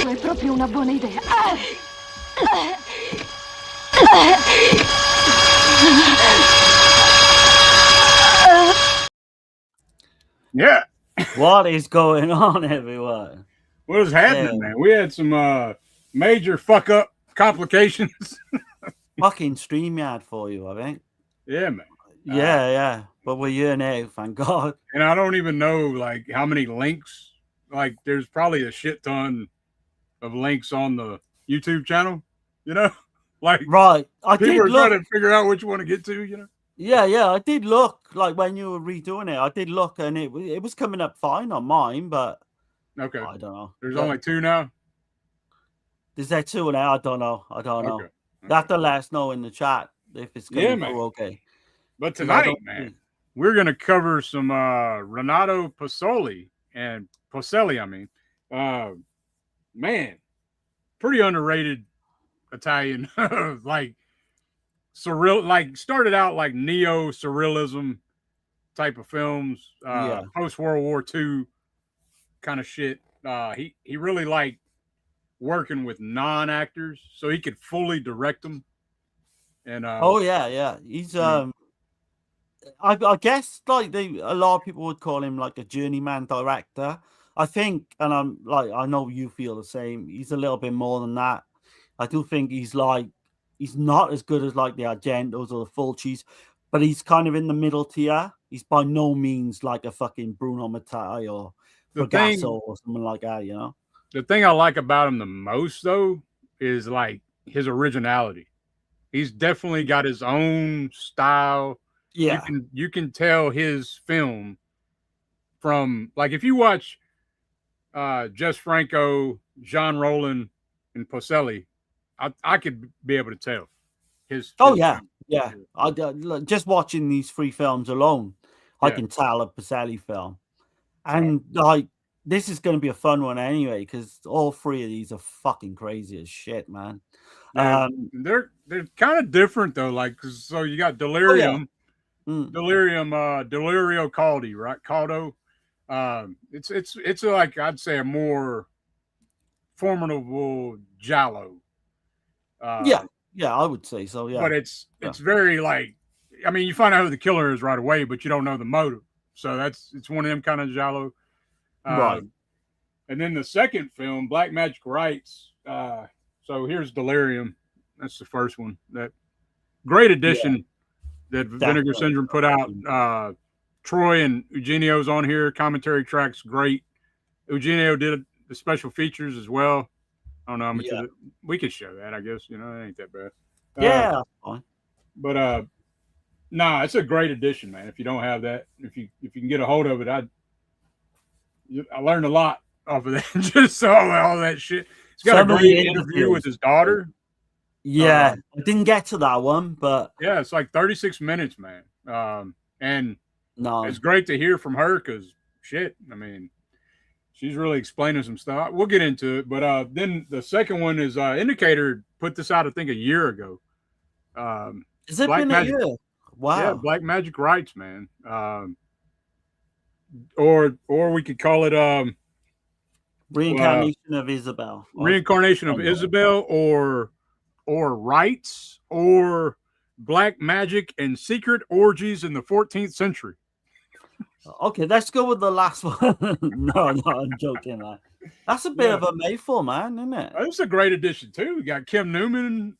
È proprio una buona idea. Yeah. What is going on, everyone? What is happening, man? We had some major fuck up complications. Fucking StreamYard for you, I think. Yeah, man. Yeah. But we're here now, thank God. And I don't even know like how many links. Like, there's probably a shit ton of links on the YouTube channel. You know, like right. I people did are look. trying to figure out which one to get to. You know. Yeah. I did look like when you were redoing it. I did look, and it was coming up fine on mine, but okay, I don't know. There's only 2 now. Is there 2 now? I don't know. Okay. You have to let us know in the chat if it's coming through okay. But tonight, man, we're gonna cover some Renato Polselli and Polselli. I mean, man, pretty underrated Italian, like surreal, like started out like neo surrealism type of films, post World War II kind of shit. He really liked working with non-actors so he could fully direct them. And he's I guess like a lot of people would call him like a journeyman director. I think, and I know you feel the same. He's a little bit more than that. I do think he's not as good as like the Argentos or the Fulcis, but he's kind of in the middle tier. He's by no means like a fucking Bruno Mattei or Picasso or something like that, you know. The thing I like about him the most, though, is like his originality. He's definitely got his own style. Yeah, you can tell his film from, like, if you watch Jess Franco, Jean Rollin, and Polselli, I could be able to tell his. Yeah. I just watching these 3 films alone, I can tell a Polselli film, and like this is going to be a fun one anyway because all 3 of these are fucking crazy as shit, man. Yeah, they're kind of different though. Like, so you got Delirium. Delirio Caldi, right? Caldo. It's like, I'd say, a more formidable giallo. I would say so. Yeah, but it's very like, I mean, you find out who the killer is right away, but you don't know the motive. So it's one of them kind of giallo. Right. And then the second film, Black Magic Rites. So here's Delirium. That's the first one. That great edition. That Vinegar Syndrome put out. Troy and Eugenio's on here. Commentary track's great. Eugenio did the special features as well. I don't know how much of it. We could show that, I guess. You know, it ain't that bad. Yeah, fine. But it's a great edition, man. If you don't have that, if you can get a hold of it, I learned a lot off of that. Just all that shit. He's got a great interview with his daughter. Yeah, I didn't get to that one, but yeah, it's like 36 minutes, man. And it's great to hear from her because shit, I mean, she's really explaining some stuff. We'll get into it, but then the second one is Indicator put this out, I think, a year ago. Has it been a year? Wow. Yeah, Black Magic Rites, man. Or we could call it Reincarnation of Isabel. Reincarnation of Isabel, or Rites, or Black Magic and Secret Orgies in the 14th Century. Okay, let's go with the last one. No, I'm joking, man. That's a bit of a mouthful, man, isn't it? It's a great addition too. We got Kim Newman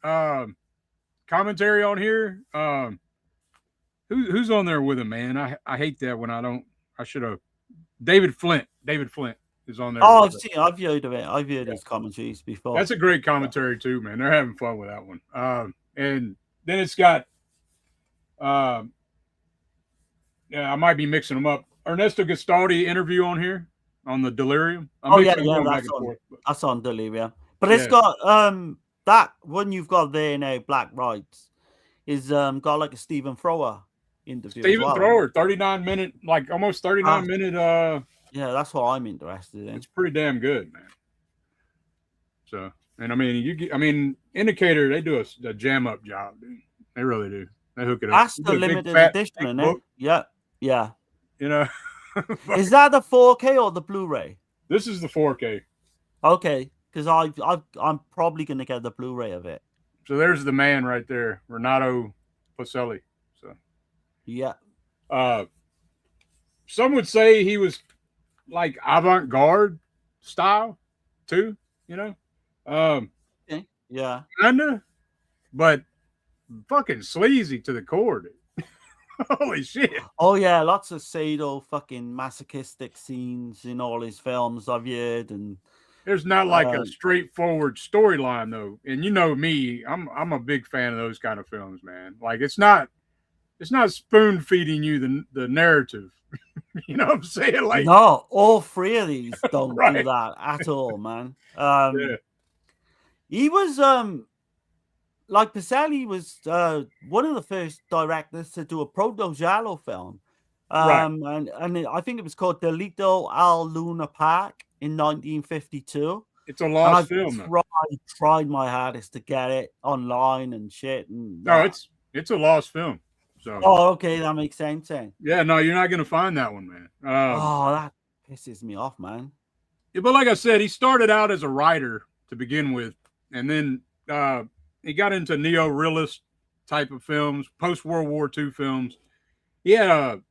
commentary on here. Who's on there with him, man? I hate that when I should have. David Flint is on there. Oh, I've viewed of it. I've viewed his commentaries before. That's a great commentary too, man. They're having fun with that one. And then it's got I might be mixing them up. Ernesto Gastaldi interview on here on the Delirium. That's on Delirium. But it's got that one you've got there now, Black Rites, is got like a Stephen Thrower interview. Stephen Thrower, 39-minute, like almost 39-minute. Yeah, that's what I'm interested in. It's pretty damn good, man. So, and I mean, Indicator, they do a jam up job, dude. They really do. They hook it up. That's the limited edition, isn't it? Yeah. You know, is that the 4K or the Blu-ray? This is the 4K. Okay, because I'm probably gonna get the Blu-ray of it. So there's the man right there, Renato Polselli. So Yeah. Some would say he was like avant-garde style too, you know. Okay. Yeah. Kinda, but fucking sleazy to the core. Dude. Holy shit! Oh yeah, lots of sado fucking masochistic scenes in all his films I've heard, and There's not like a straightforward storyline though, and you know me, I'm a big fan of those kind of films, man. Like it's not spoon feeding you the narrative. You know what I'm saying? Like no, all three of these don't right. do that at all, man. Yeah. He was like Polselli was one of the first directors to do a proto giallo film. Right. And I think it was called Delito al Luna Park in 1952. It's a lost And film. I've tried my hardest to get it online and shit. And no, it's a lost film. So oh, okay, that makes sense then. Yeah, no, you're not gonna find that one, man. Oh, that pisses me off, man. Yeah, but like I said, he started out as a writer to begin with, and then he got into neo-realist type of films, post-World War II films. He had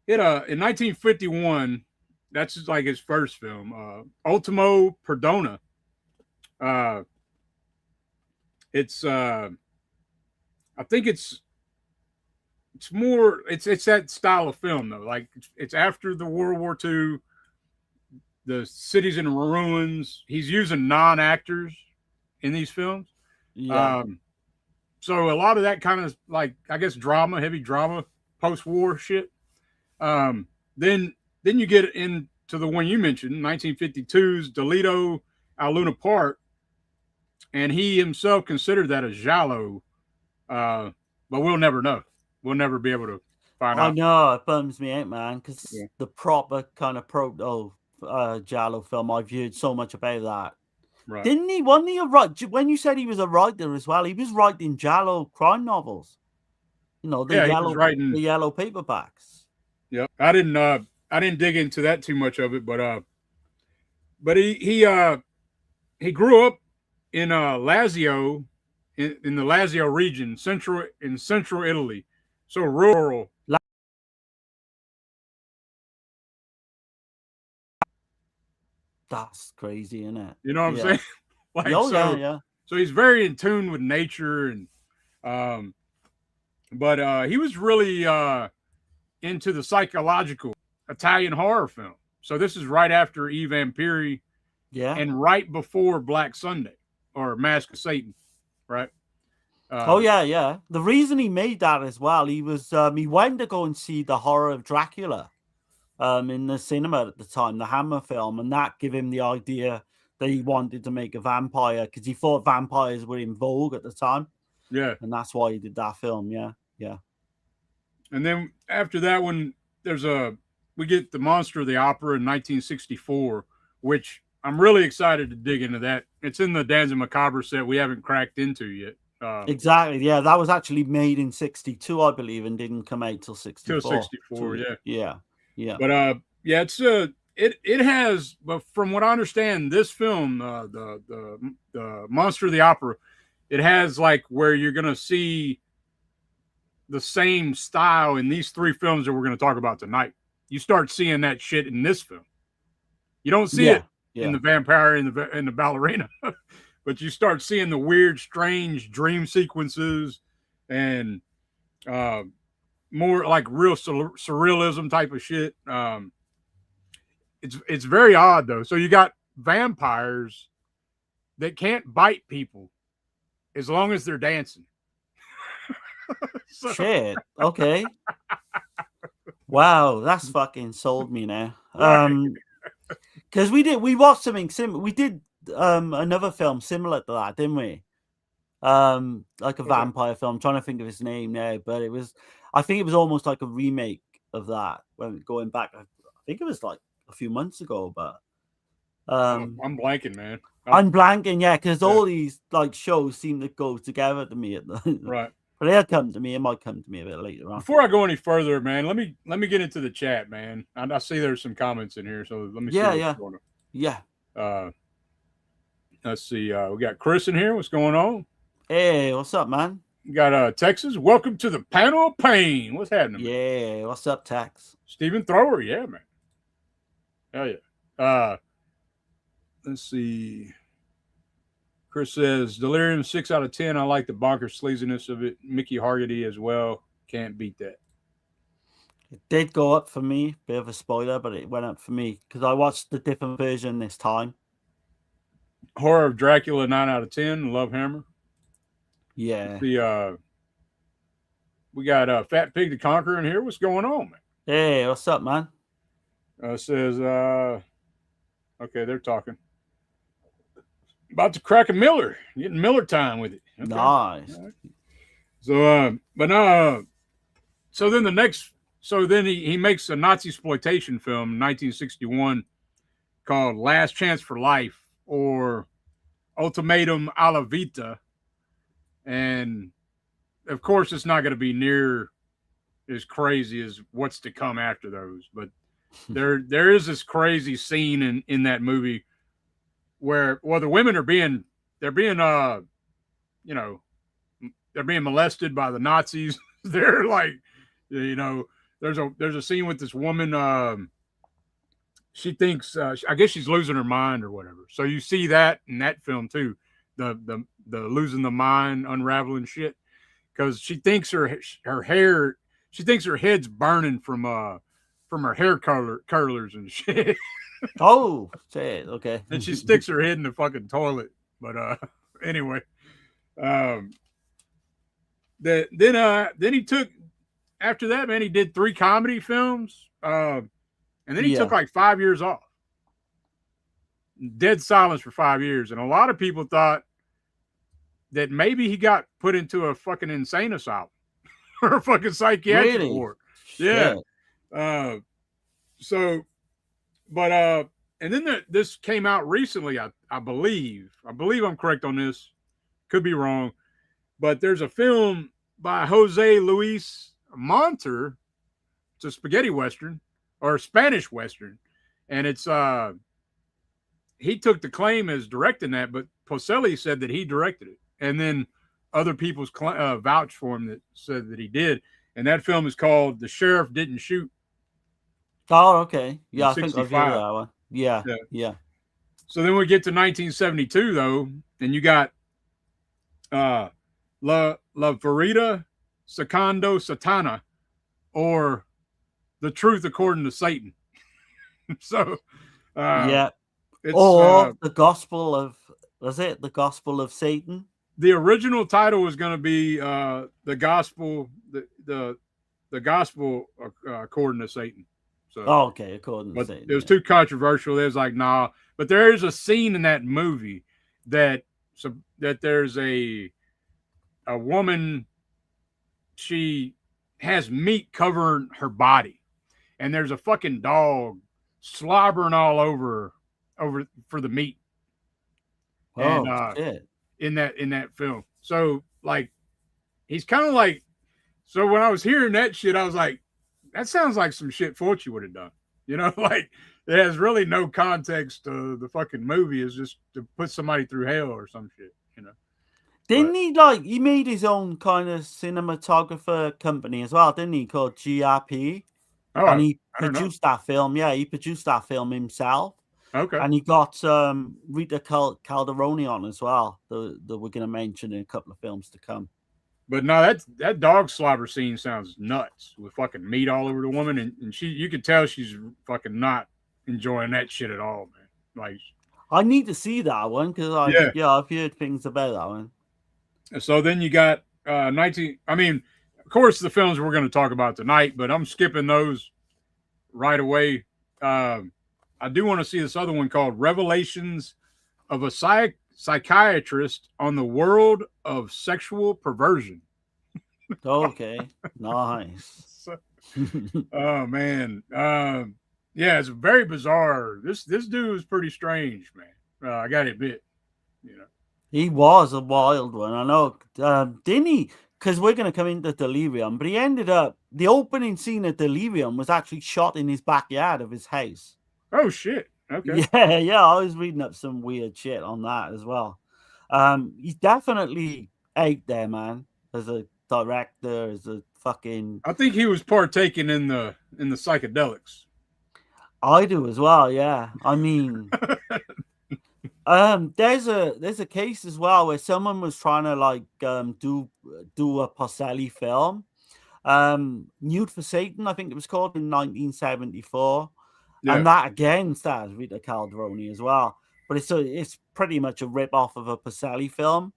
in 1951. That's just like his first film, Ultimo Perdona. It's I think it's more it's that style of film though. Like it's after the World War II. The city's in ruins. He's using non-actors in these films. Yeah. So a lot of that kind of like I guess drama, heavy drama, post-war shit. Then you get into the one you mentioned, 1952's Delito al Luna Park, and he himself considered that a giallo, but we'll never know. We'll never be able to find out. I know it bums me out, man, because the proper kind of proto giallo film, I've heard so much about that. Right. Wasn't he a writer? When you said he was a writer as well, he was writing giallo crime novels. You know, the yellow paperbacks. Yep. I didn't dig into that too much of it, but he grew up in Lazio, in the Lazio region, central Italy, so rural. That's crazy, isn't it? You know what I'm saying? Like, yeah. So he's very in tune with nature, and but he was really into the psychological Italian horror film. So this is right after I Vampiri, and right before Black Sunday or Mask of Satan, right? The reason he made that as well, he went to go and see the horror of Dracula in the cinema at the time, the Hammer film, and that gave him the idea that he wanted to make a vampire because he thought vampires were in vogue at the time. Yeah. And that's why he did that film. Yeah. And then after that one, we get the Monster of the Opera in 1964, which I'm really excited to dig into that. It's in the Danza Macabre set we haven't cracked into yet. Exactly. Yeah, that was actually made in 62, I believe, and didn't come out till 64. Till 64, yeah. But it's it has, but from what I understand, this film, the Monster of the Opera, it has like where you're gonna see the same style in these three films that we're gonna talk about tonight. You start seeing that shit in this film. You don't see it in the vampire and the ballerina, but you start seeing the weird, strange dream sequences and more like real surrealism type of shit. It's very odd though. So you got vampires that can't bite people as long as they're dancing. Shit. Okay. Wow, that's fucking sold me now. Because we watched something similar. We did another film similar to that, didn't we? Like a vampire film. I'm trying to think of his name now, but I think it was almost like a remake of that. When going back, I think it was like a few months ago, but I'm blanking, man. I'm blanking, because all these like shows seem to go together to me right. But they'll come to me. It might come to me a bit later on. Before I go any further, man, let me get into the chat, man. I see there's some comments in here, so let me see. Yeah. Yeah. Let's see. We got Chris in here. What's going on? Hey, what's up, man? We got Texas. Welcome to the panel of pain. What's happening? Yeah, man? What's up, Tex? Stephen Thrower. Yeah, man. Hell yeah. Let's see. Chris says Delirium 6 out of 10. I like the bonkers sleaziness of it. Mickey Hargitay as well. Can't beat that. It did go up for me. Bit of a spoiler, but it went up for me because I watched the different version this time. Horror of Dracula 9 out of 10. Love Hammer. Yeah. We got Fat Pig the Conqueror in here. What's going on, man? Hey, what's up, man? Says okay, they're talking. About to crack a Miller. Getting Miller time with it. Okay. Nice. Right. So so then he makes a Nazi exploitation film in 1961 called Last Chance for Life or Ultimatum alla Vita. And of course it's not going to be near as crazy as what's to come after those, but there is this crazy scene in that movie where the women are being molested by the Nazis. They're like, there's a scene with this woman. She thinks I guess she's losing her mind or whatever. So you see that in that film too, the losing the mind, unraveling shit, because she thinks her hair, she thinks her head's burning from her hair curlers and shit. Oh, shit. Okay. And she sticks her head in the fucking toilet. But anyway, then he took, after that, man, he did 3 comedy films, and then he took like 5 years off, dead silence for 5 years, and a lot of people thought that maybe he got put into a fucking insane asylum or a fucking psychiatric ward. Yeah. And then this came out recently, I believe. I believe I'm correct on this. Could be wrong. But there's a film by Jose Luis Monter. It's a spaghetti western or Spanish western. And it's he took the claim as directing that, but Polselli said that he directed it. And then other people's vouched for him that said that he did. And that film is called The Sheriff Didn't Shoot. Oh, okay. Yeah, I think I've heard that one. Yeah. So then we get to 1972, though, and you got La Verita Secondo Satana, or The Truth According to Satan. So, it's the Gospel of, was it the Gospel of Satan? The original title was going to be the Gospel, the Gospel According to Satan. So, okay, according to Satan. It was too controversial. There's like, nah. But there is a scene in that movie that there's a woman, she has meat covering her body, and there's a fucking dog slobbering all over for the meat. Shit. in that film. So like, he's kind of like, so when I was hearing that shit, I was like, that sounds like some shit Fulci would have done. Like, it has really no context to the fucking movie. It's just to put somebody through hell or some shit, Didn't he made his own kind of cinematographer company as well, didn't he, called GRP? Oh, and he produced that film. Yeah, he produced that film himself. Okay. And he got Rita Calderoni on as well, that we're going to mention in a couple of films to come. But no, that dog slobber scene sounds nuts, with fucking meat all over the woman, and you can tell she's fucking not enjoying that shit at all, man. Like, I need to see that one because I've heard things about that one. So then you got of course the films we're going to talk about tonight, but I'm skipping those right away. I do want to see this other one called Revelations of a Psychiatrist on the World of Sexual Perversion. Okay, nice. Oh man, yeah, it's very bizarre. This dude is pretty strange, man. I gotta admit, he was a wild one. I know, didn't he? Because we're going to come into Delirium, but he ended up, the opening scene of Delirium was actually shot in his backyard of his house. Oh shit! Okay. Yeah. I was reading up some weird shit on that as well. He's definitely out there, man. As a director, as a fucking. I think he was partaking in the psychedelics. I do as well. Yeah. I mean, there's a case as well where someone was trying to like do a Polselli film. Nude for Satan, I think it was called, in 1974. Yeah. And that again stars Rita Calderoni as well. But it's pretty much a rip-off of a Polselli film.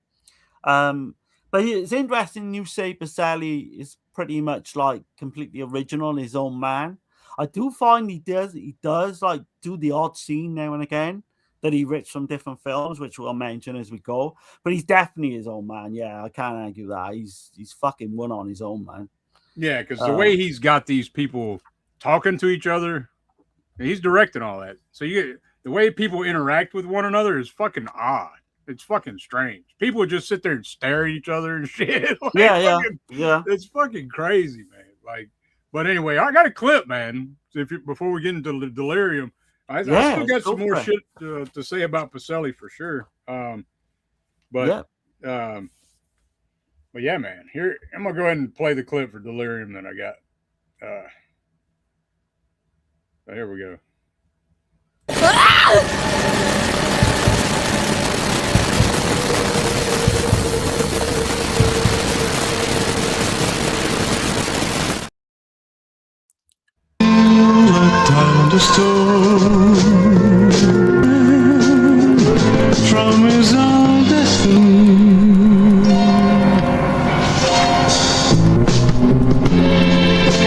But it's interesting you say Polselli is pretty much like completely original, his own man. I do find he does like do the odd scene now and again that he rips from different films, which we'll mention as we go. But he's definitely his own man. Yeah, I can't argue that. He's fucking one on his own, man. Yeah, because the way he's got these people talking to each other, he's directing all that. So the way people interact with one another is fucking odd. It's fucking strange. People would just sit there and stare at each other and shit. Like, yeah. It's fucking crazy, man. Like, but anyway, I got a clip, man. Before we get into the Delirium, I still got some more shit to say about Polselli for sure. But yeah, man. Here, I'm gonna go ahead and play the clip for Delirium that I got. So here we go. From his own destiny.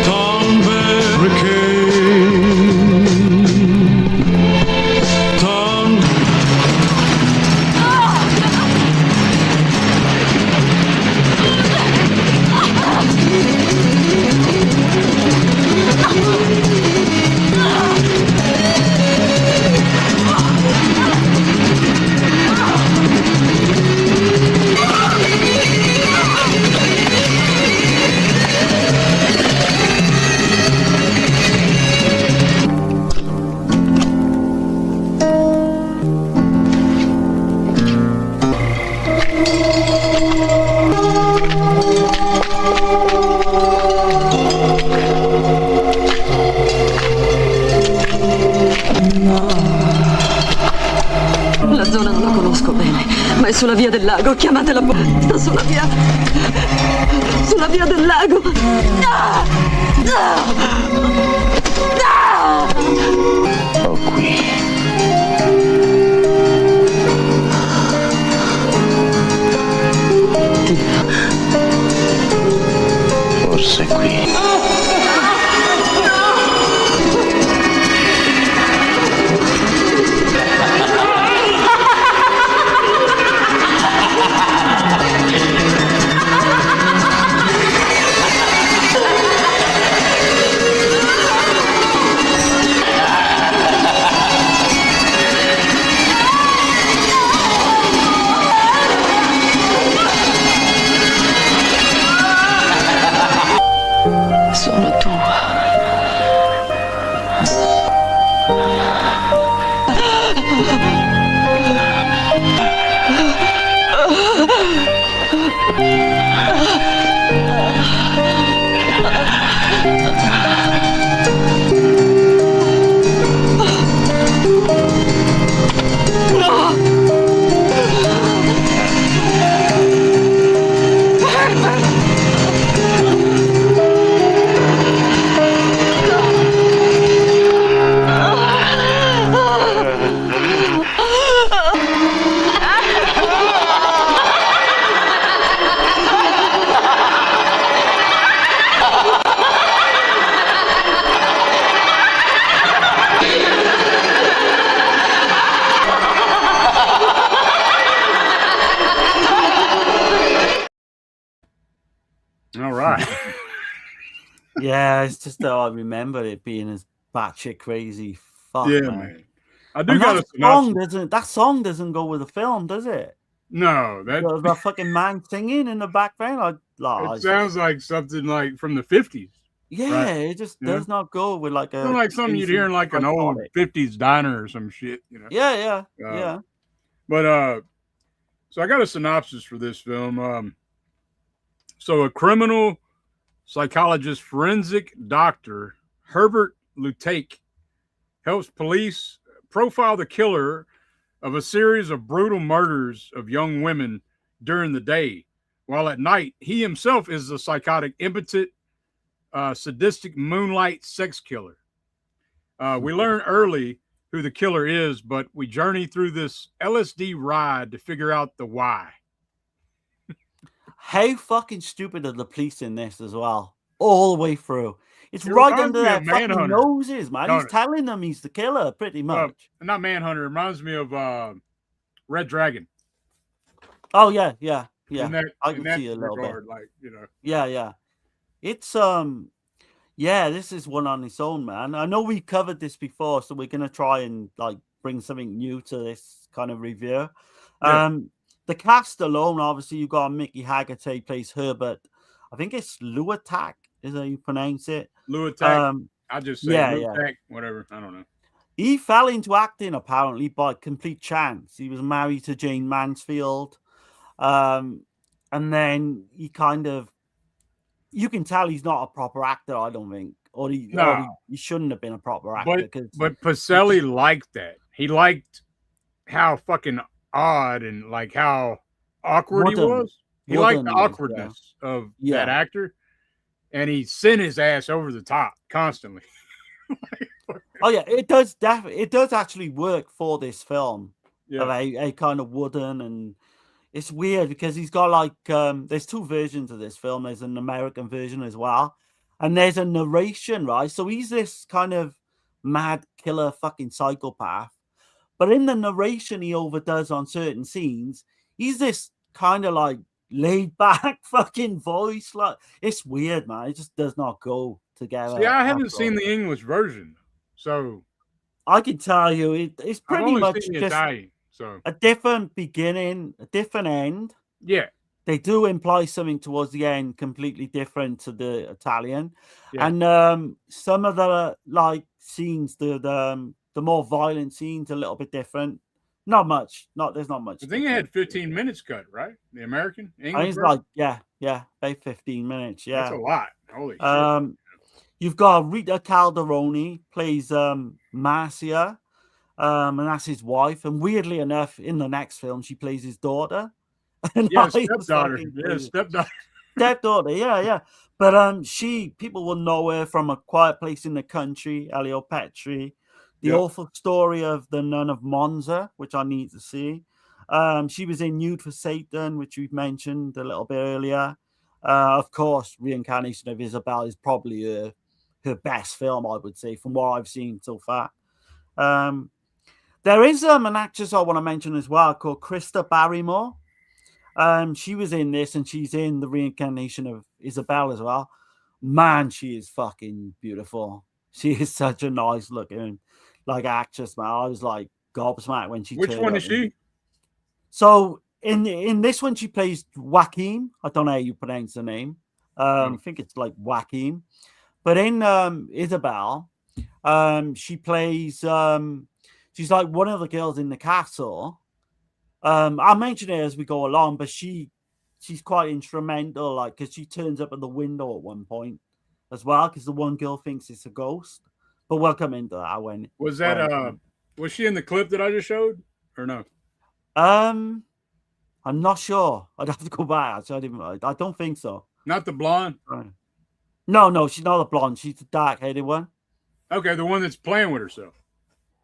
Tom barricade. Tom. La zona non la conosco bene, ma è sulla via del lago. Chiamatela sta sulla via del lago. Ho qui. Forse qui. Sono tua. All right. Yeah, it's just that I remember it being as batshit crazy. Fuck, Yeah, man. I do And got that song doesn't go with the film, does it? No, that The fucking man singing in the background. it sounds like something like from the 50s. Yeah, right? it just Yeah. does not go with like Sound a like something you'd hear in like an old psychotic. 50s diner or some shit, you know. Yeah. But so I got a synopsis for this film. So a criminal psychologist, forensic doctor, Herbert Lutake, helps police profile the killer of a series of brutal murders of young women during the day, while at night he himself is a psychotic, impotent, sadistic moonlight sex killer. We learn early who the killer is, but we journey through this LSD ride to figure out the why. How fucking stupid are the police in this as well? All the way through. It's It right reminds under me their of fucking Manhunter, noses, man. He's don't it? telling them he's the killer, pretty much. Not Manhunter. It reminds me of Red Dragon. Oh yeah. In that, I in can that see a little bit. regard, like, you know. Yeah. It's yeah, this is one on its own, man. I know we covered this before, so we're gonna try and like bring something new to this kind of review. Yeah. The cast alone, obviously, you got Mickey Haggerty plays Herbert. I think it's Luatak, is how you pronounce it. Luatak. I just say Luatak, whatever. I don't know. He fell into acting apparently by complete chance. He was married to Jane Mansfield, and then he kind of, you can tell he's not a proper actor. I don't think, or he shouldn't have been a proper actor. But Polselli liked that. He liked how fucking odd and like how awkward he was. He liked the awkwardness of that actor, and he sent his ass over the top constantly. Oh yeah, it does actually work for this film. Yeah. Of a kind of wooden, and it's weird because he's got like there's two versions of this film. There's an American version as well, and there's a narration, right? So he's this kind of mad killer fucking psychopath, but in the narration he overdoes on certain scenes. He's this kind of like laid back fucking voice. Like, it's weird, man. It just does not go together. See, I haven't seen the English version, so I can tell you it's pretty much just Italian, so a different beginning, a different end. Yeah. They do imply something towards the end completely different to the Italian. Yeah. And some of the like scenes, the more violent scenes, a little bit different. Not much. There's not much. I think it had 15 minutes cut, right? The American English. I think it's like about 15 minutes. Yeah, that's a lot. Holy shit. You've got Rita Calderoni plays Marcia, and that's his wife. And weirdly enough, in the next film, she plays his daughter. Yeah, stepdaughter. Yeah, stepdaughter. Stepdaughter, yeah. But people will know her from A Quiet Place in the Country, Elio Petri, The Awful Story of the Nun of Monza, which I need to see. She was in Nude for Satan, which we've mentioned a little bit earlier. Of course, Reincarnation of Isabel is probably her best film, I would say, from what I've seen so far. There is an actress I want to mention as well called Krista Barrymore. She was in this, and she's in The Reincarnation of Isabel as well. Man, she is fucking beautiful. She is such a nice looking like actress, man. I was like gobsmacked when she. Which one is she? So in this one, she plays Joaquin. I don't know how you pronounce the name. I think it's like Joaquin. But in Isabel, she plays. She's like one of the girls in the castle. I'll mention it as we go along, but she's quite instrumental, like, because she turns up at the window at one point as well, because the one girl thinks it's a ghost. But we'll come into that when. Was that was she in the clip that I just showed, or no? I'm not sure. I'd have to go back. I don't think so. Not the blonde? No, she's not the blonde. She's the dark-headed one. Okay, the one that's playing with herself.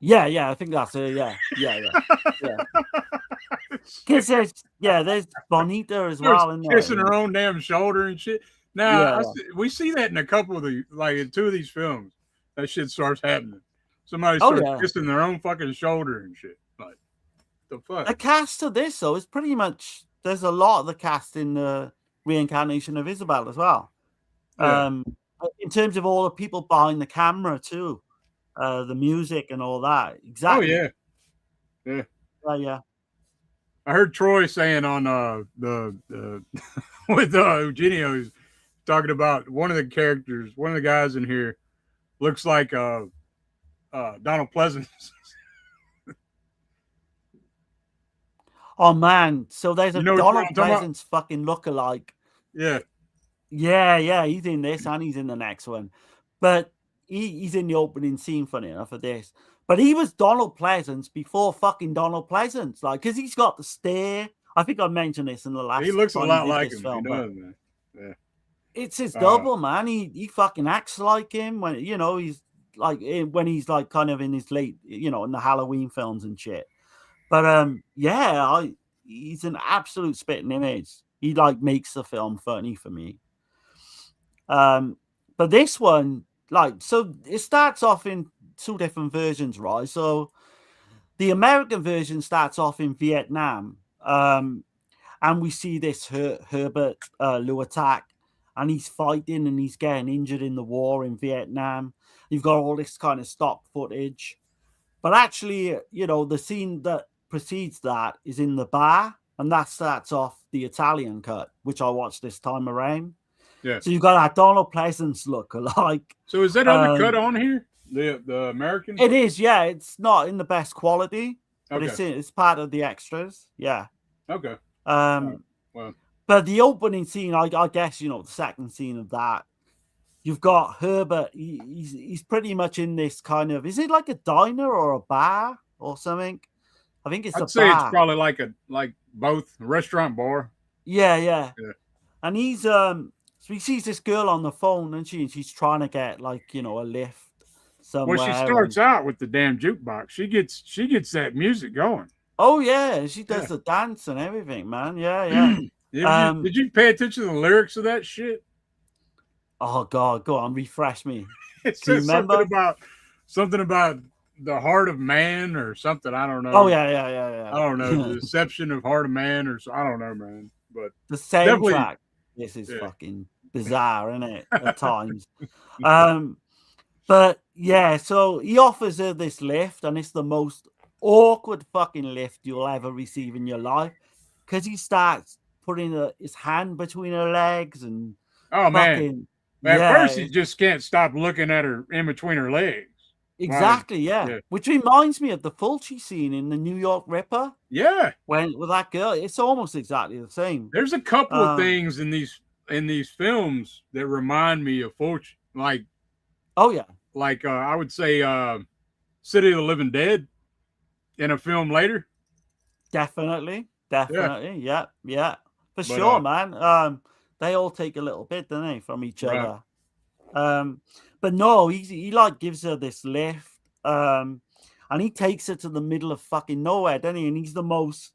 Yeah, I think that's her. Yeah. Because there's Bonita as well in there. Kissing her own damn shoulder and shit. Now, we see that in a couple of in two of these films. That shit starts happening. Somebody starts kissing their own fucking shoulder and shit. Like, the fuck? The cast of this, though, is pretty much, there's a lot of the cast in the Reincarnation of Isabel as well. Yeah. In terms of all the people behind the camera, too. The music and all that. Exactly. Oh, yeah. Yeah. I heard Troy saying on the with Eugenio, talking about one of the characters, one of the guys in here looks like Donald Pleasance. Oh man, so there's a You know which one Donald I'm talking about? Pleasance fucking lookalike. Yeah. Yeah, he's in this and he's in the next one. But he's in the opening scene, funny enough, for this. But he was Donald Pleasance before fucking Donald Pleasance, like, because he's got the stare. I think I mentioned this in the last. He looks a time lot we did like this him. film, He but does, man. Yeah. it's his double, man. He fucking acts like him when he's like when he's like kind of in his late, in the Halloween films and shit. But he's an absolute spitting image. He like makes the film funny for me. But this one, like, so it starts off in two different versions, right? So the American version starts off in Vietnam, and we see this Herbert Lou attack, and he's fighting and he's getting injured in the war in Vietnam. You've got all this kind of stock footage, but actually, the scene that precedes that is in the bar, and that starts off the Italian cut, which I watched this time around. Yeah. So you've got that Donald Pleasance look alike. So is that undercut on here? The American? It is, yeah. It's not in the best quality, but Okay. it's part of the extras. Yeah. Okay. Well, but the opening scene, I guess, the second scene of that, you've got Herbert. He's pretty much in this kind of, is it like a diner or a bar or something? I think it's I'd a say bar. it's probably like both, a restaurant bar. Yeah. And he's so he sees this girl on the phone, and she's trying to get like a lift somewhere. Well, she starts out with the damn jukebox. She gets that music going. Oh yeah, she does the dance and everything, man. Yeah. Did you pay attention to the lyrics of that shit? Oh God, go on, refresh me. It says something about the heart of man or something. I don't know. Oh yeah. I don't know. The deception of heart of man, or I don't know, man. But the soundtrack. This is fucking bizarre, isn't it? At times. But yeah, so he offers her this lift, and it's the most awkward fucking lift you'll ever receive in your life, because he starts putting his hand between her legs and man. At first he just can't stop looking at her in between her legs. Exactly, yeah. Which reminds me of the Fulci scene in the New York Ripper. Yeah. With that girl, it's almost exactly the same. There's a couple of things in these films that remind me of Fulci. Like, oh yeah. Like I would say City of the Living Dead in a film later. Definitely. Yeah. For sure, man. They all take a little bit, don't they, from each other. But no, he like gives her this lift, and he takes her to the middle of fucking nowhere, doesn't he? And he's the most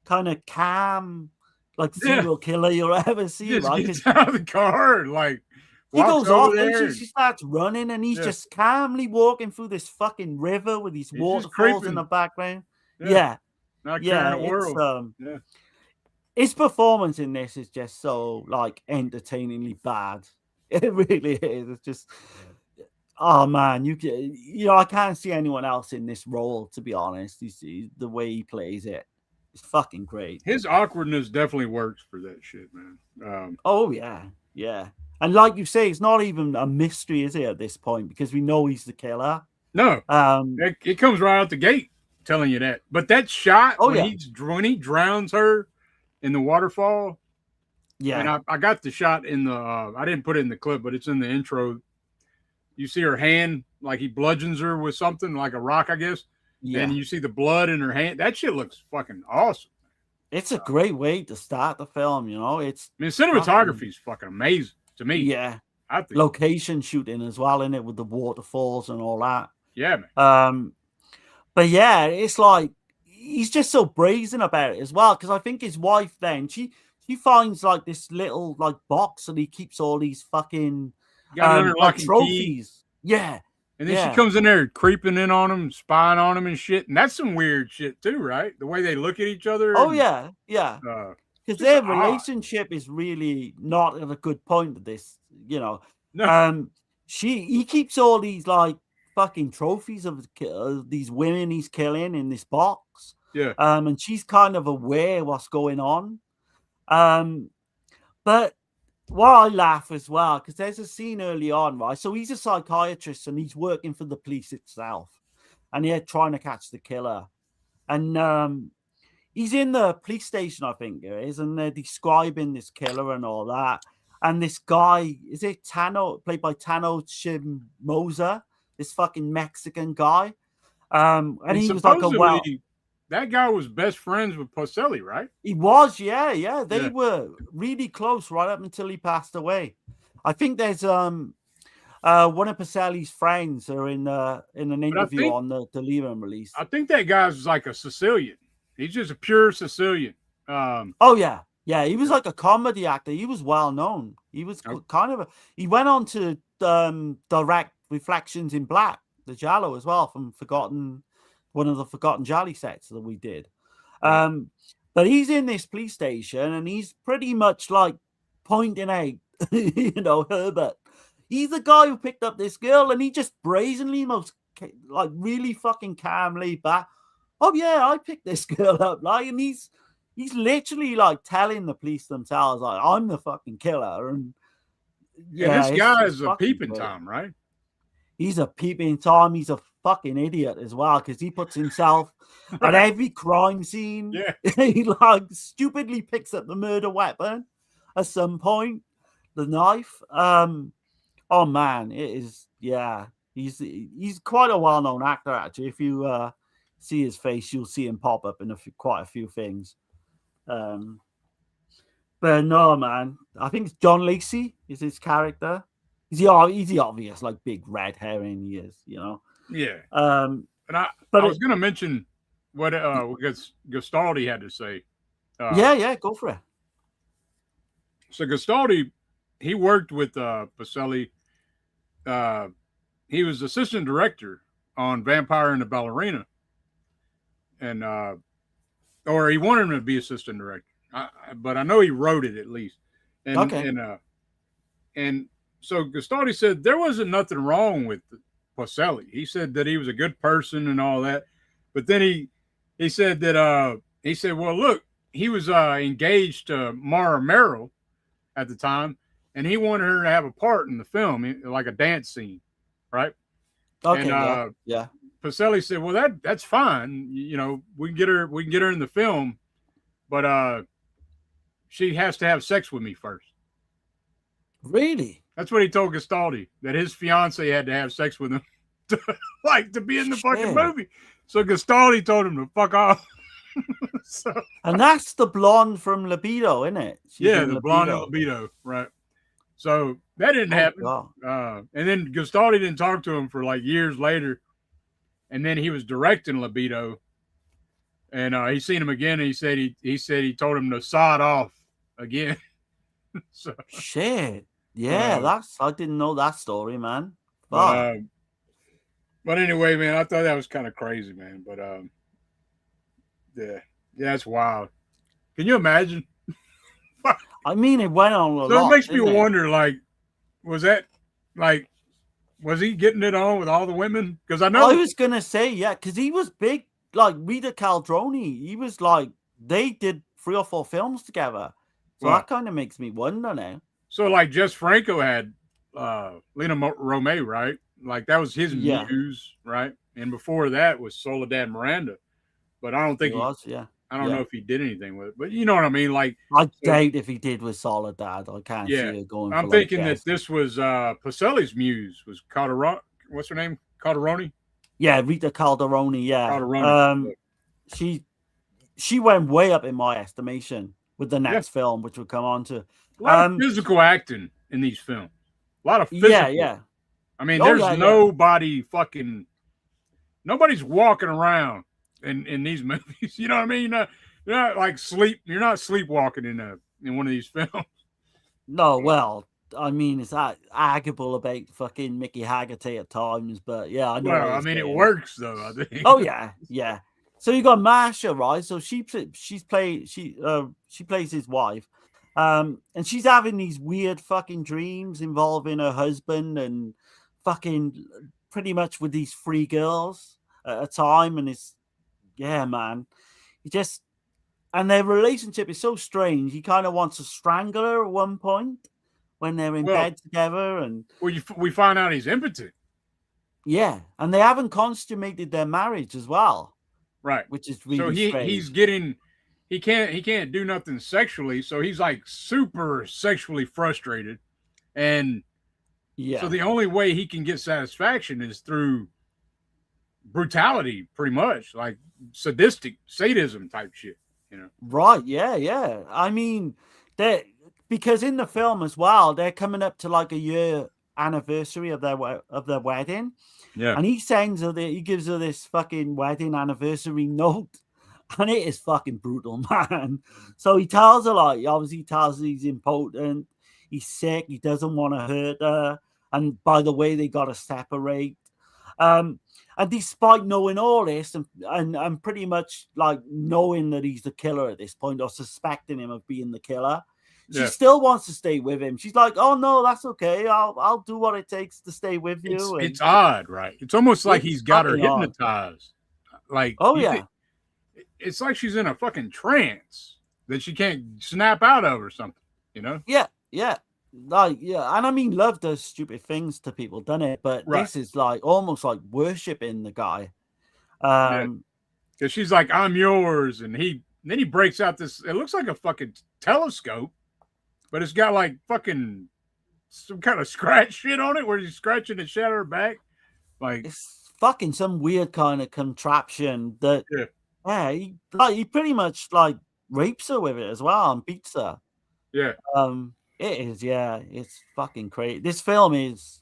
kind of calm, like serial killer you'll ever see. He gets out of the car, like he goes off, and she starts running, and he's just calmly walking through this fucking river with these waterfalls in the background. Yeah. Not caring the world. His performance in this is just so like entertainingly bad. It really is. It's just, oh man, I can't see anyone else in this role, to be honest. The way he plays it, it's fucking great. His awkwardness definitely works for that shit, man. Oh yeah. And like you say, it's not even a mystery, is it, at this point? Because we know he's the killer. No. It comes right out the gate telling you that. But that shot when he drowns her in the waterfall. Yeah. And I got the shot in the I didn't put it in the clip, but it's in the intro. You see her hand, like he bludgeons her with something, like a rock, I guess. Yeah. And you see the blood in her hand. That shit looks fucking awesome. It's a great way to start the film, cinematography is fucking amazing to me. Yeah. I think location shooting as well in it with the waterfalls and all that. Yeah, man. But yeah, it's like he's just so brazen about it as well, because I think his wife then she finds like this little like box, and he keeps all these fucking like trophies. Yeah. And then she comes in there creeping in on him, spying on him and shit. And that's some weird shit too, right? The way they look at each other. Oh, yeah. Because their relationship is really not at a good point of this, No. He keeps all these like fucking trophies of these women he's killing in this box. Yeah. And she's kind of aware what's going on. But Well, I laugh as well because there's a scene early on, right? So he's a psychiatrist and he's working for the police itself, and they're trying to catch the killer. And he's in the police station, I think it is, and they're describing this killer and all that. And this guy, is it Tano, played by Tano Chimoza, this fucking Mexican guy. And he was like that guy was best friends with Polselli, right? He was, yeah. They were really close right up until he passed away. I think there's one of Polselli's friends are in an interview on the Delirium release. I think that guy's like a Sicilian. He's just a pure Sicilian. Oh yeah, he was like a comedy actor. He was well known. He was he went on to direct Reflections in Black, the giallo as well, from one of the Forgotten Jolly sets that we did. But he's in this police station and he's pretty much like pointing out, Herbert. He's the guy who picked up this girl, and he just brazenly, really fucking calmly back. Oh yeah, I picked this girl up, and he's literally like telling the police themselves, like, I'm the fucking killer. And this guy is a peeping Tom, right? He's a peeping Tom. He's a fucking idiot as well because he puts himself at every crime scene. Yeah, he like stupidly picks up the murder weapon at some point, the knife. Oh man, it is. Yeah, he's quite a well-known actor actually. If you see his face, you'll see him pop up in quite a few things. But no, man, I think it's John Lacey is his character. He's the obvious like big red herring he is, Yeah. And I was going to mention what Gastaldi had to say. Yeah, go for it. So Gastaldi, he worked with Polselli. He was assistant director on Vampire and the Ballerina, and or he wanted him to be assistant director. But I know he wrote it at least. And, okay. And so Gastaldi said there wasn't nothing wrong with Polselli. He said that he was a good person and all that. But then he said that well, look, he was engaged to Mara Merrill at the time, and he wanted her to have a part in the film, like a dance scene, right? Okay. And, yeah. Polselli said, well, that's fine. We can get her in the film, but she has to have sex with me first. Really? That's what he told Gastaldi, that his fiance had to have sex with him to be in the fucking movie. So Gastaldi told him to fuck off. And that's the blonde from Libido, isn't it? The blonde in Libido, right? So that didn't happen. And then Gastaldi didn't talk to him for like years later. And then he was directing Libido, and he seen him again. And he said he told him to sod off again. So shit. Yeah, I didn't know that story, man. But anyway, man, I thought that was kind of crazy, man. But yeah, it's wild. Can you imagine? I mean, it went on a lot. So it makes me wonder, was he getting it on with all the women? Because I know I was gonna say, because he was big, like Rita Caldroni. He was like, they did 3 or 4 films together. So that kind of makes me wonder now. So like Jess Franco had Lena Romay, right? Like that was his muse, right? And before that was Soledad Miranda. But I don't think I don't know if he did anything with it. But you know what I mean? Like I doubt if he did with Soledad. I can't see it going. I'm thinking that this was Polselli's muse was Calderoni. What's her name? Calderoni? Yeah, Rita Calderoni, yeah. Calderoni. She went way up in my estimation with the next film, which we'll come on to. A lot of physical acting in these films. A lot of physical. Yeah. I mean, there's nobody's walking around in these movies. You know what I mean? You're not like you're not sleepwalking in one of these films. No, well, I mean, it's arguable about fucking Mickey Haggerty at times, but yeah, I know. Well, I mean, it works though, I think. Oh yeah. So you got Marsha, right? So she plays his wife. And she's having these weird fucking dreams involving her husband and fucking pretty much with these 3 girls at a time. And man, and their relationship is so strange. He kind of wants to strangle her at one point. when they're in Well- bed together, and Well, we find out he's impotent. yeah, and they haven't consummated their marriage as well, Right. which is So really strange. he's getting he can't do nothing sexually, so he's like super sexually frustrated. And yeah, so the only way he can get satisfaction is through brutality, pretty much, like sadism type shit, you know. right, yeah. I mean, they because in the film as well, they're coming up to like a year anniversary of their wedding. Yeah. And he gives her this fucking wedding anniversary note, and it is fucking brutal, man. So he tells her, like, obviously he tells her he's impotent, he's sick, he doesn't want to hurt her, and by the way, they got to separate. And despite knowing all this, and pretty much like knowing that he's the killer at this point, or suspecting him of being the killer, she still wants to stay with him. She's like, "Oh no, that's okay. I'll do what it takes to stay with you." It's odd, right? It's almost like he's got her fucking odd. hypnotized. Like, Oh yeah, it's like she's in a fucking trance that she can't snap out of or something, you know? yeah. Like, yeah, and I mean, love does stupid things to people, doesn't it? But Right. this is like almost like worshiping the guy. Because she's like, "I'm yours," and then he breaks out this. It looks like a fucking telescope, but it's got like fucking some kind of scratch shit on it where he's scratching the shit out of her back. Like, It's fucking some weird kind of contraption that, he pretty much like rapes her with it as well and beats her. yeah, It is, it's fucking crazy. This film is,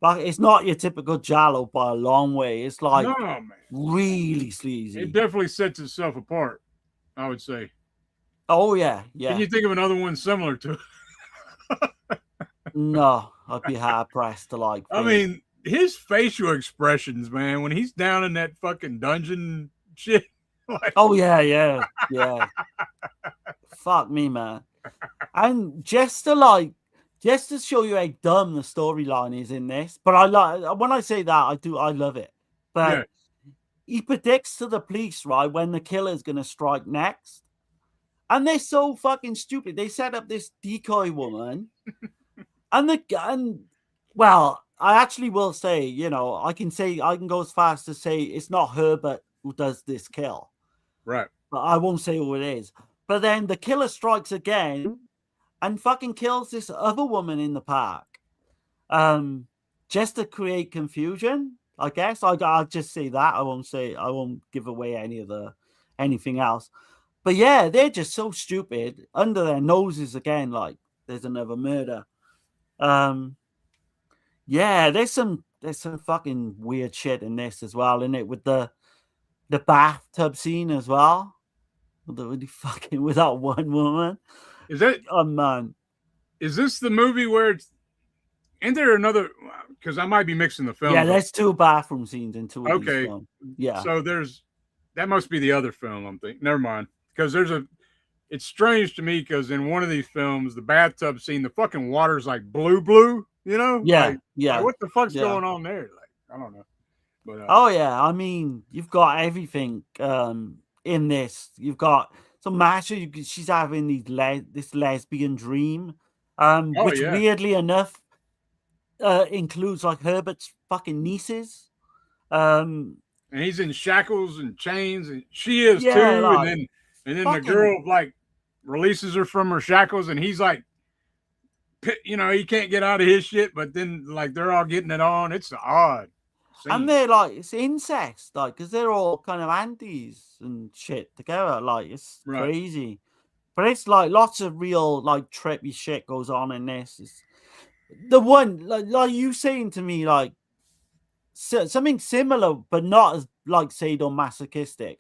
like, it's not your typical giallo by a long way. It's like no man, really sleazy. it definitely sets itself apart, I would say. Oh yeah. Can you think of another one similar to it? No, I'd be hard pressed to like. I mean, his facial expressions, man, when he's down in that fucking dungeon shit. Like, oh yeah. Fuck me, man. And just to show you how dumb the storyline is in this, but when I say that, I love it. But he predicts to the police, right, when the killer's gonna strike next. And they're so fucking stupid. They set up this decoy woman, and well, I actually will say, you know, I can go as far as to say it's not Herbert who does this kill, right. but I won't say who it is. But then the killer strikes again and fucking kills this other woman in the park, just to create confusion. I guess I'll just say that. I won't give away anything else. But yeah, they're just so stupid under their noses again. Like there's another murder. Yeah, there's some fucking weird shit in this as well, in it, with the bathtub scene as well. With that one woman. Is that? Oh man, Is this the movie where it's? Ain't there another? Because I might be mixing the film. yeah, there's two bathroom scenes in two of these Okay. films. Yeah. So that must be the other film I'm thinking. Never mind. Because it's strange to me because in one of these films, the bathtub scene, the fucking water's like blue, you know? Yeah, Like, what the fuck's going on there? Like, I don't know. But oh yeah, I mean, you've got everything in this. You've got Masha. She's having this lesbian dream, which weirdly enough includes like Herbert's fucking nieces. And he's in shackles and chains, and she is too. Like, and then the girl like releases her from her shackles, and he's like, you know, he can't get out of his shit. But then like they're all getting it on. It's odd. And they're like, it's incest, like, because they're all kind of aunties and shit together. Like, it's crazy. But it's like lots of real, like, trippy shit goes on in this. It's the one, like you saying to me, like, something similar, but not as, like, sadomasochistic,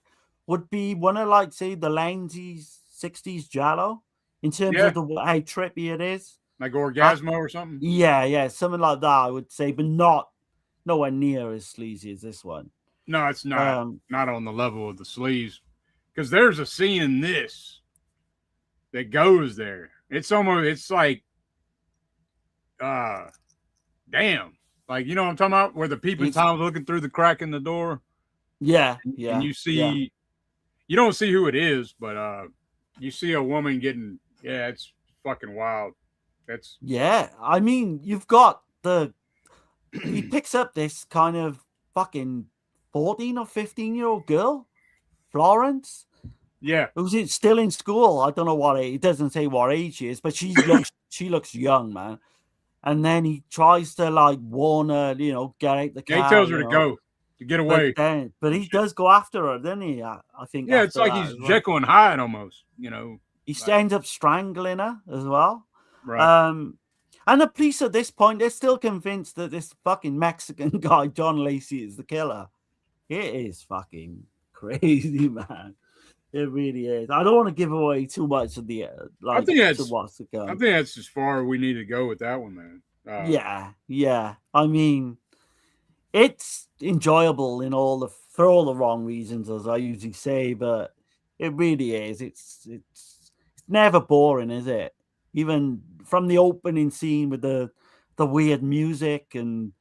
would be one of, like, say, the 90s, 60s giallo, in terms of how trippy it is. Like Orgasmo or something? Yeah, something like that, I would say, but nowhere near as sleazy as this one. No, it's not. Not on the level of the sleaze. Because there's a scene in this that goes there. It's like, damn. Like, you know what I'm talking about? Where the peeping Tom's looking through the crack in the door. Yeah. And you see, you don't see who it is, but you see a woman getting, it's fucking wild. That's Yeah, I mean, you've got he picks up this kind of fucking 14 or 15-year-old girl, Florence, yeah. who's still in school. I don't know what age, it doesn't say what age she is, but she looks young, man. And then he tries to like warn her, get out the car. He tells her to go, to get away. But he does go after her, doesn't he? I think. Yeah, it's like he's Jekyll and Hyde almost, He ends up strangling her as well. Right. And the police at this point, they're still convinced that this fucking Mexican guy, John Lacey, is the killer. It is fucking crazy, man. It really is. I don't want to give away too much of the I think what's to come. I think that's as far as we need to go with that one, man. Yeah. I mean, it's enjoyable for all the wrong reasons, as I usually say, but it really is. It's never boring, is it? Even from the opening scene with the weird music and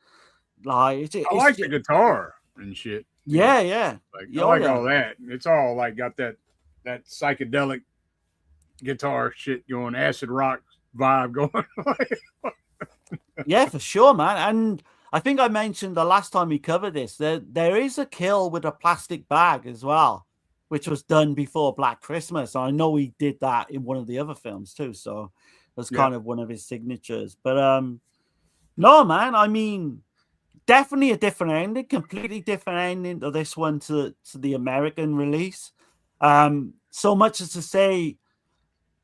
like I like the guitar and shit. Yeah. Like I like all that. It's all like got that psychedelic guitar shit going, acid rock vibe going. Yeah, for sure, man. And I think I mentioned the last time we covered this, there is a kill with a plastic bag as well, which was done before Black Christmas. I know he did that in one of the other films too, so that's kind of one of his signatures. But no, man, I mean, definitely a different ending, completely different ending to this one to the American release. So much as to say,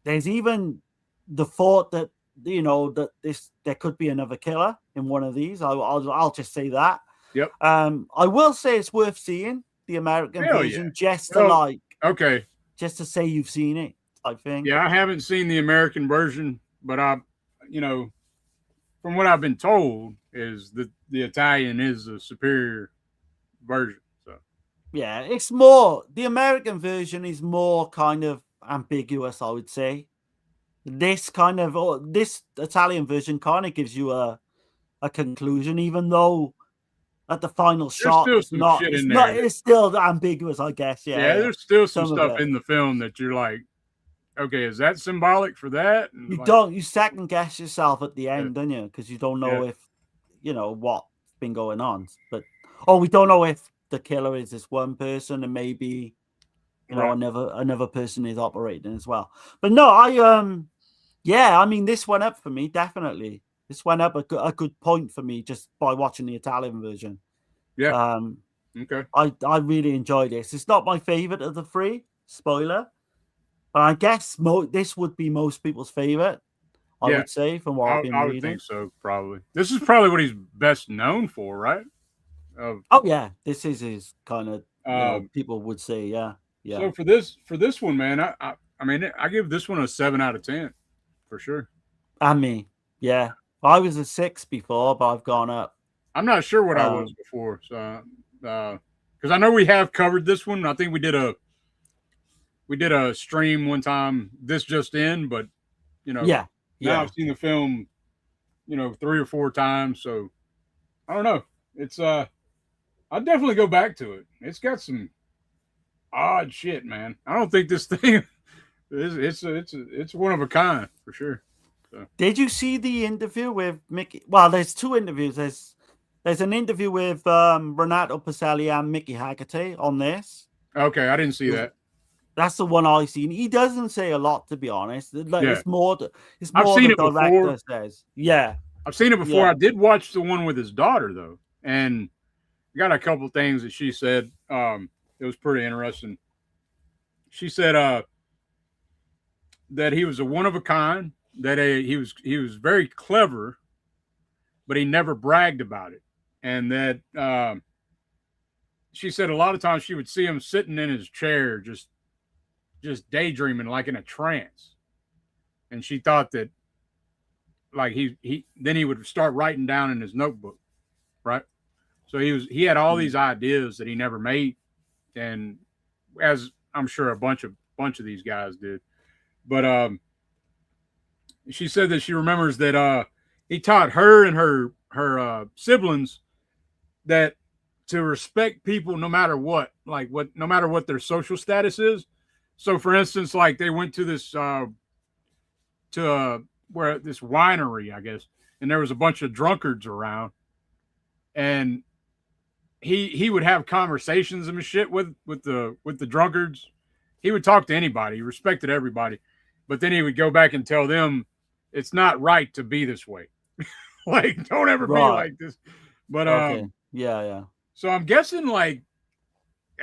there's even the thought that that there could be another killer in one of these. I'll just say that. Yep. I will say it's worth seeing the American version just to say you've seen it. I think. Yeah, I haven't seen the American version, but from what I've been told, is that the Italian is a superior version. So yeah, it's more, the American version is more kind of ambiguous, I would say. This Italian version kind of gives you a conclusion, even though at the final shot it's still ambiguous, I guess. Yeah, there's still some stuff in the film that you're like, okay, is that symbolic for that? And you second guess yourself at the end, don't you? Because you don't know if what's been going on. But we don't know if the killer is this one person and maybe another person is operating as well. But no, I mean, this went up for me, definitely. This went up a good point for me just by watching the Italian version. Yeah. Okay. I really enjoyed this. It's not my favorite of the three, spoiler, but I guess this would be most people's favorite. I would say, from what I've been reading. I would think so, probably. This is probably what he's best known for, right? This is his kind of people would say, yeah. So for this one, man, I mean, I give this one a 7 out of 10 for sure. And me, yeah. I was a 6 before, but I've gone up. I'm not sure what I was before, so because I know we have covered this one. I think we did a stream one time. This just in, but now I've seen the film, 3 or 4 times. So I don't know. It's I'd definitely go back to it. It's got some odd shit, man. I don't think this thing it's one of a kind for sure. So. Did you see the interview with Mickey? Well, there's 2 interviews. There's an interview with Renato Polselli and Mickey Haggerty on this. Okay, I didn't see that. That's the one I've seen. He doesn't say a lot, to be honest. It's more. I've seen it before. Says. Yeah, I've seen it before. Yeah. I did watch the one with his daughter though, and got a couple things that she said. It was pretty interesting. She said that he was a one of a kind. That he was very clever, but he never bragged about it, and that she said a lot of times she would see him sitting in his chair just daydreaming like in a trance, and she thought that like he would start writing down in his notebook, right? So he had all these ideas that he never made, and as I'm sure a bunch of these guys did, but she said that she remembers that he taught her and her siblings that to respect people no matter what, no matter what their social status is. So, for instance, like they went to this to where this winery, I guess, and there was a bunch of drunkards around, and he would have conversations and shit with the drunkards. He would talk to anybody. He respected everybody, but then he would go back and tell them it's not right to be this way. Like, don't ever be like this. But Okay. Yeah. so I'm guessing, like,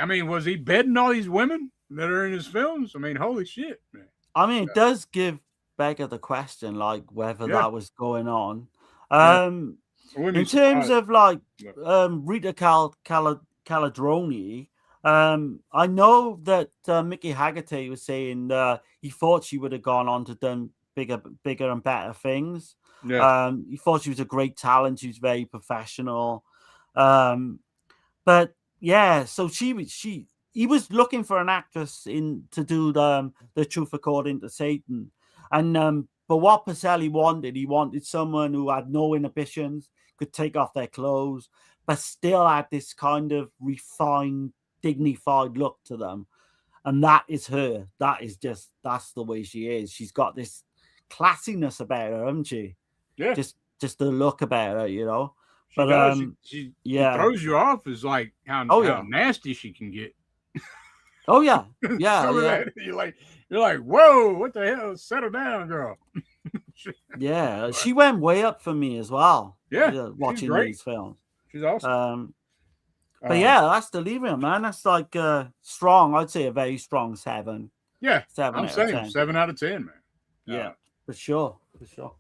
I mean, was he bedding all these women that are in his films? I mean, holy shit, man. I mean, it does give Beggar the question, like, whether Yeah. that was going on. Yeah. In terms of, like, Rita Caladroni, I know that Mickey Haggerty was saying he thought she would have gone on to done bigger and better things. Yeah. He thought she was a great talent. She was very professional. But yeah, so he was looking for an actress to do the Truth According to Satan, and but what Polselli wanted, he wanted someone who had no inhibitions, could take off their clothes, but still had this kind of refined, dignified look to them, and that is her. That's the way she is. She's got this classiness about her, hasn't she? Yeah. Just the look about her, you know. She does. She throws you off as like how nasty she can get. Oh yeah, yeah. You're like, whoa, what the hell? Settle down, girl. Yeah, she went way up for me as well. Yeah, watching these films. She's awesome. But yeah, that's Delirium, man. That's like strong. I'd say a very strong 7. Yeah, 7 I'm saying 7 out of 10, man. Yeah, for sure.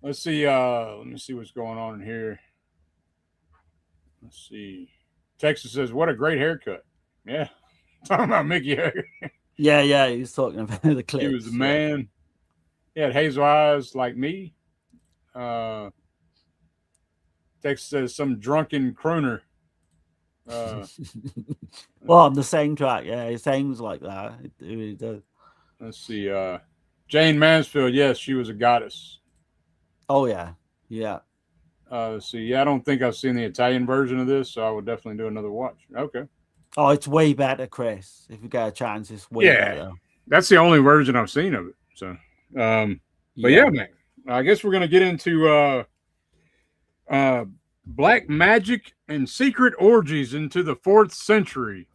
Let's see. Let me see what's going on in here. Let's see. Texas says, "What a great haircut." Yeah, talking about Mickey Hager. Yeah. He's talking about the clips. He was the man. He had hazel eyes like me. Texas says, "Some drunken crooner." Well, on the same track, yeah, it sounds like that. It really does. Let's see. Jane Mansfield, yes, she was a goddess. Oh yeah. Let's see. Yeah, I don't think I've seen the Italian version of this, so I would definitely do another watch. Okay. Oh, it's way better, Chris. If you get a chance, it's way better. That's the only version I've seen of it. So, but yeah, man. I guess we're gonna get into black magic and secret orgies into the 14th century.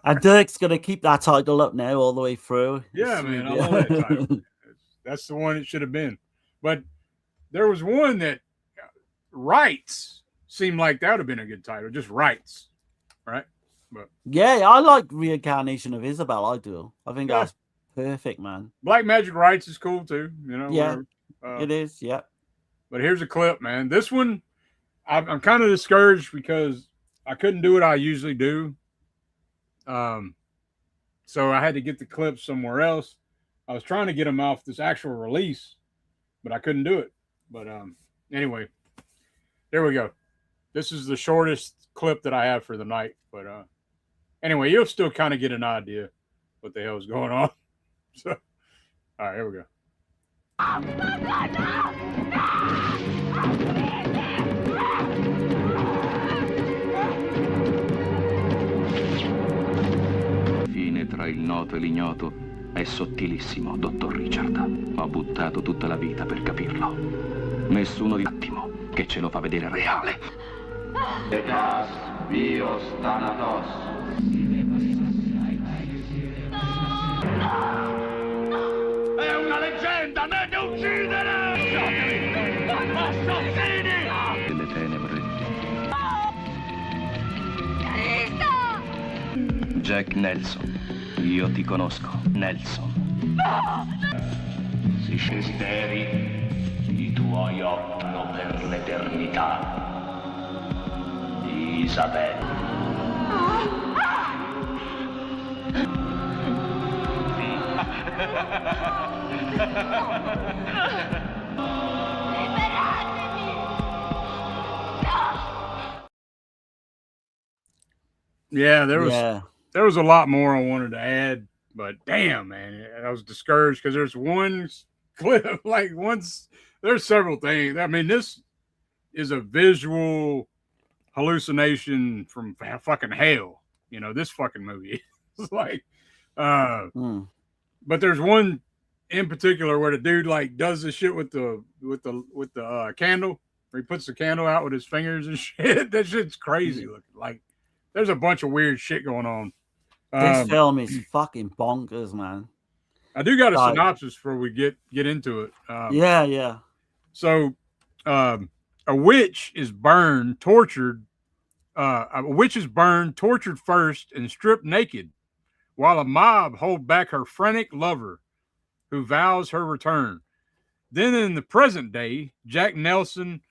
And Dirk's gonna keep that title up now all the way through. Yeah, man, I love that title. That's the one it should have been. But there was one that Rites seemed like that would have been a good title. Just Rites, right? But yeah, I like Reincarnation of Isabel. I do. I think that's perfect, man. Black Magic Rites is cool too. You know. Yeah, it is. Yeah. But here's a clip, man. This one, I'm kind of discouraged because I couldn't do what I usually do. So I had to get the clips somewhere else. I was trying to get them off this actual release, but I couldn't do it. But anyway, there we go. This is the shortest clip that I have for the night. But anyway, you'll still kind of get an idea what the hell is going on. So, all right, here we go. Fine tra il noto e l'ignoto è sottilissimo, dottor Richard. Ho buttato tutta la vita per capirlo. Nessuno di attimo che ce lo fa vedere reale. Etas bios thanatos. È una leggenda, non è uccidere! Assassini! Delle tenebre. Jack Nelson. Io ti conosco, Nelson. Si desideri, i tuoi optano per l'eternità. Isabella. Yeah, there was a lot more I wanted to add, but damn, man, I was discouraged because there's one clip, there's several things. I mean, this is a visual hallucination from fucking hell. You know, this fucking movie is like, but there's one in particular where the dude like does the shit with the candle, where he puts the candle out with his fingers and shit. That shit's crazy looking. Like there's a bunch of weird shit going on. This film is fucking bonkers, man. I do got a synopsis before we get into it. Yeah. So, a witch is burned, tortured. A witch is burned, tortured first, and stripped naked, while a mob hold back her frantic lover, who vows her return. Then, in the present day, Jack Nelson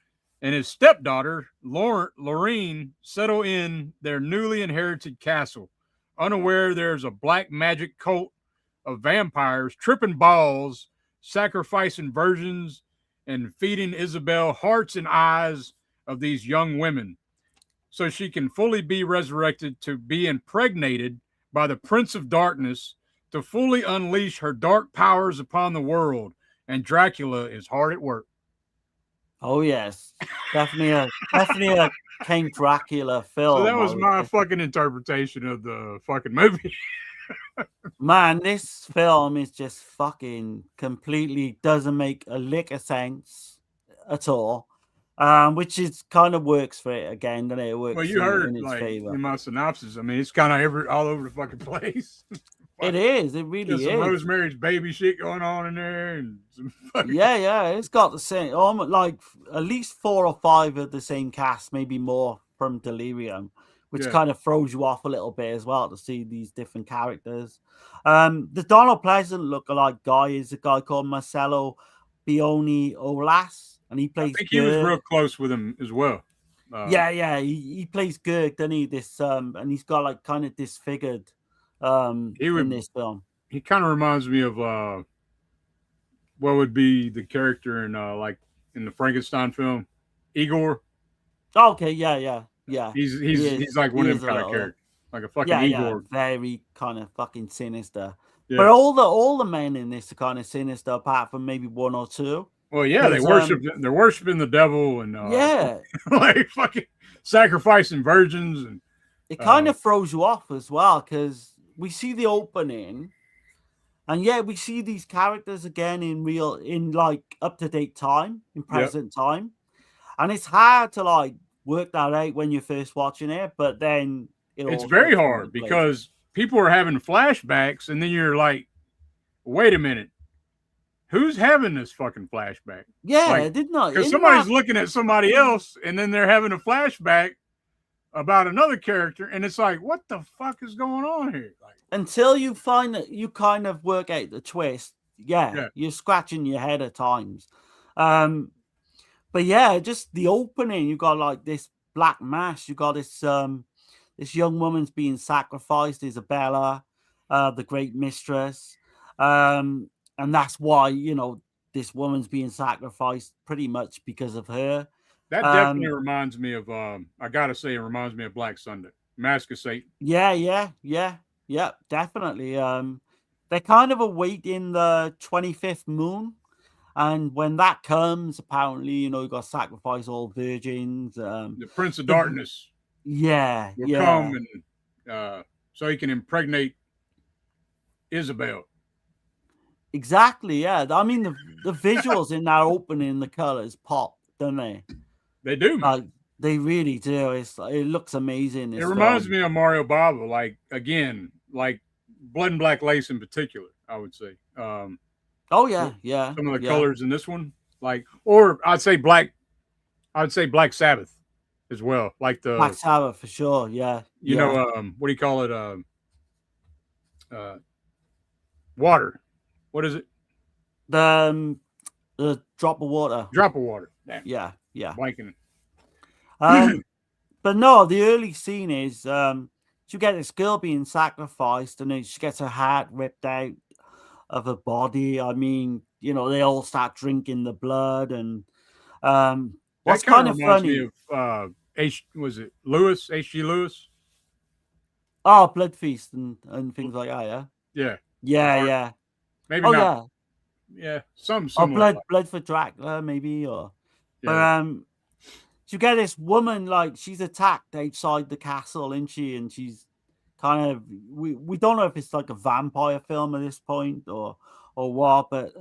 and his stepdaughter, Lorraine, settle in their newly inherited castle, unaware there's a black magic cult of vampires tripping balls, sacrificing virgins, and feeding Isabel hearts and eyes of these young women, so she can fully be resurrected to be impregnated by the Prince of Darkness to fully unleash her dark powers upon the world. And Dracula is hard at work. Oh yes, definitely a King Dracula film. So that was my fucking interpretation of the fucking movie. Man, this film is just fucking completely doesn't make a lick of sense at all. Which is kind of works for it again, doesn't it? It works. Well, you heard in its like favor. in my synopsis. I mean, it's kind of all over the fucking place. It is. It really There's is. some Rosemary's Baby shit going on in there, and some fucking... Yeah. It's got the same, like at least 4 or 5 of the same cast, maybe more from Delirium, which kind of throws you off a little bit as well to see these different characters. The Donald Pleasant lookalike guy is a guy called Marcelo Bioni Olas, and he plays. I think he was real close with him as well. He plays Gurg, doesn't he? This and he's got like kind of disfigured. In this film, he kind of reminds me of what would be the character in like in the Frankenstein film, Igor. Okay, yeah. He's like one of them kind of characters, like a fucking Igor. Very kind of fucking sinister. Yeah. But all the men in this are kind of sinister, apart from maybe 1 or 2. Well, yeah, they're worshiping the devil and like fucking sacrificing virgins, and it kind of throws you off as well because we see the opening, and we see these characters again in like up-to-date time, in present time, and it's hard to like work that out when you're first watching it, but then it's very hard because people are having flashbacks, and then you're like, wait a minute, who's having this fucking flashback? Yeah, like, did not because somebody's looking at somebody else, and then they're having a flashback about another character, and it's like, what the fuck is going on here? Like, until you find that you kind of work out the twist, you're scratching your head at times. But just the opening, you got like this black mass, you got this this young woman's being sacrificed, Isabella, the great mistress, and that's why this woman's being sacrificed pretty much because of her. That definitely reminds me of I gotta say, it reminds me of Black Sunday, Mask of Satan. Yeah, definitely. They're kind of awaiting the 25th moon, and when that comes, apparently, you got to sacrifice all virgins. The Prince of Darkness, will come, and so he can impregnate Isabel. Exactly. Yeah, I mean the visuals in that opening, the colors pop, don't they? They do. They really do. It looks amazing. It reminds me of Mario Bava, like again, like Blood and Black Lace in particular, I would say. Some of the colors in this one, like, or I'd say Black Sabbath as well, like the Black Sabbath for sure. Yeah, you know, what do you call it? Water. What is it? The drop of water. Drop of water. Damn. Yeah. Blanking. But no, the early scene is you get this girl being sacrificed, and then she gets her heart ripped out of her body. I mean, they all start drinking the blood, and what's kind of funny. Was it Lewis? H.G. Lewis? Oh, Blood Feast and things like that. Yeah. Maybe not. Yeah, some Blood for Dracula, maybe, or but you get this woman, like, she's attacked outside the castle, isn't she? And she's kind of we don't know if it's like a vampire film at this point or what, but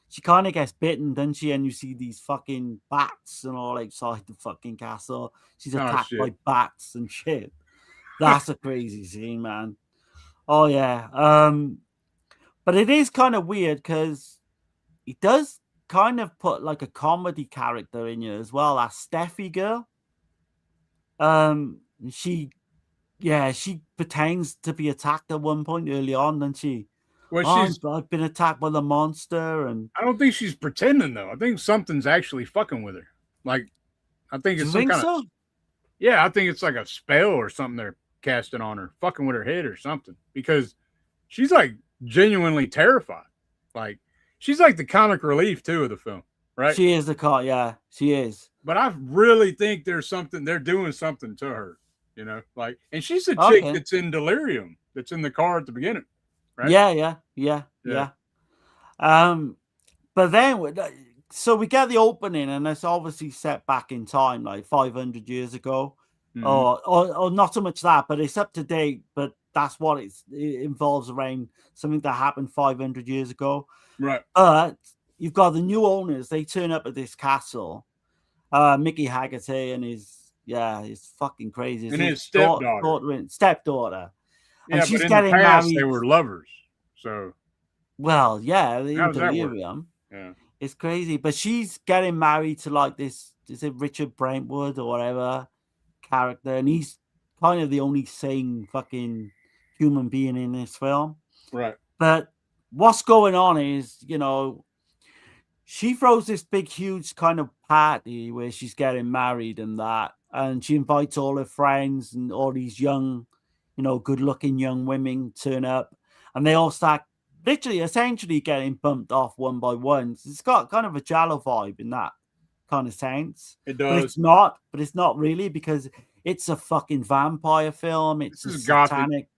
she kind of gets bitten, doesn't she? And you see these fucking bats and all outside the fucking castle. She's attacked by bats and shit. That's a crazy scene, man. Oh yeah. But it is kind of weird because it does kind of put like a comedy character in you as well. That Steffi girl. She pretends to be attacked at one point early on, doesn't she? Well, I've been attacked by the monster, and I don't think she's pretending though. I think something's actually fucking with her. Like, I think it's some kind of I think it's like a spell or something they're casting on her, fucking with her head or something. Because she's like genuinely terrified. Like, she's like the comic relief too of the film, right? She is she is. But I really think they're doing something to her, you know, like, and she's the chick that's in Delirium, that's in the car at the beginning. Right? Yeah. But then, so we get the opening, and it's obviously set back in time, like 500 years ago, or not so much that, but it's up to date. But that's what it involves around something that happened 500 years ago. Right. But you've got the new owners. They turn up at this castle. Mickey Haggerty and his fucking crazy. And his stepdaughter. And yeah, she's but in getting the past, married. they were lovers. So, well, yeah, in how does that work? Delirium. Yeah, it's crazy. But she's getting married to like this. Is it Richard Brentwood or whatever character? And he's kind of the only sane fucking human being in this film. Right. But what's going on is, you know, she throws this big, huge kind of party where she's getting married and that, and she invites all her friends and all these young, you know, good-looking young women turn up, and they all start literally, essentially getting bumped off one by one. It's got kind of a giallo vibe in that kind of sense. It does. But it's not really, because it's a fucking vampire film. It's a satanic.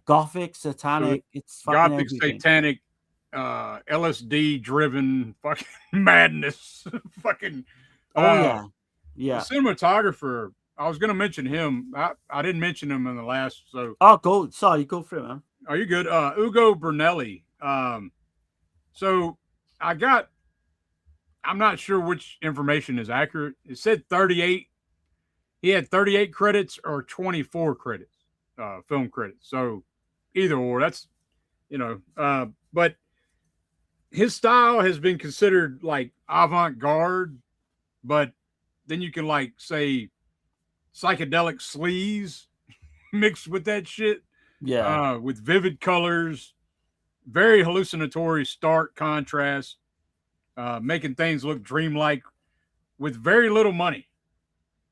Gothic, satanic. It's fucking gothic, satanic, LSD driven fucking madness. Fucking yeah. The cinematographer, I was gonna mention him. I didn't mention him in the last, so go for it, man. Are you good? Ugo Bernelli. So I'm not sure which information is accurate. It said 38. He had 38 credits or 24 credits, film credits. So either or, that's, you know, but his style has been considered like avant-garde, but then you can like say psychedelic sleaze mixed with that shit. Yeah. With vivid colors, very hallucinatory, stark contrast, making things look dreamlike with very little money.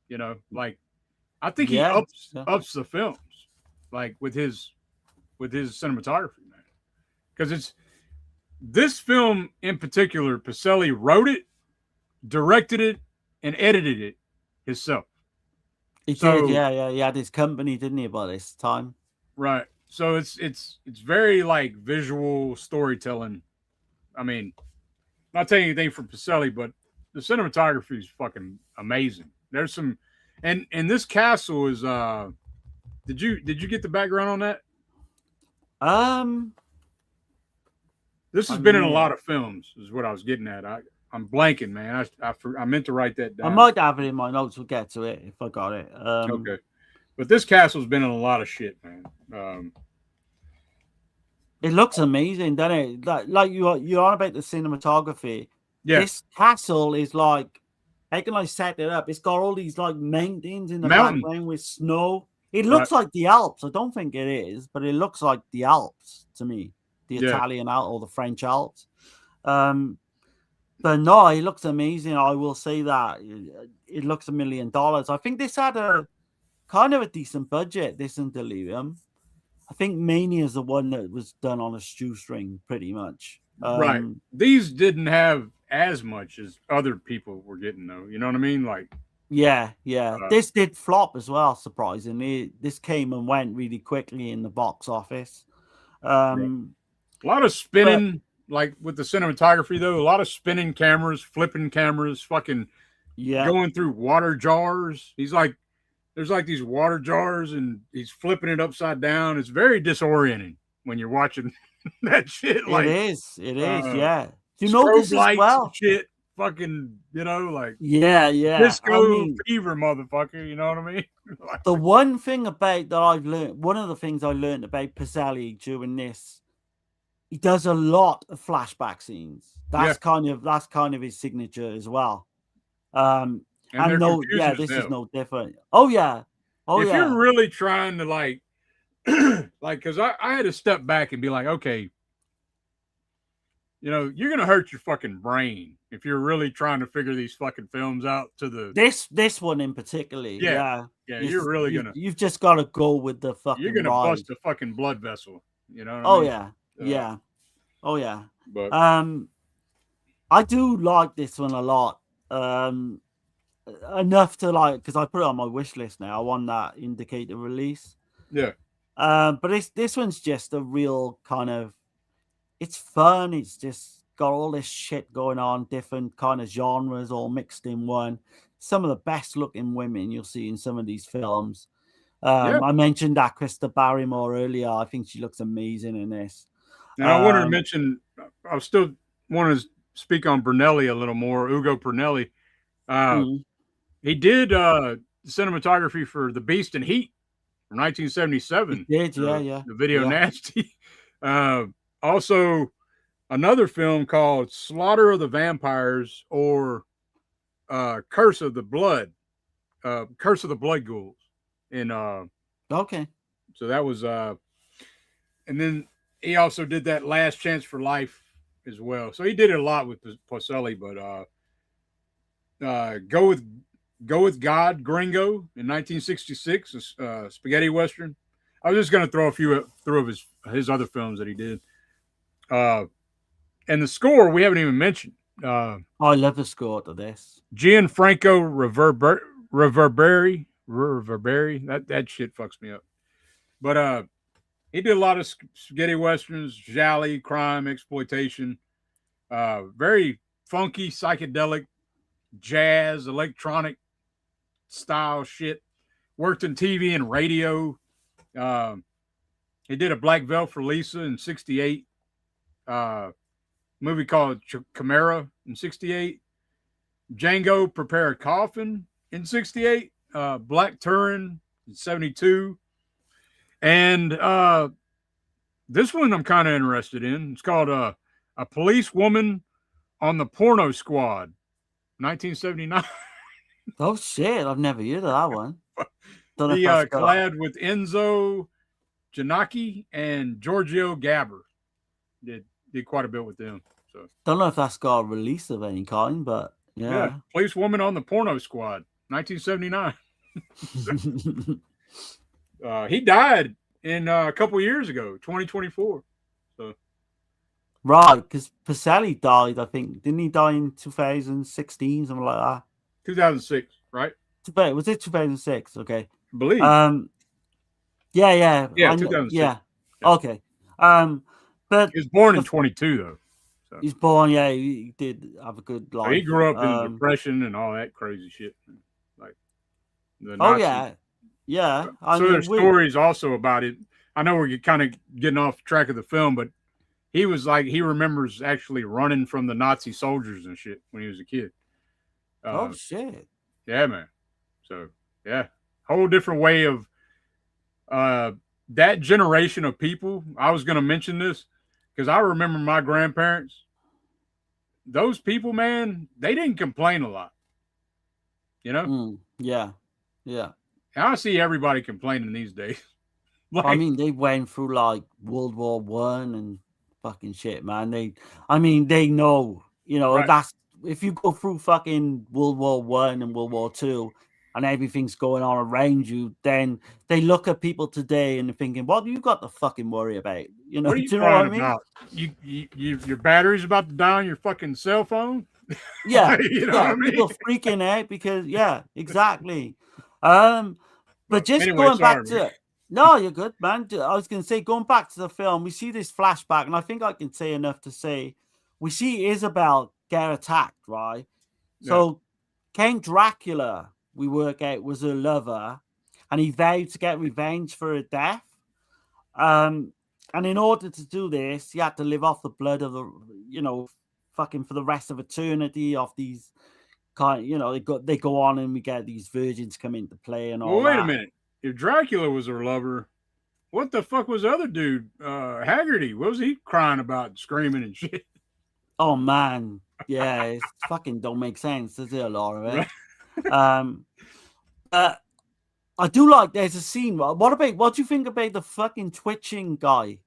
You know, like, I think he ups the films, like with his cinematography, man. Because this film in particular, Polselli wrote it, directed it, and edited it himself. He did, yeah. He had his company, didn't he, by this time? Right. So it's very like visual storytelling. I mean, not taking anything from Polselli, but the cinematography is fucking amazing. There's some, and this castle is. Did you get the background on that? This has been in a lot of films, is what I was getting at. I'm blanking, man. I meant to write that down. I might have it in my notes. We'll get to it if I got it. Okay. But this castle's been in a lot of shit, man. It looks amazing, doesn't it? Like you're on about the cinematography. Yeah. This castle is like, how can I set it up? It's got all these like mountains in the background with snow. It looks like the Alps. I don't think it is, but it looks like the Alps to me. The Italian Alps or the French Alps. But no, it looks amazing. I will say that. It looks $1 million. I think this had a kind of a decent budget, this in Delirium. I think Mania is the one that was done on a shoestring, pretty much. Right. These didn't have as much as other people were getting, though. You know what I mean? Like, yeah. This did flop as well, surprisingly. This came and went really quickly in the box office. A lot of spinning, like with the cinematography, though. A lot of spinning cameras, flipping cameras, fucking going through water jars. He's like there's like these water jars and he's flipping it upside down. It's very disorienting when you're watching that shit. Like It is, yeah. You strobe notice as lights well. and shit. Fucking, like Yeah. disco fever, motherfucker. You know what I mean? The one thing about that I've learned, one of the things I learned about Polselli during this, he does a lot of flashback scenes. That's kind of his signature as well. And no, yeah, this is no different. Oh yeah, if you're really trying to like, because I had to step back and be like, okay, you're gonna hurt your fucking brain if you're really trying to figure these fucking films out to the this one in particular. Yeah, you're really gonna. You've just got to go with the fucking. You're gonna ride. bust a fucking blood vessel. You know what I mean? Yeah. Oh yeah. But I do like this one a lot. Enough to like, because I put it on my wish list now. I want that indicator release. Yeah. But this one's just a real kind of. It's fun. It's just got all this shit going on, different kind of genres all mixed in one. Some of the best looking women you'll see in some of these films. I mentioned that Krista Barrymore earlier. I think she looks amazing in this. And I wanted to mention, I still want to speak on Brunelli a little more, Ugo Brunelli. He did cinematography for The Beast and Heat from 1977. He did, yeah. The video nasty. Also, another film called Slaughter of the Vampires or Curse of the Blood Ghouls. Okay. So that was and then he also did that Last Chance for Life as well. So he did it a lot with Polselli, but Go with God, Gringo in 1966, spaghetti western. I was just going to throw a few through of his other films that he did. And the score we haven't even mentioned. I love the score to this. Gianfranco Reverberi. That shit fucks me up. But he did a lot of spaghetti westerns, giallo, crime, exploitation. Very funky, psychedelic, jazz, electronic style shit. Worked in TV and radio. He did a Black Veil for Lisa in 68. Movie called Chimera in 68. Django Prepare a Coffin in 68. Black Turin in 72. And this one I'm kind of interested in. It's called A Police Woman on the Porno Squad, 1979. Oh shit! I've never heard of that one. He collabed with Enzo Giannacci and Giorgio Gabber. Did quite a bit with them. So don't know if that's got a release of any kind, but yeah. Police Woman on the Porno Squad, 1979. He died in a couple years ago, 2024. So right, because Polselli died, I think. Didn't he die in 2016, something like that? 2006, right? Was it 2006? Okay, I believe. Yeah, 2006. Yeah. Okay. But he was born in 22 though. So. He's born, yeah. He did have a good life. So he grew up in depression and all that crazy shit, like the oh Nazi. yeah. So there's stories also about it. I know we're kind of getting off track of the film, but he was like he remembers actually running from the Nazi soldiers and shit when he was a kid. Oh shit! Yeah, man. So yeah, whole different way of that generation of people. I was going to mention this because I remember my grandparents. Those people, man, they didn't complain a lot. You know? Yeah. I see everybody complaining these days. Like, I mean, they went through like World War One and fucking shit, man. They know, right. That's if you go through fucking World War One and World War Two. And everything's going on around you, then they look at people today and they're thinking, "What do you got to fucking worry about?" What are you know what I mean? About? Your battery's about to die on your fucking cell phone. Yeah, what I mean? People freaking out because exactly. But just anyway, going back to no, you're good, man. I was going to say, going back to the film, we see this flashback, and I think I can say enough to say we see Isabel get attacked, right? Yeah. So Count Dracula, we work out, was her lover, and he vowed to get revenge for her death. And in order to do this, he had to live off the blood of the, fucking for the rest of eternity of these they go on and we get these virgins come into play and all Well, wait that. a minute. If Dracula was her lover, what the fuck was the other dude? Haggerty. What was he crying about, screaming and shit? Oh man, yeah, it fucking don't make sense, does it, a lot of it? Right. I do like. There's a scene. What do you think about the fucking twitching guy?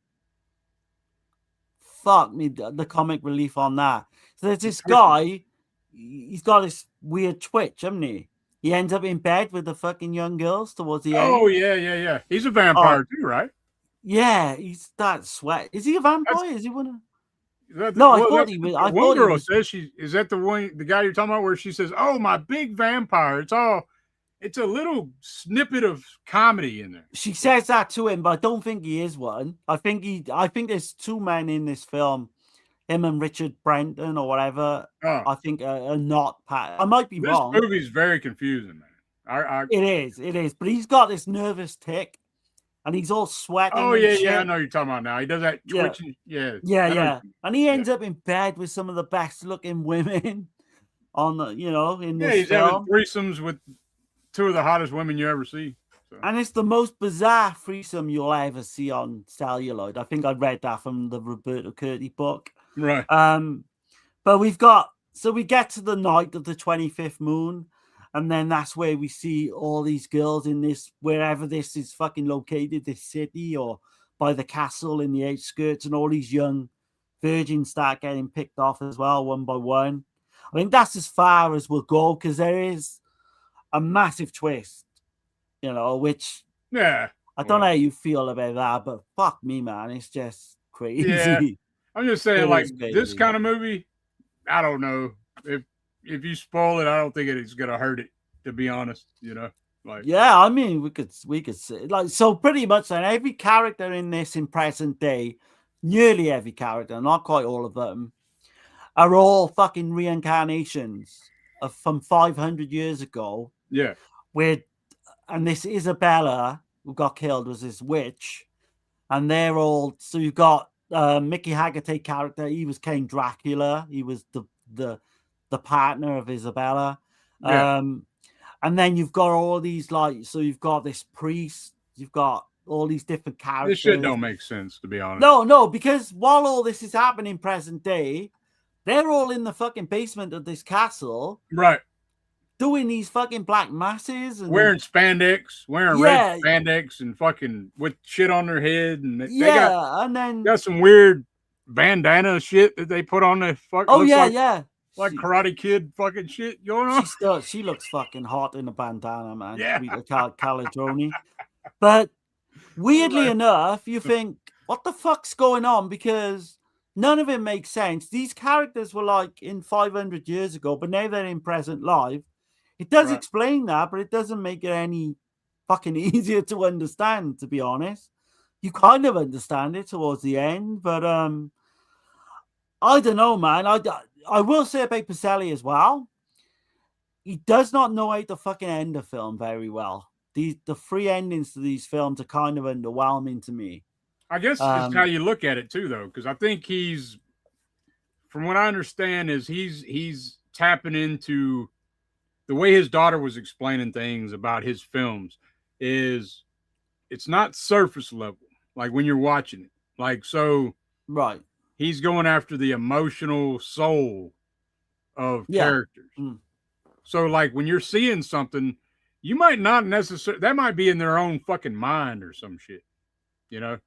Fuck me, the comic relief on that. So there's this guy. He's got this weird twitch, hasn't he? He ends up in bed with the fucking young girls towards the end. Oh yeah. He's a vampire too, right? Yeah, he's that sweat. Is he a vampire? Is he one of? I thought he was. One girl says is that the guy you're talking about where she says, "Oh, my big vampire." It's a little snippet of comedy in there. She says that to him, but I don't think he is one. I think there's two men in this film, him and Richard Brenton or whatever. Oh. I think are not. I might be wrong. This movie's very confusing, man. It is. But he's got this nervous tick, and he's all sweating. Oh yeah. I know you're talking about now. He does that twitching. Yeah. And he ends up in bed with some of the best looking women on the, in this he's film. having threesomes with two of the hottest women you ever see. So. And it's the most bizarre threesome you'll ever see on celluloid. I think I read that from the Roberto Curti book. Right. But we get to the night of the 25th moon, and then that's where we see all these girls in this, wherever this is fucking located, this city or by the castle in the outskirts, and all these young virgins start getting picked off as well, one by one. I think that's as far as we'll go, because there is a massive twist, which I don't know how you feel about that, but fuck me, man, it's just crazy. Yeah. I'm just saying, this kind of movie, I don't know if you spoil it, I don't think it's gonna hurt it, to be honest. I mean, we could say so pretty much. Then every character in this in present day, nearly every character, not quite all of them, are all fucking reincarnations from 500 years ago. Yeah. And this Isabella who got killed was this witch, and they're all. So you've got Mickey Haggerty character. He was King Dracula. He was the partner of Isabella. Yeah. And then you've got all these so you've got this priest. You've got all these different characters. This shit don't make sense, to be honest. No, because while all this is happening present day, they're all in the fucking basement of this castle. Right. Doing these fucking black masses. And wearing spandex, red spandex and fucking with shit on their head. And they got some weird bandana shit that they put on their fucking. Oh, yeah. Like Karate Kid fucking shit going on. She looks fucking hot in a bandana, man. Yeah. Caladroni. But weirdly enough, you think, what the fuck's going on? Because none of it makes sense. These characters were in 500 years ago, but now they're in present life. It does explain that, but it doesn't make it any fucking easier to understand, to be honest. You kind of understand it towards the end, but I don't know, man. I will say about Polselli as well. He does not know how to fucking end a film very well. The three endings to these films are kind of underwhelming to me. I guess it's how you look at it too, though, because I think from what I understand, is he's tapping into the way his daughter was explaining things about his films. Is it's not surface level, like when you're watching it, right. He's going after the emotional soul of characters. So, when you're seeing something, you might not necessarily, that might be in their own fucking mind or some shit, Yeah.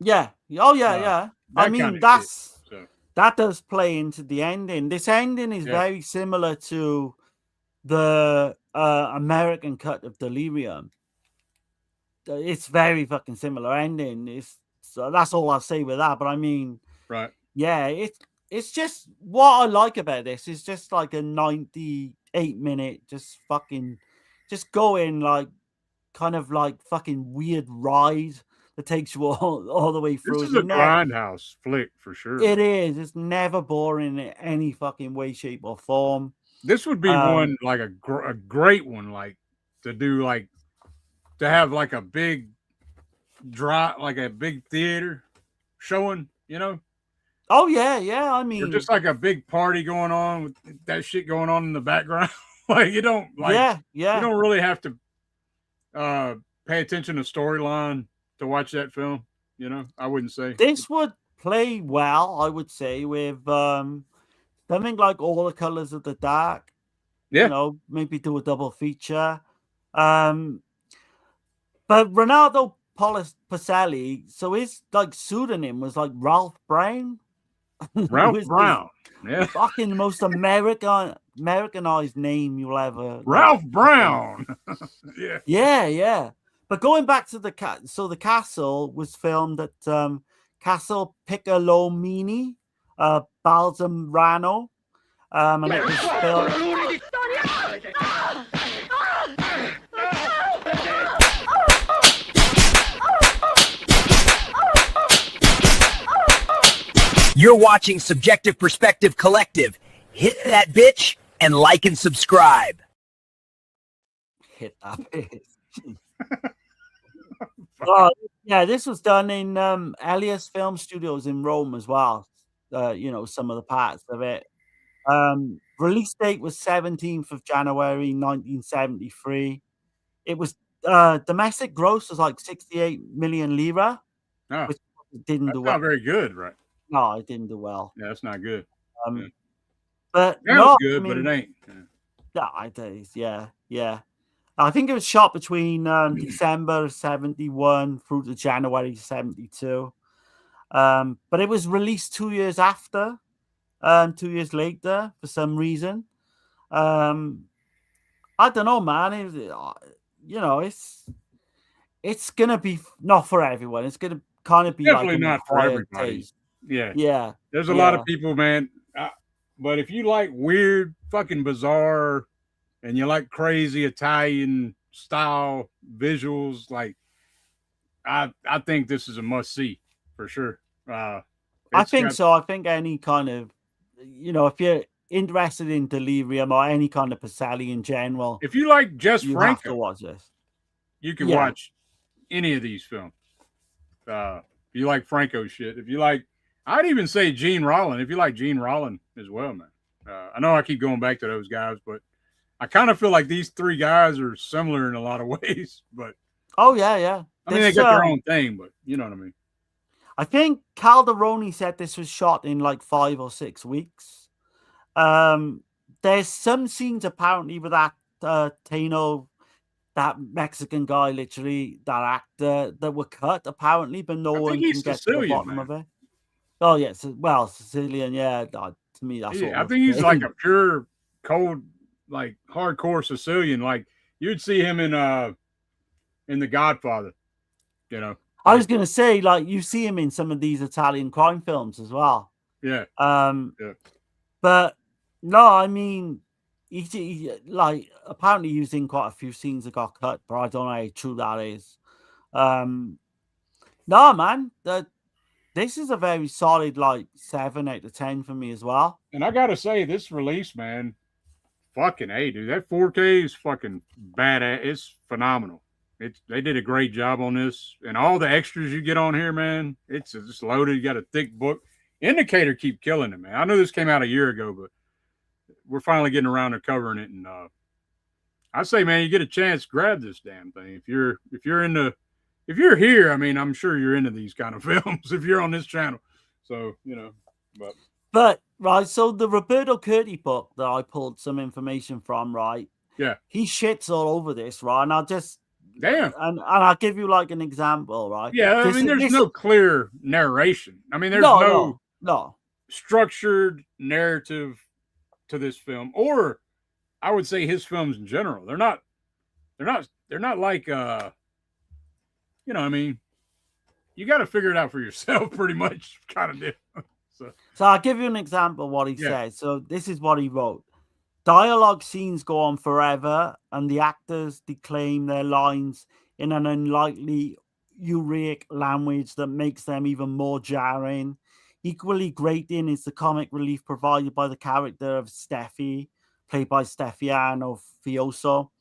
Oh, yeah. I mean, that does play into the ending. This ending is very similar to the American cut of Delirium. It's very fucking similar ending. So that's all I'll say with that. But I mean, right. Yeah, it's just what I like about this is just a 98-minute just going kind of fucking weird ride that takes you all the way through. This is a grindhouse flick for sure. It is. It's never boring in any fucking way, shape, or form. This would be one a great one, to do to have like a big like a big theater showing, you know? Oh yeah, yeah. I Or mean, just like a big party going on with that shit going on in the background. Like you don't yeah, you yeah. don't really have to pay attention to storyline to watch that film, you know? I wouldn't say. This would play well, I would say, with something like All the Colors of the Dark. Yeah. You know, maybe do a double feature. But Renato Polselli, so his like pseudonym was like Ralph Brown. Ralph Brown. Yeah. Fucking most Americanized name you'll ever. Ralph Brown. Yeah. Yeah, yeah. But going back to the the castle was filmed at Castle Piccolomini, Balsamrano, and it was filmed. You're watching Subjective Perspective Collective. Hit that bitch and like and subscribe. Hit that bitch. Oh, yeah, this was done in Elias Film Studios in Rome as well. You know, some of the parts of it. Release date was 17th of January 1973. It was domestic gross was like 68 million lira, Oh, which didn't that's do not well. very good, right? No, it didn't do well. Yeah, that's not good. Yeah. But That no, was good, I but mean, it ain't. yeah, it is. Yeah, yeah. I think it was shot between December 71 through to January 72. But it was released 2 years after, 2 years later for some reason. I don't know, man. You know, it's gonna be not for everyone. It's gonna kind of be Definitely like not for acquired everybody. taste. Yeah. Yeah, There's a lot of people, man. But if you like weird, fucking bizarre, and you like crazy Italian style visuals, like I think this is a must see for sure. I think so. I think any kind of, you know, if you're interested in Delirium or any kind of Polselli in general, if you like Jess you have to Franco, watch this. you can Yeah. watch any of these films. If you like Franco shit, if you like, I'd even say Gene Rollin. If you like Gene Rollin as well, man. I know I keep going back to those guys, but I kind of feel like these three guys are similar in a lot of ways. But Oh yeah, yeah. I mean, they got their own thing, but you know what I mean. I think Calderoni said this was shot in like 5 or 6 weeks. There's some scenes apparently with that Tano, that Mexican guy, literally that actor, that were cut apparently, but no one can get to the bottom of it. Oh yes, well, Sicilian, yeah. To me, that's Yeah, I think he's like a pure, cold, like hardcore Sicilian. Like you'd see him in The Godfather. You know. I was gonna say, like, you see him in some of these Italian crime films as well. Yeah. Yeah. But no, I mean, he like apparently using quite a few scenes that got cut, but I don't know how true that is. No, man, this is a very solid like 7 out of 10 for me as well. And I gotta say, this release, man, fucking A, dude, that 4K is fucking badass. It's phenomenal. They did a great job on this, and all the extras you get on here, man. It's just loaded. You got a thick book. Indicator keep killing it, man. I know this came out a year ago, but we're finally getting around to covering it. And I say, man, you get a chance, grab this damn thing. If you're here, I mean, I'm sure you're into these kind of films if you're on this channel. So, you know, but right. So the Roberto Curti book that I pulled some information from, right? Yeah. He shits all over this, right? And I'll just, damn. And I'll give you like an example, right? Yeah. I mean, there's no clear narration. I mean, there's no structured narrative to this film, or I would say his films in general. They're not like, you know, I mean, you got to figure it out for yourself pretty much kind of deal. So I'll give you an example of what he said. So this is what he wrote. Dialogue scenes go on forever, and the actors declaim their lines in an unlikely Uric language that makes them even more jarring. Equally grating is the comic relief provided by the character of Steffi, played by Stefano Fioso.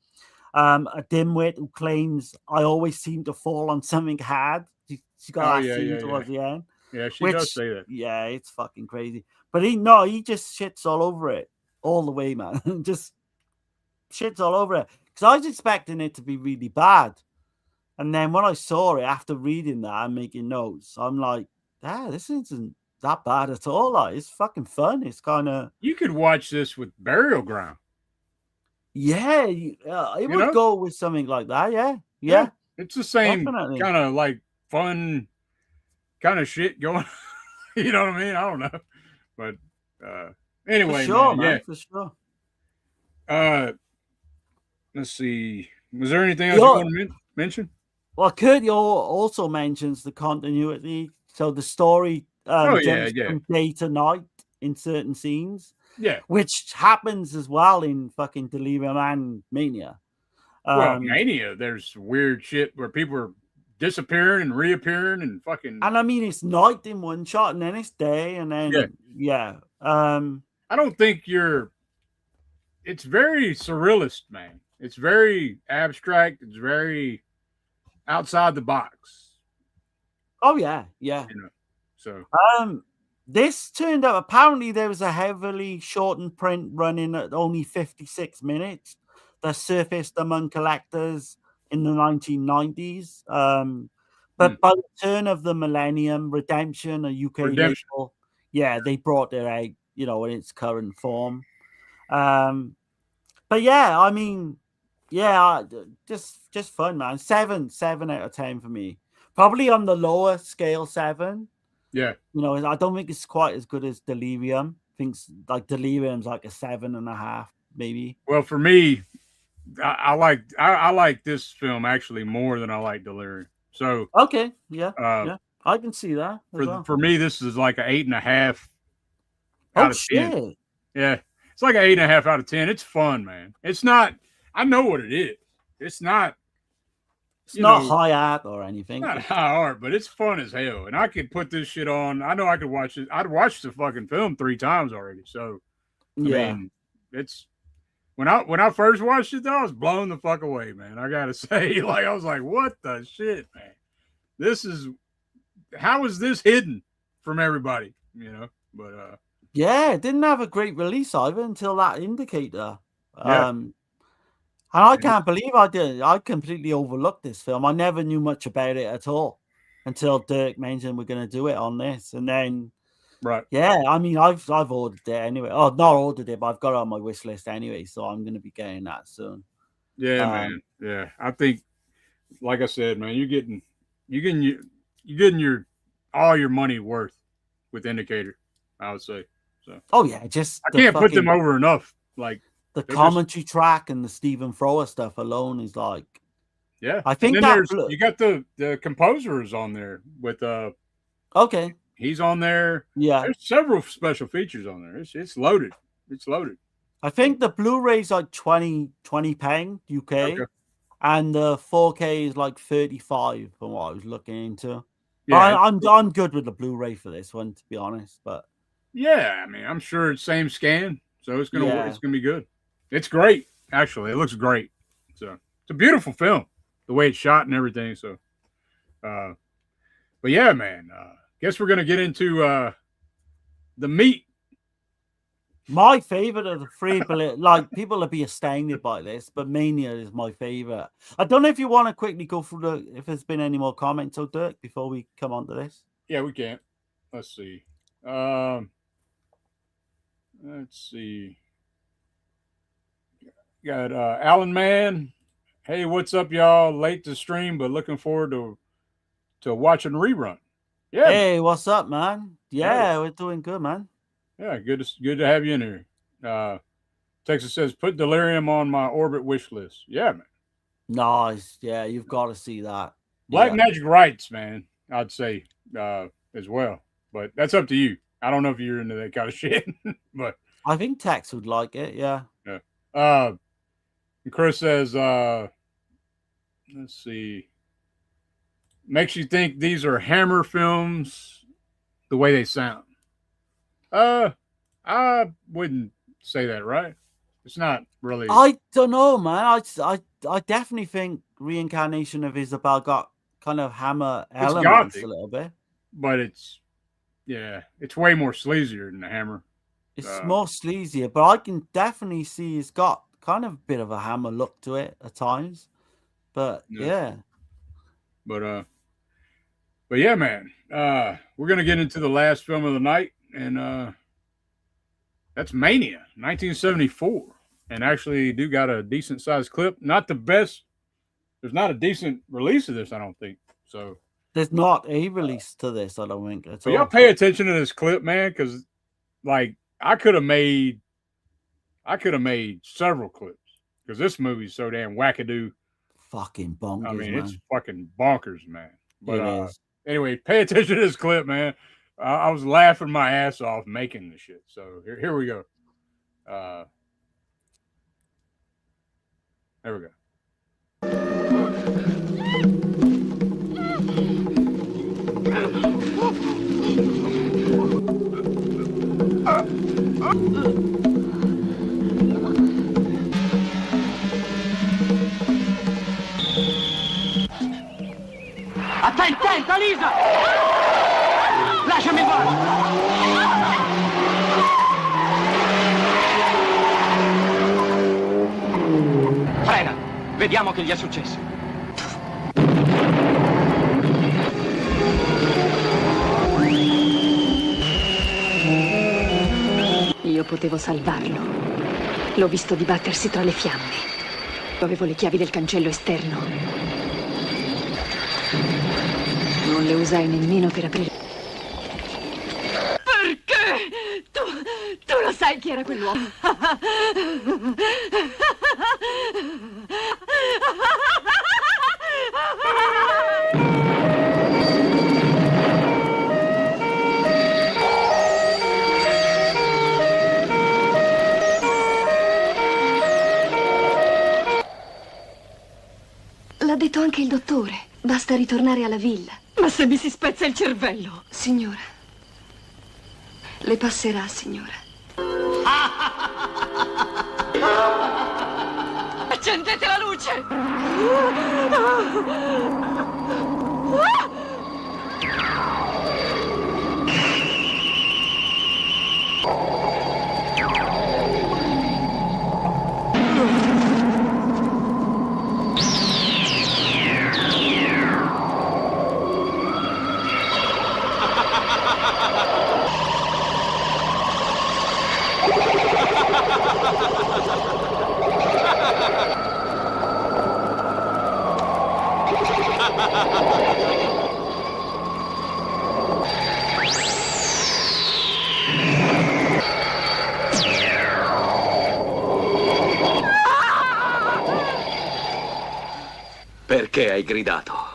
A dimwit who claims I always seem to fall on something hard. She got that scene towards the end. Yeah, she does say that. Yeah, it's fucking crazy. But he just shits all over it all the way, man. Just shits all over it. Because I was expecting it to be really bad. And then when I saw it after reading that and making notes, I'm like, this isn't that bad at all. Like, it's fucking fun. It's kind of... You could watch this with Burial Ground. Yeah, it would go with something like that. Yeah. It's the same kind of like fun kind of shit going. You know what I mean? I don't know, but anyway, for sure, man. For sure. Let's see. Was there anything else you want to mention? Well, Kurt also mentions the continuity. So the story jumps from day to night in certain scenes. Yeah. Which happens as well in fucking Delirium and Mania. Well, Mania, there's weird shit where people are disappearing and reappearing and fucking... And I mean, it's night in one shot and then it's day and then... Yeah. I don't think it's very surrealist, man. It's very abstract. It's very outside the box. Oh, yeah. Yeah. So... This turned out, apparently there was a heavily shortened print running at only 56 minutes that surfaced among collectors in the 1990s. But by the turn of the millennium, Redemption, a UK label, they brought it out, in its current form. But yeah, I mean, just fun, man. 7 out of 10 for me. Probably on the lower scale 7. Yeah. I don't think it's quite as good as Delirium. I think like Delirium's like a 7.5, maybe. Well, for me, I like this film actually more than I like Delirium. So okay, yeah, I can see that. For me, this is like an 8.5 out of 10. Yeah, it's like an 8.5 out of 10. It's fun, man. It's not. I know what it is. It's not. It's not high art or anything. Not high art, but it's fun as hell. And I could put this shit on. I know I could watch it. I'd watched the fucking film 3 times already. So, I mean, it's when I first watched it, though, I was blown the fuck away, man. I gotta say, like, I was like, what the shit, man? How is this hidden from everybody? But it didn't have a great release either until that indicator. Yeah. And I can't believe I did. I completely overlooked this film. I never knew much about it at all until Dirk mentioned we're going to do it on this. And then, I mean, I've ordered it anyway. Oh, not ordered it, but I've got it on my wish list anyway. So I'm going to be getting that soon. Yeah, man. Yeah, I think, like I said, man, you're getting your all your money worth with Indicator, I would say. So. Oh yeah, just I can't put them over enough. Like. The commentary track and the Stephen Thrower stuff alone is like, I think you got the composers on there with okay, he's on there. Yeah, there's several special features on there. It's loaded. It's loaded. I think the Blu-ray's like 20 pound UK, and the 4K is like 35 from what I was looking into. Yeah, I'm good with the Blu-ray for this one, to be honest. But yeah, I mean, I'm sure it's same scan, so it's gonna be good. It's great, actually. It looks great. So it's a beautiful film, the way it's shot and everything. So, but yeah, man. Guess we're gonna get into the meat. My favorite of the 3, like people will be astounded by this, but Mania is my favorite. I don't know if you want to quickly go through if there's been any more comments or Dirk before we come on to this. Yeah, we can. Let's see. Let's see. Got Alan Mann. Hey, what's up, y'all? Late to stream, but looking forward to watching rerun. Yeah. Hey, what's up, man? Yeah, we're doing good, man. Yeah, good to have you in here. Texas says, put Delirium on my Orbit wish list. Yeah, man. Nice. Yeah, you've got to see that. Black Magic Rites, man. I'd say as well, but that's up to you. I don't know if you're into that kind of shit, but I think Tex would like it. Yeah. Yeah. Chris says, let's see. Makes you think these are Hammer films the way they sound. I wouldn't say that, right? It's not really. I don't know, man. I definitely think Reincarnation of Isabel got kind of Hammer It's elements gothic, a little bit. but it's way more sleazier than the Hammer. It's more sleazier, but I can definitely see it's got kind of a bit of a Hammer look to it at times. But yeah. But yeah, man. We're gonna get into the last film of the night, and that's Mania, 1974. And actually do got a decent sized clip. Not the best. There's not a decent release of this, I don't think. So there's not a release to this, I don't think. But y'all pay attention to this clip, man, because like I could have made several clips because this movie's so damn wackadoo. Fucking bonkers. I mean, man. it's fucking bonkers, man. But anyway, pay attention to this clip, man. I was laughing my ass off making the shit. So here we go. There we go. Attenta, Lisa! Lasciami fare! Frena! Vediamo che gli è successo. Io potevo salvarlo. L'ho visto dibattersi tra le fiamme. Avevo le chiavi del cancello esterno. Non le usai nemmeno per aprire. Perché? Tu lo sai chi era quell'uomo? L'ha detto anche il dottore. Basta ritornare alla villa. Ma se mi si spezza il cervello? Signora. Le passerà, signora. Accendete la luce! Perché hai gridato?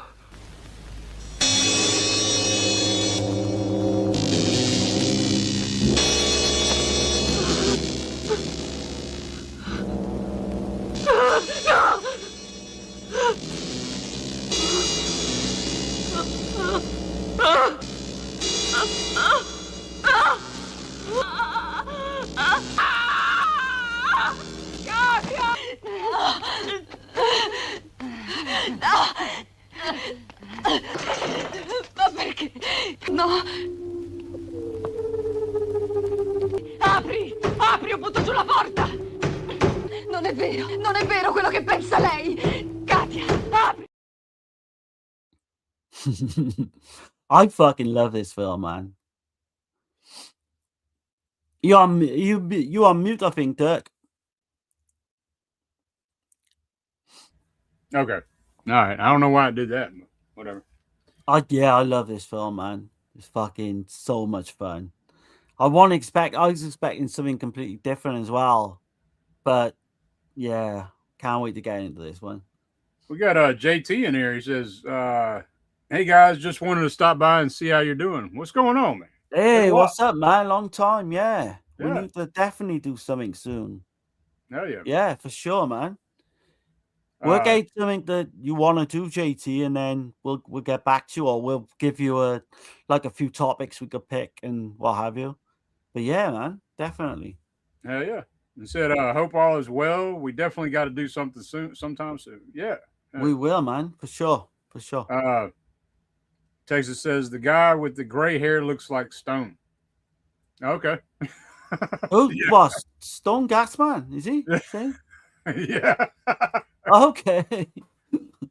Ma perché? No! Apri! Apri o butto giù la porta! Non è vero quello che pensa lei! Katia, apri! I fucking love this film, man. You on mute, I think, Dirk. Okay. All right. I don't know why I did that, but whatever. I love this film, man. It's fucking so much fun. I was expecting something completely different as well. But yeah, can't wait to get into this one. We got JT in here. He says, hey guys, just wanted to stop by and see how you're doing. What's going on, man? Hey, what's up, man? Long time, yeah. We Yeah. need to definitely do something soon. Hell yeah. Yeah, for sure, man. We'll get something that you want to do, JT, and then we'll get back to you, or we'll give you a few topics we could pick and what have you. But yeah, man, definitely. Hell yeah. and said, "Hope all is well. We definitely got to do something sometime soon." Yeah, we will, man, for sure. Texas says the guy with the gray hair looks like Stone. Okay. Who was Stone Gasman? Is he? Yeah. Okay.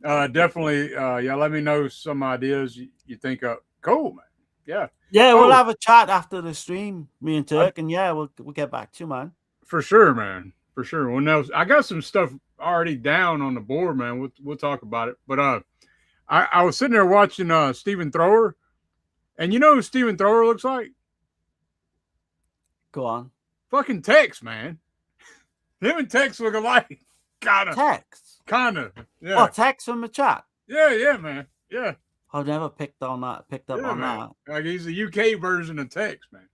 Definitely. Yeah. Let me know some ideas you think of. Cool, man. Yeah. Yeah, we'll have a chat after the stream, me and Turk, and yeah, we'll get back to you, man. For sure, man. For sure. Well, now I got some stuff already down on the board, man. We'll talk about it. But I was sitting there watching Stephen Thrower, and you know who Stephen Thrower looks like? Go on. Fucking Tex, man. Him and Tex look alike. Kinda. Tex? Kinda. Yeah. Oh, Tex from the chat? Yeah, man. Yeah. I've never picked up on man. that. Like he's the UK version of Tex, man.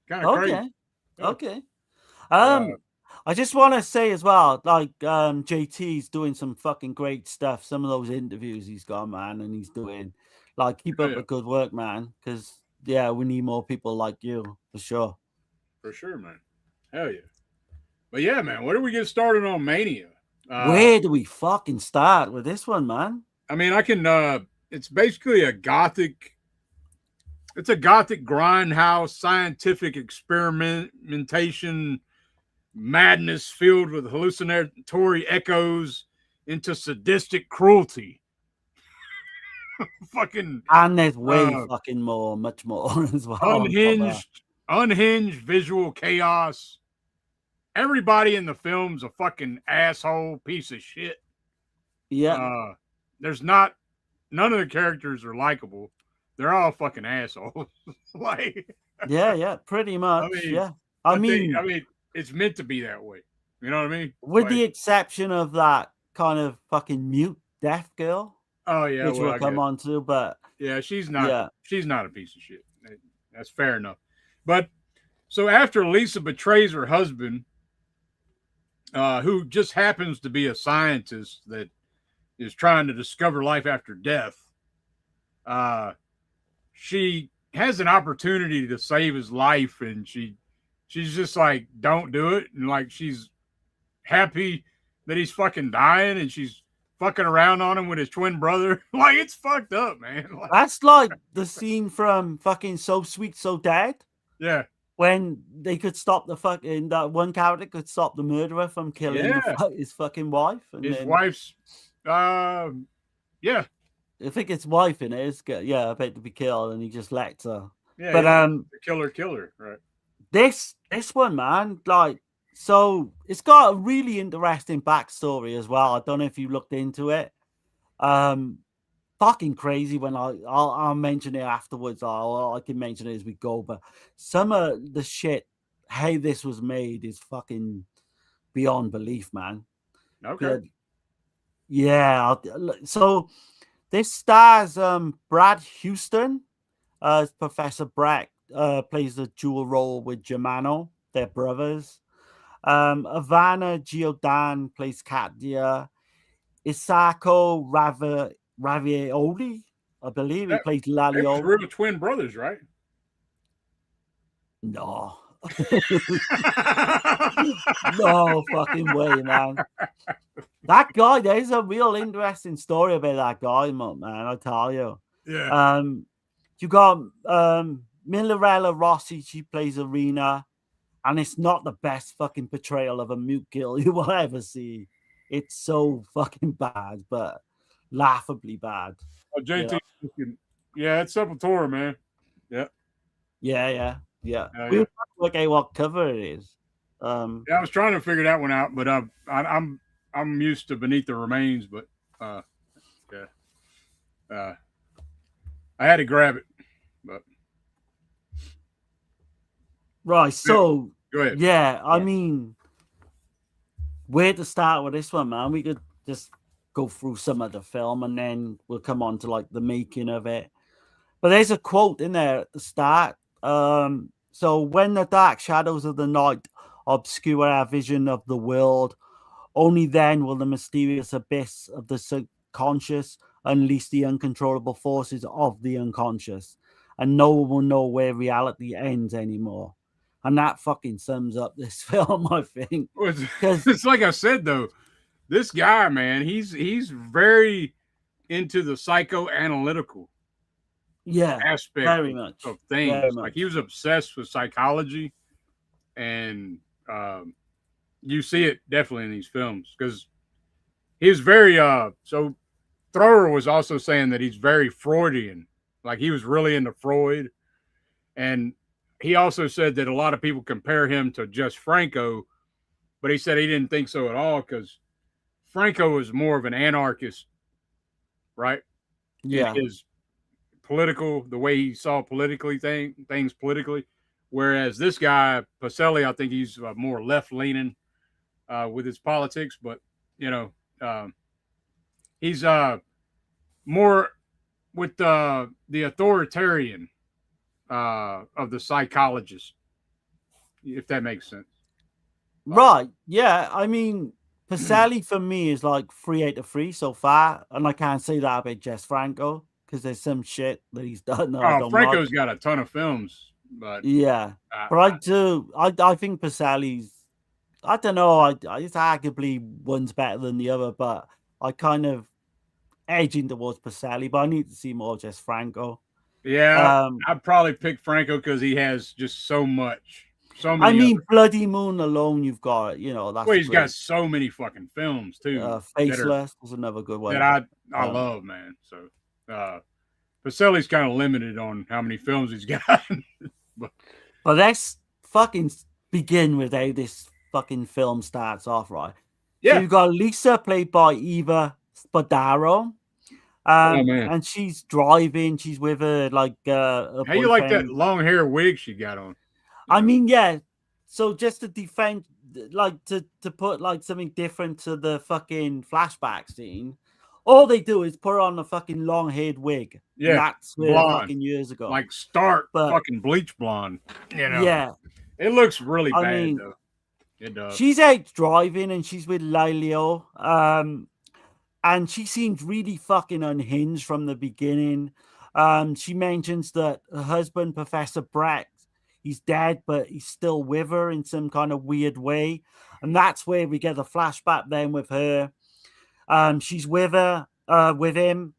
Kind of Okay. crazy. Yeah. Okay. I just want to say as well, like JT's doing some fucking great stuff. Some of those interviews he's got, man, and he's doing, like, keep up the good work, man. Because we need more people like you for sure. For sure, man. Hell yeah. But yeah, man, where do we get started on Mania? Where do we fucking start with this one, man? I mean, I can. It's basically a gothic grindhouse scientific experimentation madness filled with hallucinatory echoes into sadistic cruelty. Fucking. And there's way much more as well. Unhinged visual chaos. Everybody in the film's a fucking asshole piece of shit. Yeah. None of the characters are likable. They're all fucking assholes. Like. Yeah, pretty much. I mean, it's meant to be that way. You know what I mean? With the exception of that kind of fucking mute deaf girl. Oh yeah, which we'll come on to, but yeah, she's not a piece of shit. That's fair enough. But so after Lisa betrays her husband, who just happens to be a scientist that is trying to discover life after death, she has an opportunity to save his life, and she's just like, don't do it. And like, she's happy that he's fucking dying, and she's fucking around on him with his twin brother. Like, it's fucked up, man. Like, that's like the scene from fucking So Sweet, So Dead. Yeah. When they could stop that one character could stop the murderer from killing his fucking wife. And his wife's, yeah. I think it's wife in it is about to be killed, and he just lets her. Yeah, but the killer, right? This one, man, like, so it's got a really interesting backstory as well. I don't know if you looked into it. Fucking crazy. When I'll mention it afterwards. I can mention it as we go. But some of the shit, how this was made, is fucking beyond belief, man. Okay. Yeah. So this stars Brad Houston as Professor Breck. Plays the dual role with Germano, their brothers. Ivana Giodan plays Katya. Isako Ravioli, I believe, he plays Lalioli. Real twin brothers, right? No. No fucking way, man. That guy, there's a real interesting story about that guy, man, I tell you. Yeah. You got Millerella Rossi, she plays Arena, and it's not the best fucking portrayal of a mute girl you will ever see. It's so fucking bad, but laughably bad. Oh, JT, yeah, it's Sepultura, man. Yeah. Yeah. We have to look at what cover it is. Yeah, I was trying to figure that one out, but I'm used to Beneath the Remains, but I had to grab it, but. Right, so go ahead. Yeah, I mean, where to start with this one, man? We could just go through some of the film, and then we'll come on to like the making of it. But there's a quote in there at the start. So when the dark shadows of the night obscure our vision of the world, only then will the mysterious abyss of the subconscious unleash the uncontrollable forces of the unconscious, and no one will know where reality ends anymore. And that fucking sums up this film, I think. It's like I said, though, this guy, man, he's very into the psychoanalytical aspect very much of things. Like he was obsessed with psychology, and you see it definitely in these films because he was very so Thrower was also saying that he's very Freudian, like he was really into Freud, and he also said that a lot of people compare him to Jess Franco, but he said he didn't think so at all because Franco was more of an anarchist, right? Yeah. In his political, the way he saw politically things politically, whereas this guy Polselli, I think he's more left leaning with his politics, but you know, he's more with the authoritarian of the psychologist, if that makes sense. Right. Yeah. I mean, Polselli for me is like 3 out of 3 so far, and I can't say that about Jess Franco because there's some shit that he's done. That Franco's got a ton of films, but yeah, but I do. I think Polselli's. I don't know. It's arguably one's better than the other, but I kind of edging towards Polselli. But I need to see more Jess Franco. Yeah, I'd probably pick Franco because he has just so much. So many. I mean, Bloody Moon alone, you've got, you know, that's. Well, he's got so many fucking films too. Faceless was another good one that I love, man. So, Polselli's kind of limited on how many films he's got. but let's fucking begin with how this fucking film starts off, right? Yeah. So you've got Lisa, played by Eva Spadaro. And she's driving. She's with her like. How you like that long hair wig she got on? I mean, yeah. So just to defend, like to put like something different to the fucking flashback scene, all they do is put her on a fucking long haired wig. Yeah, that's fucking years ago. Like stark fucking bleach blonde. You know. Yeah. It looks really bad though. It does. She's out driving and she's with Lilio. And she seems really fucking unhinged from the beginning. She mentions that her husband, Professor Brett, he's dead, but he's still with her in some kind of weird way. And that's where we get a flashback then with her. She's with him.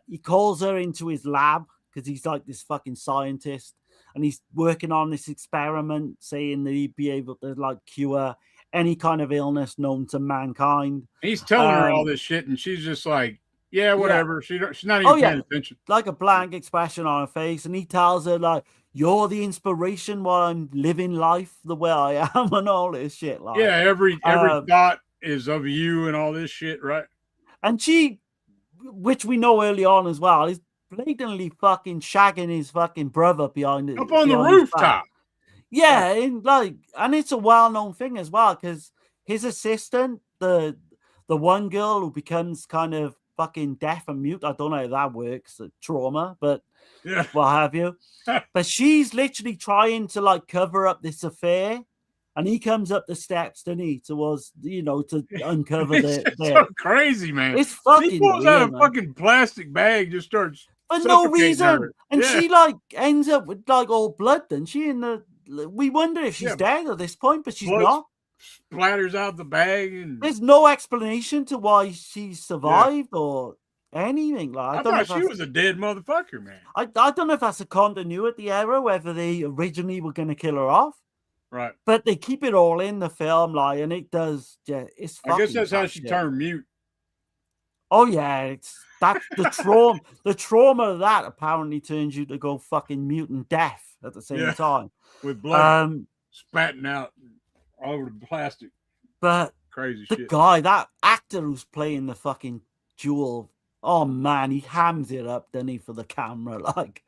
He calls her into his lab because he's like this fucking scientist. And he's working on this experiment saying that he'd be able to like cure any kind of illness known to mankind. He's telling her all this shit, and she's just like, yeah, whatever. Yeah. She's not even paying attention. Like a blank expression on her face. And he tells her, like, you're the inspiration while I'm living life the way I am and all this shit. Like, yeah, every thought is of you and all this shit, right? And she, which we know early on as well, is blatantly fucking shagging his fucking brother behind it. Up on the rooftop. Yeah, and it's a well-known thing as well because his assistant, the one girl who becomes kind of fucking deaf and mute, I don't know how that works, trauma, but what have you. But she's literally trying to like cover up this affair, and he comes up the steps, doesn't he, towards, you know, to uncover it's so crazy, man. It's fucking. He pulls out a fucking plastic bag, just starts for no reason, and she like ends up with like all blood, doesn't she? In the we wonder if she's dead at this point, but she's not. Splatters out the bag, and there's no explanation to why she survived or anything. Like I thought she was a dead motherfucker, man. I don't know if that's a continuity error, whether they originally were going to kill her off, right? But they keep it all in the film, like, and it does. Yeah, it's. I guess that's how she turned mute. Oh yeah, it's that's the trauma. The trauma of that apparently turns you to go fucking mute and deaf at the same time. With blood spatting out all over the plastic. But crazy the shit. Guy, that actor who's playing the fucking Jewel, oh man, he hams it up, doesn't he, for the camera? Like,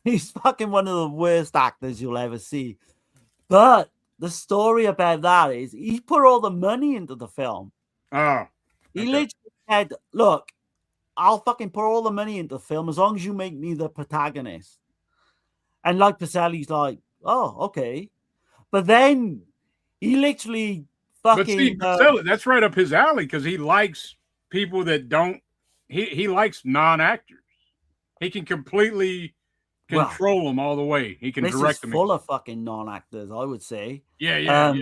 he's fucking one of the worst actors you'll ever see. But the story about that is he put all the money into the film. Oh. He literally said, look, I'll fucking put all the money into the film as long as you make me the protagonist. And like Polselli's like, oh, okay. But then he literally fucking... But see, that's right up his alley because he likes people that don't... He likes non-actors. He can completely control them all the way. He can direct them. Full of fucking non-actors, I would say. Yeah.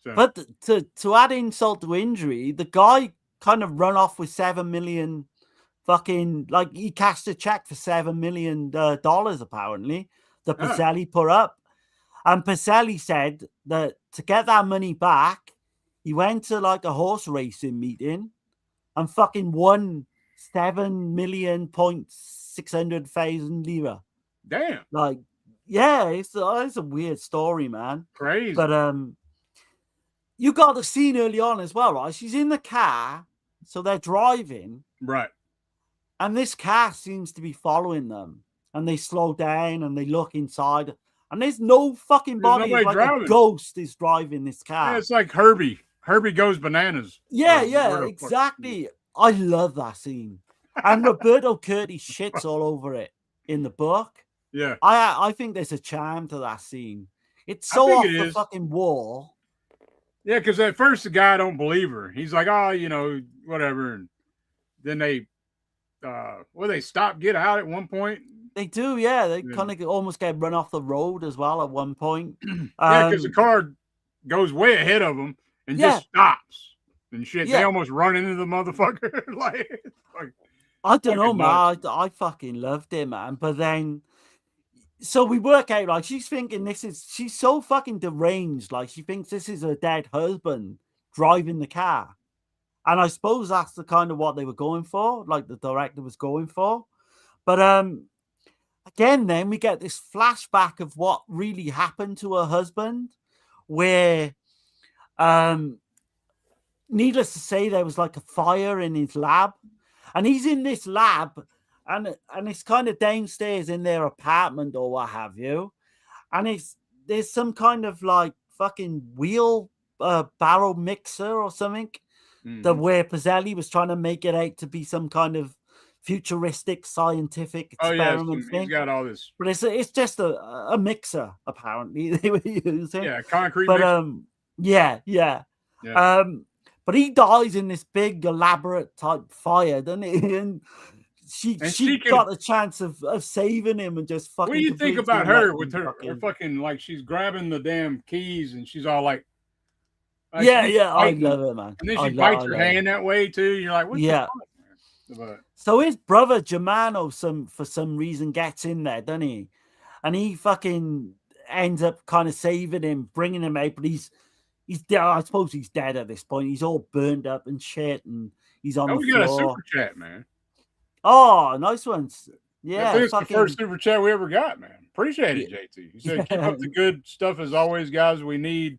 So. But to add insult to injury, the guy kind of run off with $7 million fucking, like, he cashed a check for $7 million apparently that Polselli put up. And Polselli said that to get that money back, he went to like a horse racing meeting and fucking won 7,600,000 lira. Damn. Like, yeah, it's a weird story, man. Crazy. But you got the scene early on as well, right? She's in the car, so they're driving. Right. And this car seems to be following them. And they slow down and they look inside. And there's no fucking body. It's like driving. A ghost is driving this car. Yeah, it's like Herbie. Herbie Goes Bananas. Yeah, exactly. I love that scene. And Roberto Curtis shits all over it in the book. Yeah. I think there's a charm to that scene. It's so off the fucking wall. Yeah, because at first the guy don't believe her. He's like, oh, you know, whatever. And then they stop, get out at one point. They do, yeah. They kind of almost get run off the road as well at one point. Yeah, because the car goes way ahead of them and just stops and shit. Yeah. They almost run into the motherfucker. like I don't know, man. I fucking loved it, man. But then, so we work out, like, she's thinking she's so fucking deranged. Like, she thinks this is her dead husband driving the car. And I suppose that's the kind of what they were going for, like the director was going for. But again, then we get this flashback of what really happened to her husband, where, needless to say, there was like a fire in his lab. And he's in this lab, and it's kind of downstairs in their apartment or what have you. And there's some kind of like fucking wheel barrel mixer or something where Polselli was trying to make it out to be some kind of futuristic scientific experiment thing. He's got all this. But it's just a mixer, apparently, they were using. Yeah, concrete mixer. Yeah. But he dies in this big, elaborate type fire, doesn't he? And she got a chance of saving him and just fucking. What do you think about her with her fucking, like, she's grabbing the damn keys and she's all like I love it, man. And then she bites her hand that way too. You're like, what the fuck, man? So his brother Germano, for some reason, gets in there, doesn't he? And he fucking ends up kind of saving him, bringing him out, but he's dead. I suppose he's dead at this point. He's all burned up and shit, and he's on the floor. We got a super chat, man. Oh, nice ones. Yeah, I think it's the first super chat we ever got, man. Appreciate it, JT. He said, keep up the good stuff as always, guys. We need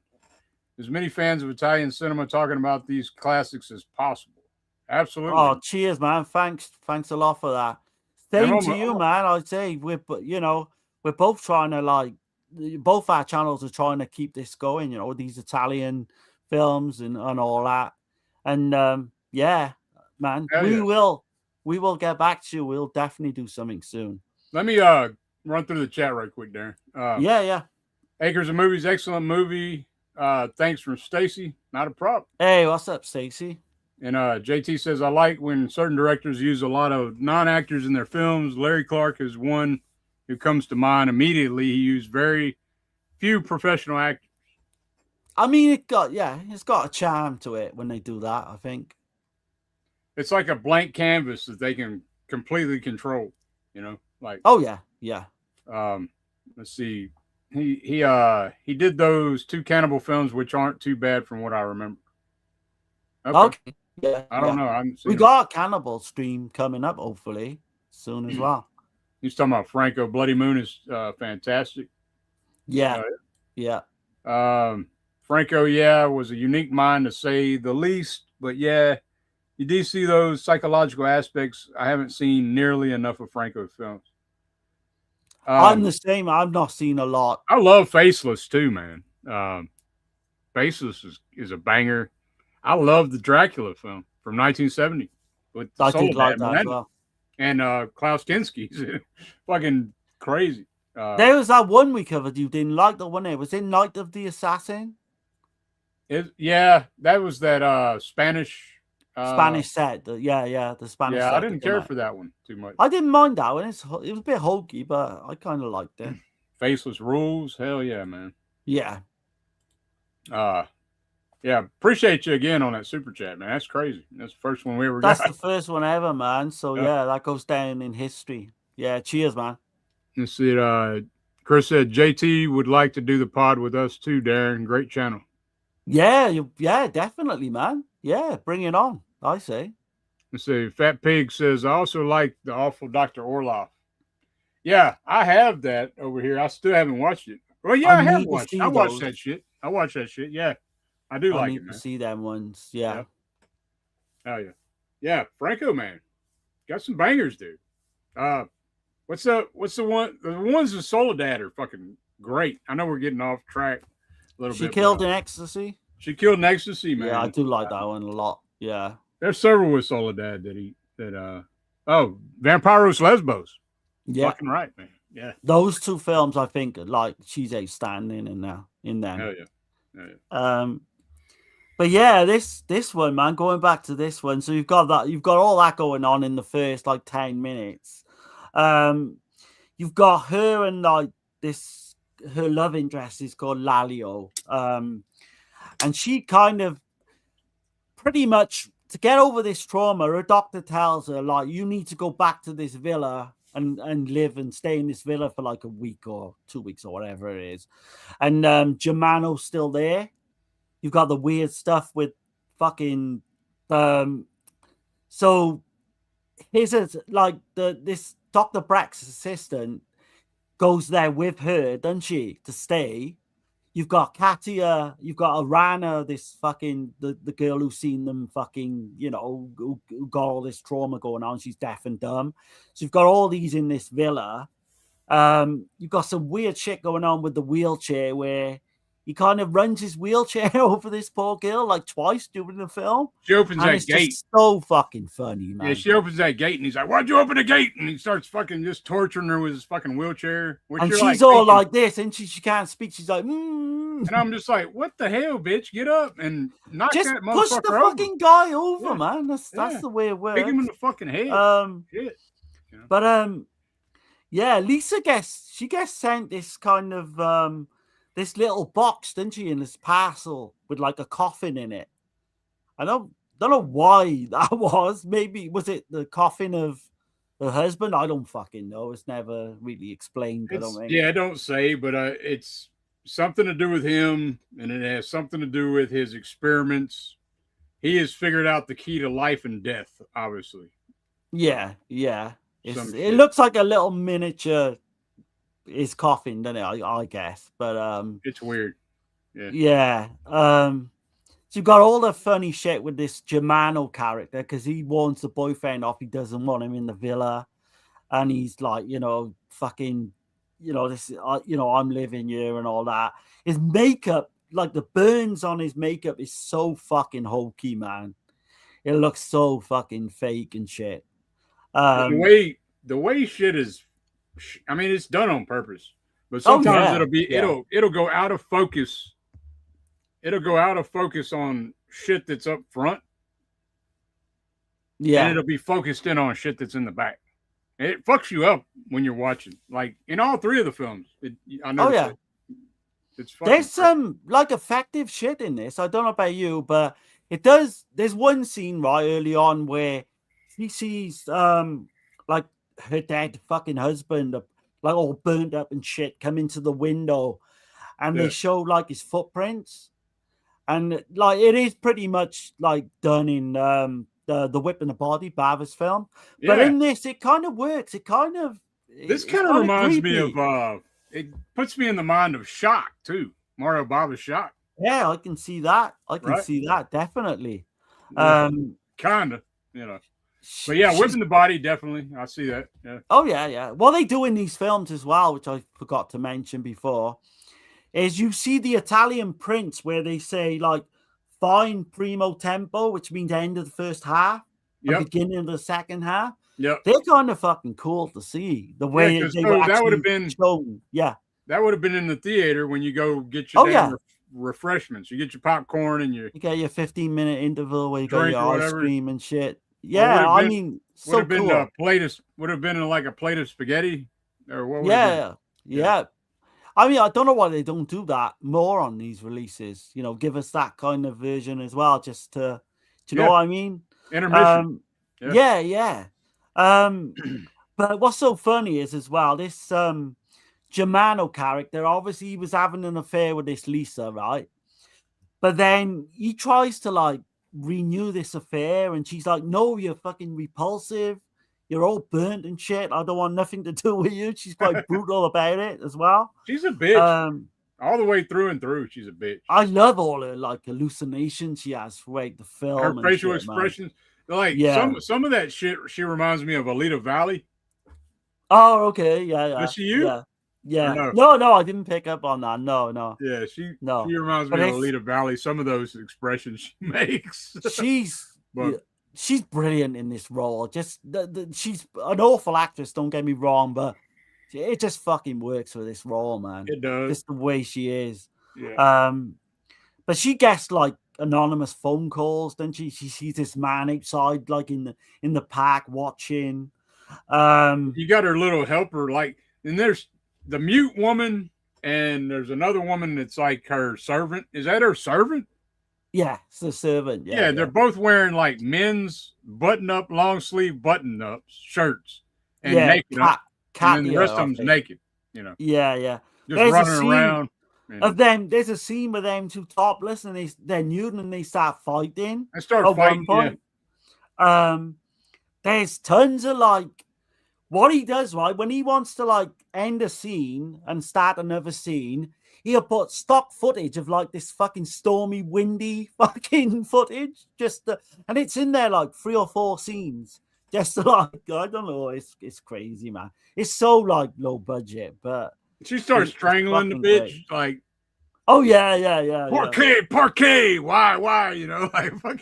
as many fans of Italian cinema talking about these classics as possible. Absolutely. Oh, cheers, man. Thanks a lot for that. Same to you, man. I'd say we're both trying to, like, both our channels are trying to keep this going, these Italian films and all that. And yeah, man, we will get back to you. We'll definitely do something soon. Let me run through the chat right quick, Darren. Yeah. Acres of Movies, excellent movie. Thanks from Stacy. Not a problem. Hey, what's up, Stacy? And JT says, I like when certain directors use a lot of non-actors in their films. Larry Clark is one who comes to mind immediately. He used very few professional actors. I mean, it's got a charm to it when they do that, I think. It's like a blank canvas that they can completely control, like. Oh yeah. Let's see. He did those 2 cannibal films, which aren't too bad from what I remember. Okay. Yeah. I don't know. We got a cannibal stream coming up, hopefully, soon as well. He's talking about Franco. Bloody Moon is fantastic. Yeah. Franco, was a unique mind to say the least. But yeah, you do see those psychological aspects. I haven't seen nearly enough of Franco's films. I'm the same. I've not seen a lot. I love Faceless too, man. Faceless is a banger. I love the Dracula film from 1970. I did like that as well. And Klaus Kinski's fucking crazy. There was that one we covered you didn't like, the one there. Was it Night of the Assassin? That was that Spanish Spanish set. The Spanish set. I didn't care for that one too much. I didn't mind that one. It was a bit hokey, but I kind of liked it. Faceless Rules. Hell yeah, man. Yeah. Yeah, appreciate you again on that super chat, man. That's crazy. That's the first one we ever That's got. the first one ever, man. So yeah, that goes down in history. Yeah, cheers, man. Let's see it. Chris said JT would like to do the pod with us too, Darren. Great channel. Yeah, definitely, man. Yeah, bring it on. I say. Let's see. Fat Pig says, I also like the awful Dr. Orloff. Yeah, I have that over here. I still haven't watched it. Well, yeah, I have watched it. I watched that shit. Yeah. I do like it, man. To see them ones. Yeah. Oh yeah. Yeah, Franco, man. Got some bangers, dude. What's the one? The ones in Soledad are fucking great. I know we're getting off track a little bit. She killed in ecstasy. She killed in ecstasy, man. Yeah, I do like that one a lot. Yeah. There's several with Soledad Vampiros Lesbos. Yeah. Fucking right, man. Yeah. Those two films, I think, like she's outstanding in them. Hell yeah. But yeah, this one, man, going back to this one. So you've got all that going on in the first like 10 minutes. You've got her and like her love interest is called Lalio. And she kind of pretty much, to get over this trauma, her doctor tells her, like, you need to go back to this villa and live and stay in this villa for like a week or 2 weeks or whatever it is. And Germano's still there. You've got the weird stuff with fucking so here's like this Dr. Brack's assistant goes there with her, doesn't she, to stay. You've got Katia, you've got Arana, this fucking the girl who's seen them fucking, who got all this trauma going on. She's deaf and dumb. So you've got all these in this villa. You've got some weird shit going on with the wheelchair where he kind of runs his wheelchair over this poor girl like twice during the film. She opens that gate. Just so fucking funny, man. Yeah, she opens that gate and he's like, "Why'd you open the gate?" And he starts fucking just torturing her with his fucking wheelchair. And she's all like this, and she can't speak. She's like, And I'm just like, "What the hell, bitch? Get up and knock just that motherfucker push the over. Fucking guy over, man. That's the way it works. Kick him in the fucking head. Shit. But yeah, Lisa gets sent this kind of this little box, didn't she, in this parcel with like a coffin in it. I don't know why that was. Maybe was it the coffin of her husband? I don't fucking know. It's never really explained. I don't think. Yeah, I don't say, but it's something to do with him, and it has something to do with his experiments. He has figured out the key to life and death, obviously. Yeah. It looks like a little miniature his coffin, doesn't it? I guess, but it's weird. Yeah. So you've got all the funny shit with this Germano character because he warns the boyfriend off. He doesn't want him in the villa, and he's like, fucking, this, I'm living here and all that. His makeup, like the burns on his makeup, is so fucking hokey, man. It looks so fucking fake and shit. The way shit is. I mean, it's done on purpose, but sometimes it'll go out of focus. It'll go out of focus on shit that's up front. Yeah. And it'll be focused in on shit that's in the back. It fucks you up when you're watching. Like in all three of the films. I know. It's there's some like effective shit in this. I don't know about you, but it does. There's one scene right early on where she sees like her dead fucking husband, like all burnt up and shit, come into the window, and they show like his footprints, and like it is pretty much like done in the Whip and the Body Bava's film, but in this it kind of works. This kind of reminds me of it puts me in the mind of Shock too, Mario Bava's Shock. Yeah, I can see that. See that definitely. Kinda, But yeah, Whipping the Body, definitely. I see that. Yeah. Oh, yeah. What they do in these films as well, which I forgot to mention before, is you see the Italian prints where they say, like, fine primo tempo, which means end of the first half, beginning of the second half. Yeah. They're kind of fucking cool to see. The way that would have been shown. Yeah. That would have been in the theater when you go get your refreshments. You get your popcorn and your You get your 15-minute interval where you got drink your or ice whatever. cream and shit. Or Yeah, would I have been- mean, would so have been cool. a plate of would have been like a plate of spaghetti, or what? Would have been? Yeah. I mean, I don't know why they don't do that more on these releases. You know, give us that kind of version as well, just to, do you know Yeah. what I mean? Intermission. Yeah. But what's so funny is as well, this Germano character, obviously he was having an affair with this Lisa, right? But then he tries to like renew this affair, and she's like, "No, you're fucking repulsive. You're all burnt and shit. I don't want nothing to do with you." She's quite brutal about it as well. She's a bitch. All the way through and through, she's a bitch. I love all her like hallucinations she has throughout the film. Her and facial shit, man. expressions, like Yeah. some of that shit, she reminds me of Alita Valley. Oh, okay. Yeah. Does she you? Yeah. No? No, I didn't pick up on that. No. Yeah, she No. reminds But me of it's- Alita Valley. Some of those expressions she makes. She's But- she's brilliant in this role. Just she's an awful actress. Don't get me wrong, but it just fucking works for this role, man. It does. Just the way she is. Yeah. But she gets like anonymous phone calls. Then she sees this man outside, like in the park watching. You got her little helper, like, and there's the mute woman, and there's another woman that's like her servant. Is that her servant? Yeah, it's the servant. Yeah, they're both wearing like men's button-up, long-sleeve button-up shirts and naked. And then the rest of them's naked. You know. Yeah. Just There's a running scene around. of them. There's a scene with them two topless, and they're nude, and they start fighting. They start at fighting. one point. There's tons of like what he does, right? When he wants to like end a scene and start another scene, he'll put stock footage of like this fucking stormy, windy fucking footage, and it's in there like 3 or 4 scenes. Just like, I don't know, it's crazy, man. It's so like low budget, but She starts strangling the fucking bitch, great. like, oh yeah. parquet, why, you know, like, fuck.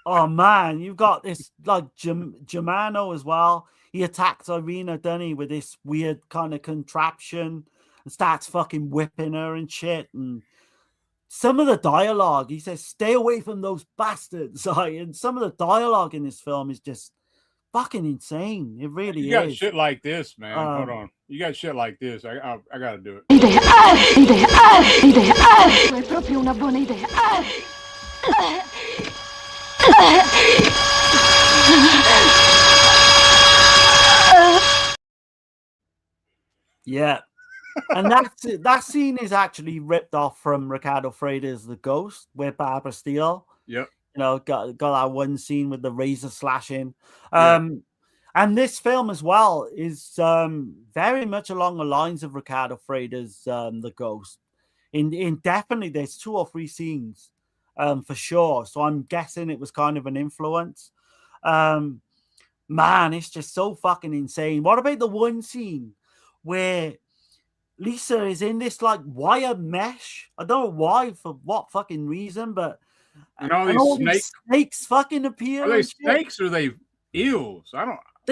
Oh man, you've got this like Germano as well. He attacks Irina, doesn't he, with this weird kind of contraption and starts fucking whipping her and shit. And some of the dialogue, he says, "Stay away from those bastards." And some of the dialogue in this film is just fucking insane. It really is. You got shit like this, man. Hold on. You got shit like this. I gotta do it. È proprio una buona idea. Yeah. And that scene is actually ripped off from Ricardo Freda's The Ghost with Barbara Steele. Yep. You know, got that one scene with the razor slashing. Yeah. And this film as well is very much along the lines of Ricardo Freda's The Ghost. In definitely there's 2 or 3 scenes for sure. So I'm guessing it was kind of an influence. Man, it's just so fucking insane. What about the one scene where Lisa is in this like wire mesh? I don't know why, for what fucking reason, but And all these snakes fucking appear. Are they and shit. snakes or are they eels? They I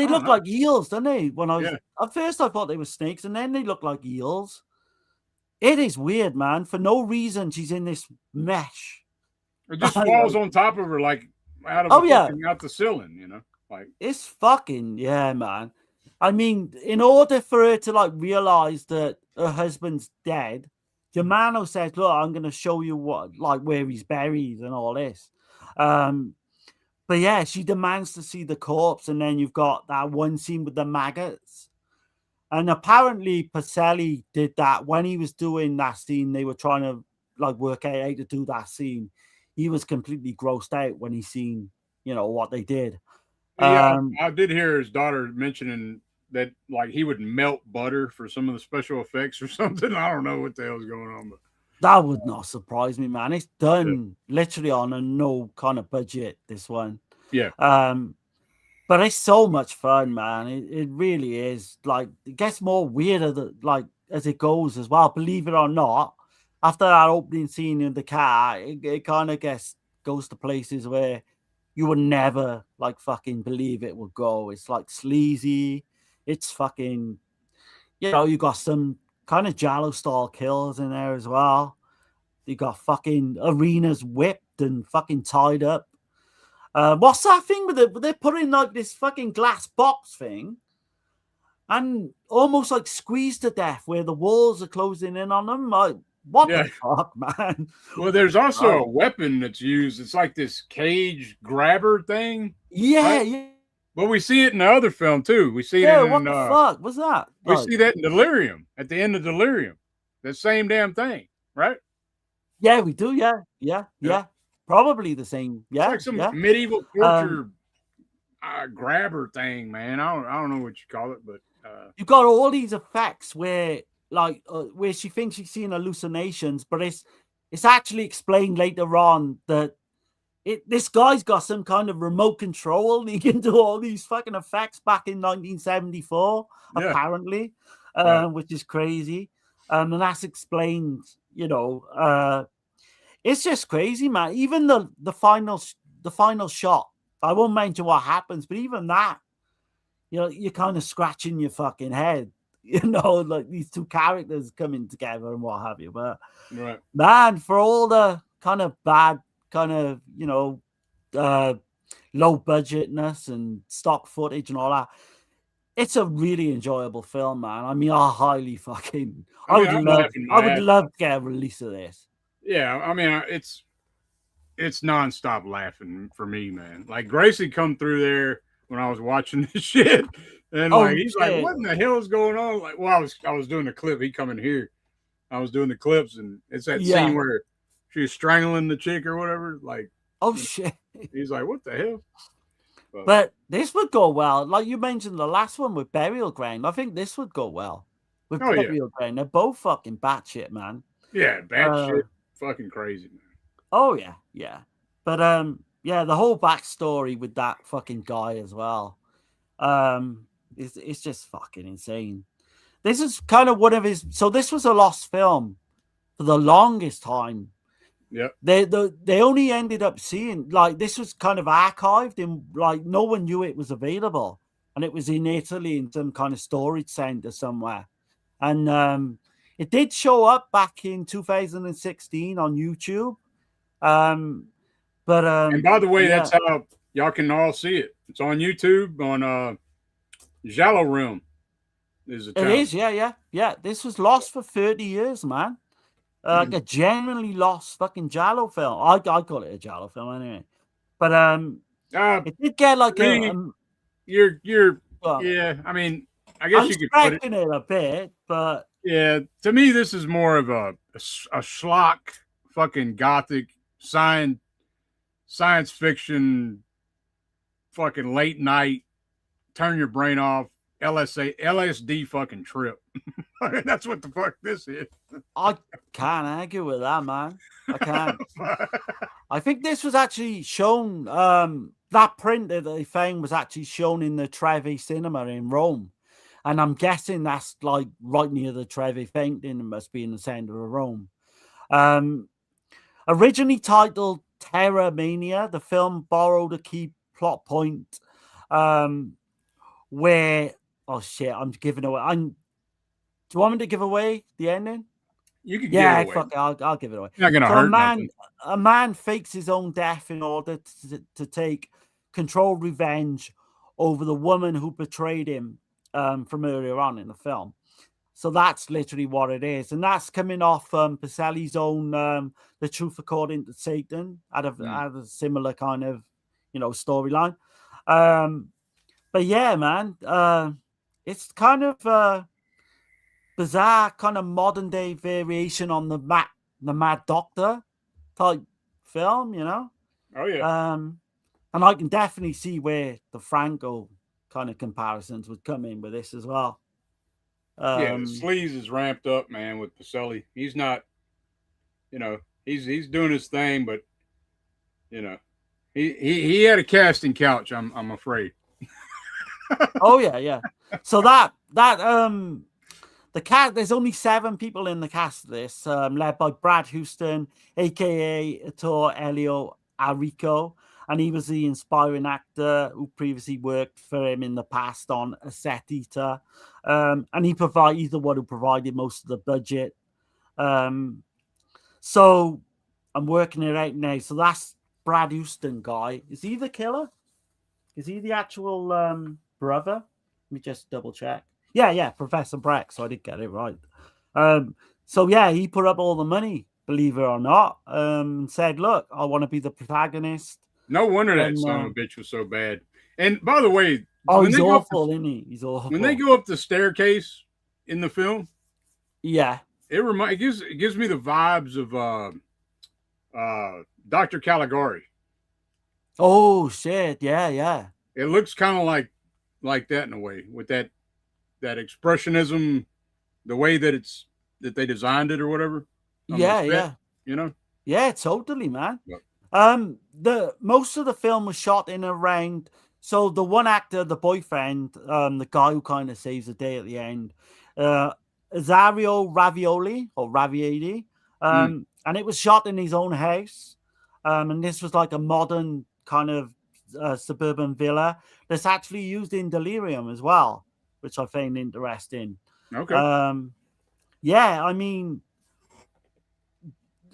don't look know. like eels, don't they? When I was Yeah. at first, I thought they were snakes, and then they look like eels. It is weird, man. For no reason, she's in this mesh. It just falls on top of her like out of out the ceiling, you know? Like It's fucking man. I mean, in order for her to like realize that her husband's dead, Germano says, "Look, I'm going to show you where he's buried and all this." But yeah, she demands to see the corpse, and then you've got that one scene with the maggots. And apparently, Polselli did that when he was doing that scene. They were trying to like work out how to do that scene. He was completely grossed out when he seen, what they did. yeah, I did hear his daughter mentioning that like he would melt butter for some of the special effects or something. I don't know what the hell's going on, but that would not surprise me, man. It's done literally on a no kind of budget, this one. Yeah. But it's so much fun, man. It really is. Like, it gets more weirder as it goes as well. Believe it or not, after that opening scene in the car, it kind of goes to places where you would never like fucking believe it would go. It's like sleazy. It's fucking, you got some kind of giallo style kills in there as well. They got fucking arenas whipped and fucking tied up. What's that thing with it? They're putting like this fucking glass box thing and almost like squeezed to death where the walls are closing in on them. Like, what the fuck, man? Well, there's also a weapon that's used. It's like this cage grabber thing. Yeah, right? yeah. But we see it in the other film too. We see it in what the fuck? What's that? We see that in Delirium, at the end of Delirium. The same damn thing, right? Yeah, we do. Yeah. Probably the same. Yeah, it's like some medieval torture grabber thing, man. I don't know what you call it, but you've got all these effects where, like, where she thinks she's seeing hallucinations, but it's actually explained later on that this guy's got some kind of remote control and he can do all these fucking effects back in 1974, apparently, which is crazy. And that's explained, you know. It's just crazy, man. Even the final shot, I won't mention what happens, but even that, you know, you're kind of scratching your fucking head, you know, like these two characters coming together and what have you. But man, for all the kind of bad, kind of, you know, low budgetness and stock footage and all that, it's a really enjoyable film, man. I mean, I would love to get a release of this. Yeah, I mean, it's nonstop laughing for me, man. Like Gracie come through there when I was watching this shit, and he's like, "What in the hell is going on?" Like, well, I was doing the clip. He come in here, I was doing the clips, and it's that scene where she's strangling the chick or whatever. Like, oh shit! He's like, "What the hell?" But this would go well. Like you mentioned the last one with Burial Ground. I think this would go well with Burial Ground. They're both fucking batshit, man. Yeah, batshit. Fucking crazy, man. Oh yeah. But the whole backstory with that fucking guy as well. It's just fucking insane. This is kind of one of his. So this was a lost film for the longest time. Yeah. They only ended up seeing, like, this was kind of archived in, like, no one knew it was available, and it was in Italy in some kind of storage center somewhere, and it did show up back in 2016 on YouTube. And by the way, that's how y'all can all see it. It's on YouTube on Giallo Room. It is, yeah. This was lost for 30 years, man. Like a genuinely lost fucking giallo film. I call it a giallo film anyway. But it did get like you're yeah. I mean, I guess you could put it a bit, but yeah. To me, this is more of a schlock, fucking gothic science fiction, fucking late night, turn your brain off, LSD fucking trip. That's what the fuck this is. I can't argue with that, man. I can't. I think this was actually shown. That print that they found was actually shown in the Trevi Cinema in Rome, and I'm guessing that's like right near the Trevi Fountain. It must be in the center of Rome. Originally titled Terror Mania, the film borrowed a key plot point where. Oh shit! I'm giving away. Do you want me to give away the ending? You can give it away. Fuck it, I'll give it away. Not gonna hurt a man fakes his own death in order to take controlled revenge over the woman who betrayed him from earlier on in the film. So that's literally what it is, and that's coming off Polselli's own "The Truth According to Satan" out of a similar kind of storyline. But yeah, man. It's kind of bizarre, kind of modern day variation on the Mad Doctor type film, Oh yeah. And I can definitely see where the Franco kind of comparisons would come in with this as well. The sleaze is ramped up, man, with Polselli. He's not, he's doing his thing, but he had a casting couch. I'm afraid. Oh yeah. So the cast, there's only 7 people in the cast of this, led by Brad Houston, aka Ettore Elio Arrico, and he was the inspiring actor who previously worked for him in the past on A Set Eater, and he's the one who provided most of the budget. So I'm working it out now. So that's Brad Houston guy. Is he the killer? Is he the actual brother? Let me just double check. Yeah, Professor Breck. So I did get it right. So yeah, he put up all the money, believe it or not, and said, "Look, I want to be the protagonist." No wonder that son of a bitch was so bad. And by the way, he's awful, isn't he? He's awful. When they go up the staircase in the film, yeah, it gives me the vibes of Dr. Caligari. Oh shit! Yeah. It looks kind of like that in a way, with that expressionism, the way that they designed it or whatever. Yeah. You know. Yeah, totally, man. Yep. The most of the film was shot in around. So the one actor, the boyfriend, the guy who kind of saves the day at the end, Azario Ravioli, and it was shot in his own house. And this was like a modern kind of suburban villa that's actually used in Delirium as well, which I find interesting. Okay. Yeah, I mean,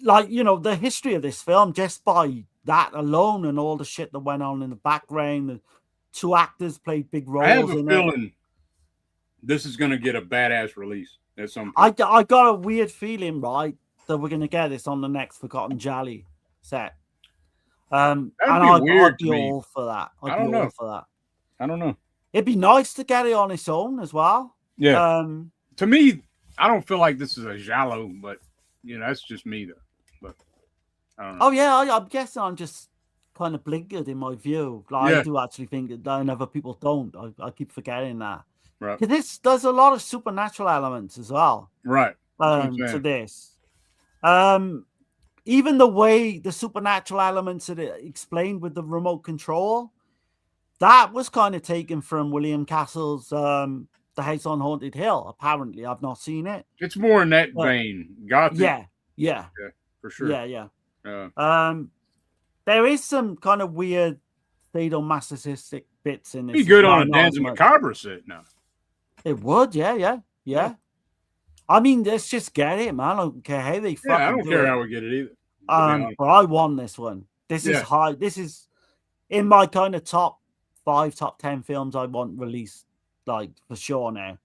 like, you know, the history of this film, just by that alone and all the shit that went on in the background, the two actors played big roles. I have a feeling this is going to get a badass release at some point. I got a weird feeling, right, that we're going to get this on the next Forgotten Jolly set. And I'd be all for that. I don't know. I don't know. It'd be nice to get it on its own as well. Yeah. To me, I don't feel like this is a giallo, but you know, that's just me though. But I don't know. Oh yeah, I'm guessing I'm just kind of blinkered in my view. Like, I do actually think that, and other people don't. I keep forgetting that. Right. Because there's a lot of supernatural elements as well. Right. To this. Even the way the supernatural elements are explained with the remote control, that was kind of taken from William Castle's The House on Haunted Hill. Apparently, I've not seen it. It's more in that vein. Gothic. Yeah, for sure. Yeah. There is some kind of weird sadomasochistic bits in this. Be good on a Danza Macabre set now. It would, yeah. I mean, let's just get it, man. I don't care how they fucking I don't care how we get it either. But I won this one. This is high. This is in my kind of top 5, top 10 films I want released, like, for sure now.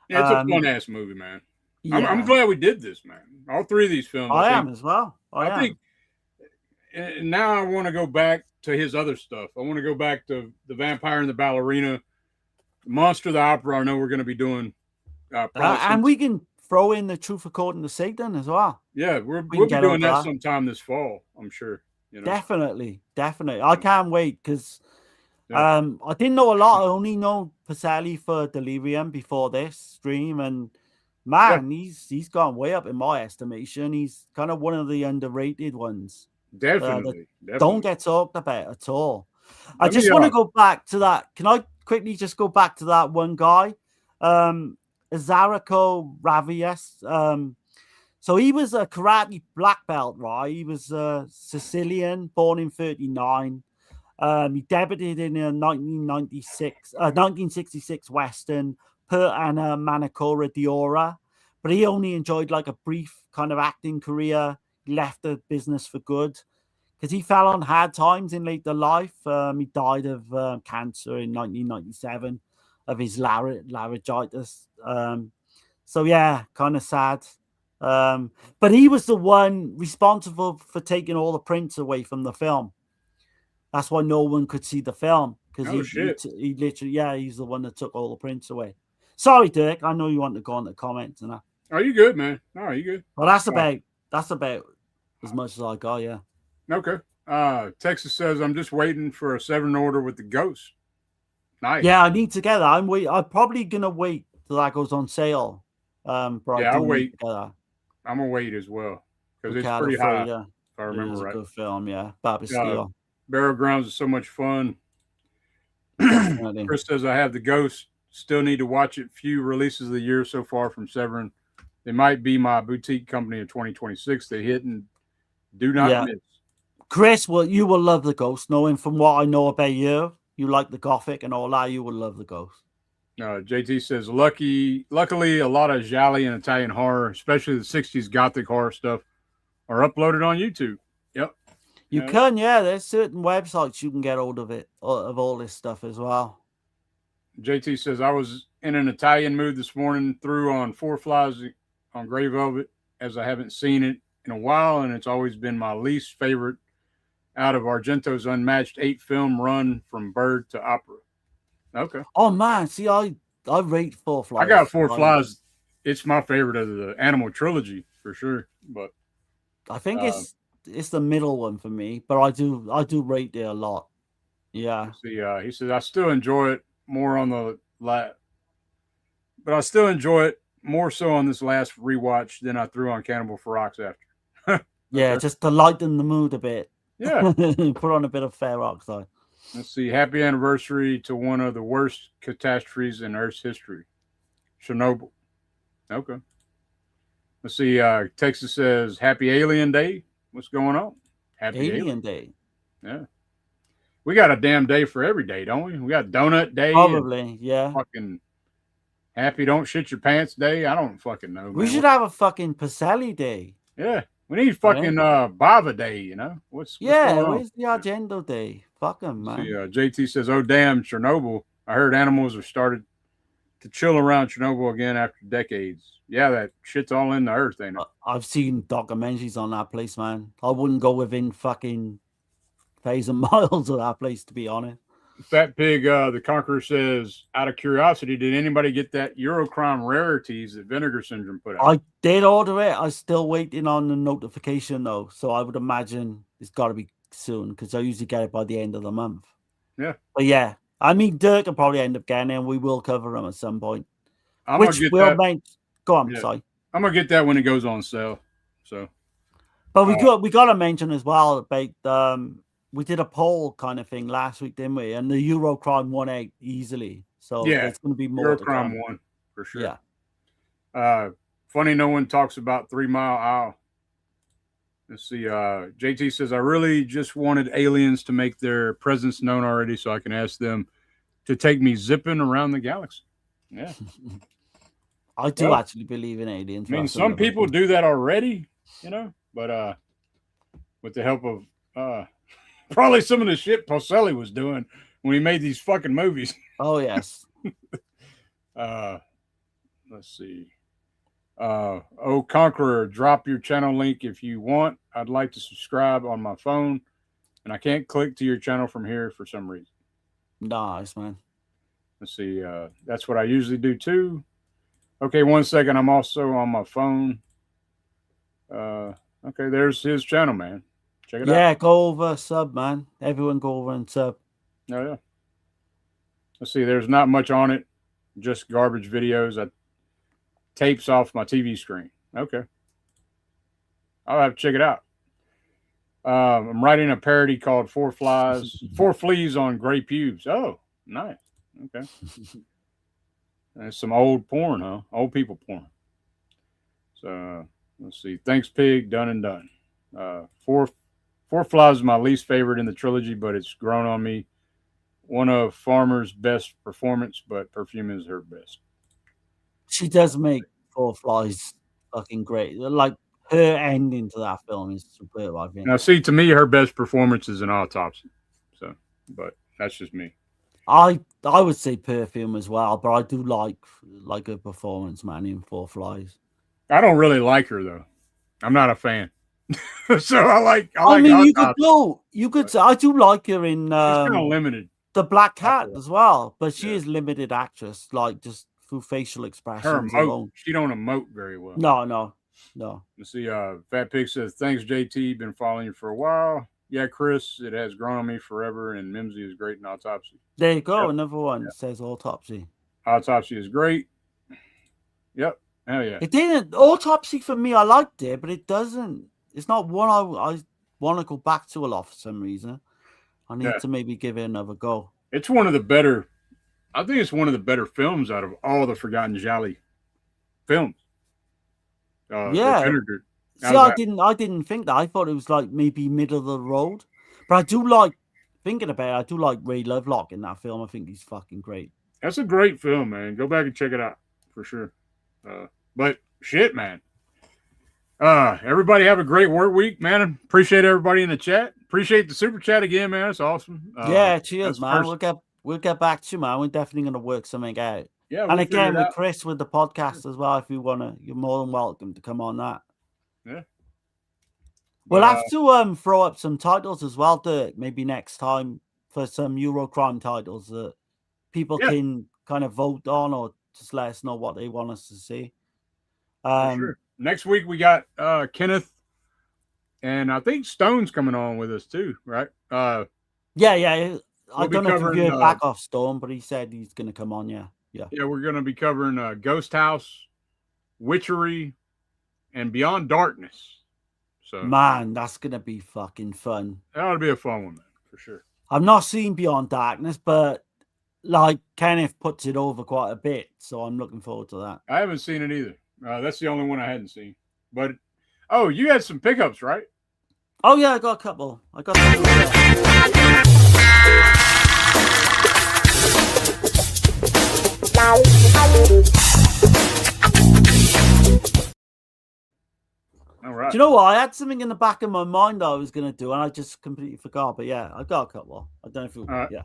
Yeah, it's a fun ass movie, man. Yeah. I'm glad we did this, man. All three of these films. I am as well. I think now I want to go back to his other stuff. I want to go back to The Vampire and the Ballerina, Monster the Opera. I know we're going to be doing. And we can throw in The Truth According to Satan as well. Yeah, we'll be doing that sometime this fall, I'm sure. You know? Definitely. I can't wait because I didn't know a lot. I only know Polselli for Delirium before this stream, and man, he's gone way up in my estimation. He's kind of one of the underrated ones. Definitely. Don't get talked about at all. I just want to go back to that. Can I quickly just go back to that one guy? Zarako Ravies. So he was a karate black belt, right? He was Sicilian, born in 1939. He debuted in a 1966 Western, Per Anna Manicora Diora, but he only enjoyed like a brief kind of acting career. He left the business for good because he fell on hard times in later life. He died of cancer in 1997 of his laryngitis. So yeah, kind of sad. But he was the one responsible for taking all the prints away from the film. That's why no one could see the film because he literally, he's the one that took all the prints away. Sorry, Dirk. I know you want to go on the comments and that. Are you good, man? No, you good? Well, that's about as much as I got. Yeah. Okay. Texas says I'm just waiting for a 7 order with the ghost. Nice. Yeah, I need to get that. I'm probably gonna wait till that goes on sale. I'll wait. I'm gonna wait as well because it's pretty high. If I remember right. Good film, yeah. Barbie Steel. Barrel Grounds is so much fun. Chris says I have the Ghost. Still need to watch it. Few releases of the year so far from Severin. They might be my boutique company in 2026. They hit and do not miss. Chris, you will love the Ghost. Knowing from what I know about you, you like the Gothic and all that. You will love the Ghost. JT says, luckily, a lot of giallo and Italian horror, especially the 60s Gothic horror stuff, or upload it on YouTube. Yep. You can, yeah. There's certain websites you can get hold of it, of all this stuff as well. JT says, I was in an Italian mood this morning, threw on Four Flies on Grey Velvet, as I haven't seen it in a while, and it's always been my least favorite out of Argento's unmatched 8-film run from bird to opera. Okay. Oh, man. See, I rate Four Flies. I got Four Flies. It's my favorite of the Animal trilogy, for sure. But I think it's the middle one for me, but I do rate it a lot. Yeah. See, he says, I still enjoy it more on the but I still enjoy it more so on this last rewatch than I threw on Cannibal Ferox after. Yeah, just to lighten the mood a bit. Yeah. Put on a bit of fair oxide. Let's see. Happy anniversary to one of the worst catastrophes in Earth's history, Chernobyl. Okay. Let's see. Texas says, Happy Alien Day. What's going on? Happy Alien Day. Yeah. We got a damn day for every day, don't we? We got Donut Day. Probably, yeah. Fucking Happy Don't Shit Your Pants Day. I don't fucking know. We should have a fucking Polselli Day. Yeah. We need fucking Bava Day, you know? What's going on? Where's the Argento Day? Fuck 'em, man. See, JT says, oh, damn, Chernobyl. I heard animals have started to chill around Chernobyl again after decades. Yeah, that shit's all in the earth, ain't it? I've seen documentaries on that place, man. I wouldn't go within fucking 1,000 miles of that place, to be honest. Fat Pig, the Conqueror says, out of curiosity, did anybody get that Eurocrime rarities that Vinegar Syndrome put out? I did order it. I'm still waiting on the notification, though. So I would imagine it's got to be soon, because I usually get it by the end of the month. Yeah. But yeah, I mean, Dirk will probably end up getting it, and we will cover them at some point. I'm which will make... Go on, sorry. I'm going to get that when it goes on sale. So, but we got to mention as well about... we did a poll kind of thing last week, didn't we? And the Eurocrime won out easily. So yeah, there's going to be more. Eurocrime won for sure. Yeah. Funny no one talks about 3 Mile Isle. Let's see. JT says, I really just wanted aliens to make their presence known already so I can ask them to take me zipping around the galaxy. Yeah. I do actually believe in aliens. I mean, some people do that already, you know, but with the help of probably some of the shit Polselli was doing when he made these fucking movies. Oh, yes. Let's see. Oh, Conqueror, drop your channel link if you want. I'd like to subscribe on my phone, and I can't click to your channel from here for some reason. Nice, man. Let's see. That's what I usually do, too. Okay, 1 second. I'm also on my phone. Okay, there's his channel, man. Check it out. Yeah, go over, sub, man. Everyone go over and sub. Oh, yeah. Let's see. There's not much on it. Just garbage videos. I tapes off my TV screen. Okay. I'll have to check it out. I'm writing a parody called Four Fleas on Gray Pubes. Oh, nice. Okay. That's some old porn, huh? Old people porn. So let's see. Thanks, Pig. Done and done. Four Flies is my least favorite in the trilogy, but it's grown on me. One of Farmer's best performance, but Perfume is her best. She does make Four Flies fucking great. Like her ending to that film is superb, I think. Now, see, to me, her best performance is an Autopsy. So, but that's just me. I would say Perfume as well, but I do like her performance, man, in Four Flies. I don't really like her though. I'm not a fan. So I mean, Autopsy. you could say I do like her in It's kind of limited. The Black Cat as well, but she is limited actress, like just through facial expressions alone. She don't emote very well. No. Let's see. Fat Pig says, thanks, JT. Been following you for a while. Yeah, Chris, it has grown on me forever, and Mimsy is great in Autopsy. There you go. Yep. Another one says Autopsy. Autopsy is great. Yep. Hell yeah. It didn't. Autopsy for me, I liked it, but it doesn't. It's not one I want to go back to a lot for some reason. I need to maybe give it another go. It's one of the better. I think it's one of the better films out of all the Forgotten Giallo films. See, I didn't think that. I thought it was like maybe middle of the road. But I do like thinking about it. I do like Ray Lovelock in that film. I think he's fucking great. That's a great film, man. Go back and check it out for sure. But shit, man. Everybody have a great work week, man. Appreciate everybody in the chat. Appreciate the super chat again, man. That's awesome. Yeah, cheers, man. We'll get back to you, man. We're definitely gonna work something out. Yeah, and again with Chris with the podcast as well. If you wanna, you're more than welcome to come on that. Yeah. We'll have to throw up some titles as well, Dirk, maybe next time for some Eurocrime titles that people can kind of vote on or just let us know what they want us to see. Sure. Next week we got Kenneth and I think Stone's coming on with us too, right? Yeah. I don't know if you heard back off Stone, but he said he's going to come on. Yeah. We're going to be covering Ghost House, Witchery, and Beyond Darkness. So, man, that's going to be fucking fun. That ought to be a fun one, man, for sure. I've not seen Beyond Darkness, but like Kenneth puts it over quite a bit, so I'm looking forward to that. I haven't seen it either. That's the only one I hadn't seen. But you had some pickups, right? Oh yeah, I got a couple. All right. Do you know what? I had something in the back of my mind that I was going to do, and I just completely forgot. But yeah, I got a couple. I don't know if it, yeah.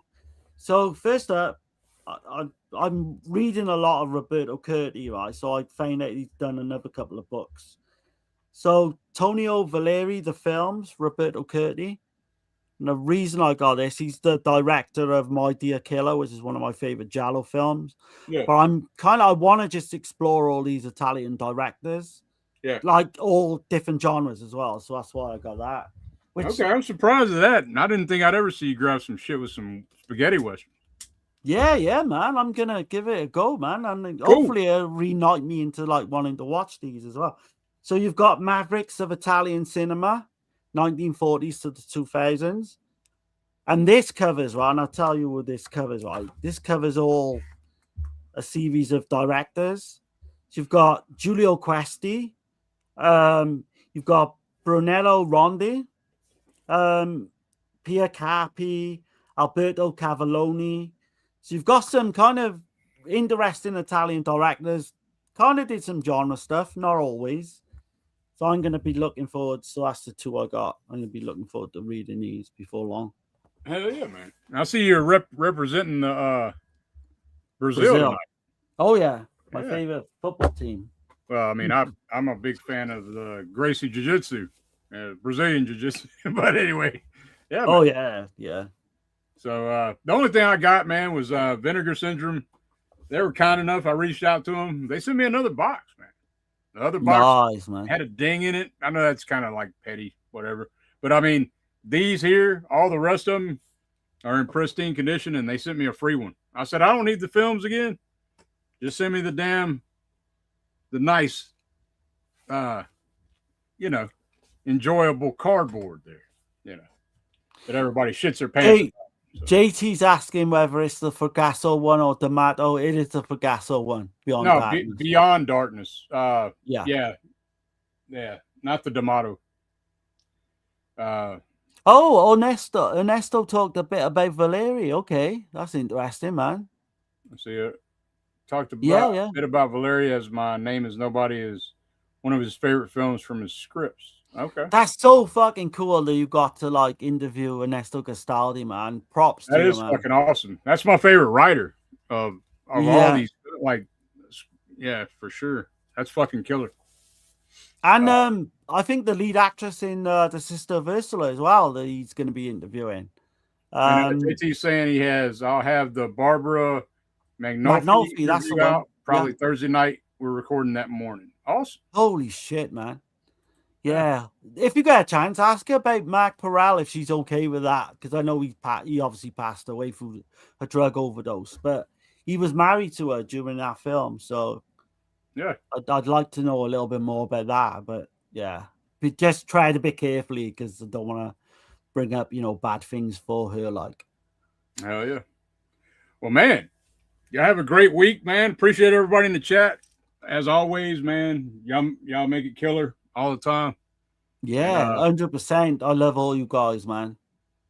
So first up, I'm reading a lot of Roberto Curti, right? So I found out he's done another couple of books. So Tonio Valeri, the films, Roberto Curti. And the reason I got this, he's the director of My Dear Killer, which is one of my favorite giallo films. Yeah. But I want to just explore all these Italian directors. Yeah. Like all different genres as well. So that's why I got that. Okay, I'm surprised at that. I didn't think I'd ever see you grab some shit with some spaghetti westerns. Yeah, man. I'm going to give it a go, man. And hopefully it'll reunite me into like wanting to watch these as well. So you've got Mavericks of Italian Cinema, 1940s to the 2000s. And this covers, right? And I'll tell you what this covers, right? This covers all a series of directors. So you've got Giulio Questi. You've got Brunello Rondi, Pia Capi, Alberto Cavalloni. So you've got some kind of interesting Italian directors. Kind of did some genre stuff, not always. So I'm going to be looking forward. So that's the two I got. I'm going to be looking forward to reading these before long. Hell yeah, man! I see you're representing the Brazil tonight. Oh yeah, my favorite football team. Well, I mean, I'm a big fan of the Gracie Jiu-Jitsu, Brazilian Jiu-Jitsu. But anyway, yeah. Oh man. yeah. So the only thing I got, man, was Vinegar Syndrome. They were kind enough. I reached out to them. They sent me another box, man. The other box had a ding in it. I know that's kind of like petty, whatever. But I mean, these here, all the rest of them are in pristine condition, and they sent me a free one. I said, I don't need the films again. Just send me the nice, enjoyable cardboard there, that everybody shits their pants about. So. JT's asking whether it's the Fragasso one or D'Amato. It is the Fragasso one. Beyond Darkness. Yeah, not the D'Amato. Ernesto talked a bit about Valeri. Okay, that's interesting, man. Let's see it. Talked about a bit about Valeri as My Name Is Nobody is one of his favorite films from his scripts. Okay. That's so fucking cool that you got to like interview Ernesto Gastaldi, man. Props to you, man. That is fucking awesome. That's my favorite writer of all these. Like, yeah, for sure. That's fucking killer. And I think the lead actress in The Sister of Ursula as well that he's going to be interviewing. JT's saying I'll have the Barbara Magnolfi that's the out one. probably Thursday night. We're recording that morning. Awesome. Holy shit, man. Yeah. If you get a chance, ask her about Mark Perel if she's okay with that. Because I know he obviously passed away through a drug overdose. But he was married to her during that film. So yeah, I'd like to know a little bit more about that. But yeah, but just tread a bit carefully because I don't want to bring up, bad things for her. Like, hell yeah. Well, man, y'all have a great week, man. Appreciate everybody in the chat. As always, man, y'all make it killer all the time. Yeah, 100%. I love all you guys, man.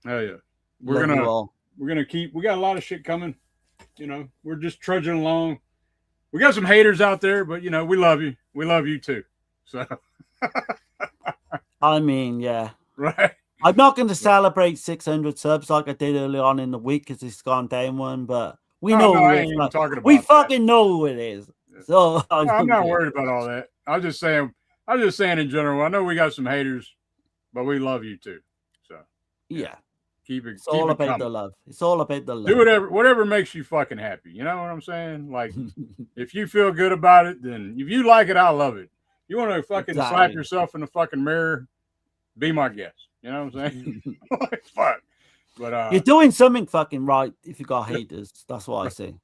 Hell yeah. We got a lot of shit coming. We're just trudging along. We got some haters out there, but we love you. We love you too. So I mean, yeah. Right. I'm not going to celebrate 600 subs like I did early on in the week because it's gone down one, but we know no, who I it ain't is. even talking about We that. fucking know who it is. So I'm not worried about all that. I'm just saying in general, I know we got some haters, but we love you too. So yeah. Keep it. It's all about coming. the love. It's all about the love. Do whatever makes you fucking happy. You know what I'm saying? Like, if you feel good about it, then if you like it, I love it. You want to fucking slap yourself in the fucking mirror? Be my guest. You know what I'm saying? Like, fuck. But you're doing something fucking right if you got haters. That's what I say.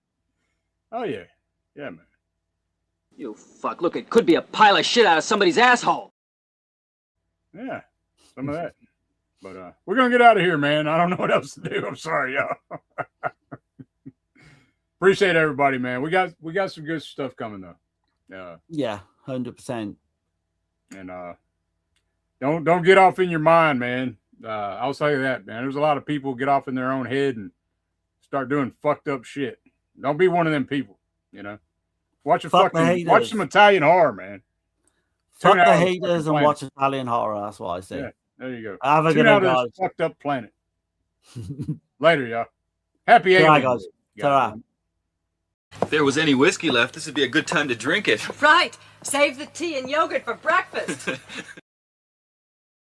Oh yeah, man. You fuck! Look, it could be a pile of shit out of somebody's asshole. Yeah, some of that. But we're gonna get out of here, man. I don't know what else to do. I'm sorry, y'all. Appreciate everybody, man. We got some good stuff coming though. Yeah, 100%. And don't get off in your mind, man. I'll say that, man. There's a lot of people get off in their own head and start doing fucked up shit. Don't be one of them people, you know. Watch some Italian horror, man. Fuck the haters and watch Italian horror. That's what I say. Yeah, there you go. Have a good night, guys. Fucked up planet. Later, y'all. Happy Bye, guys. Ta-ra. If there was any whiskey left, this would be a good time to drink it. Right. Save the tea and yogurt for breakfast.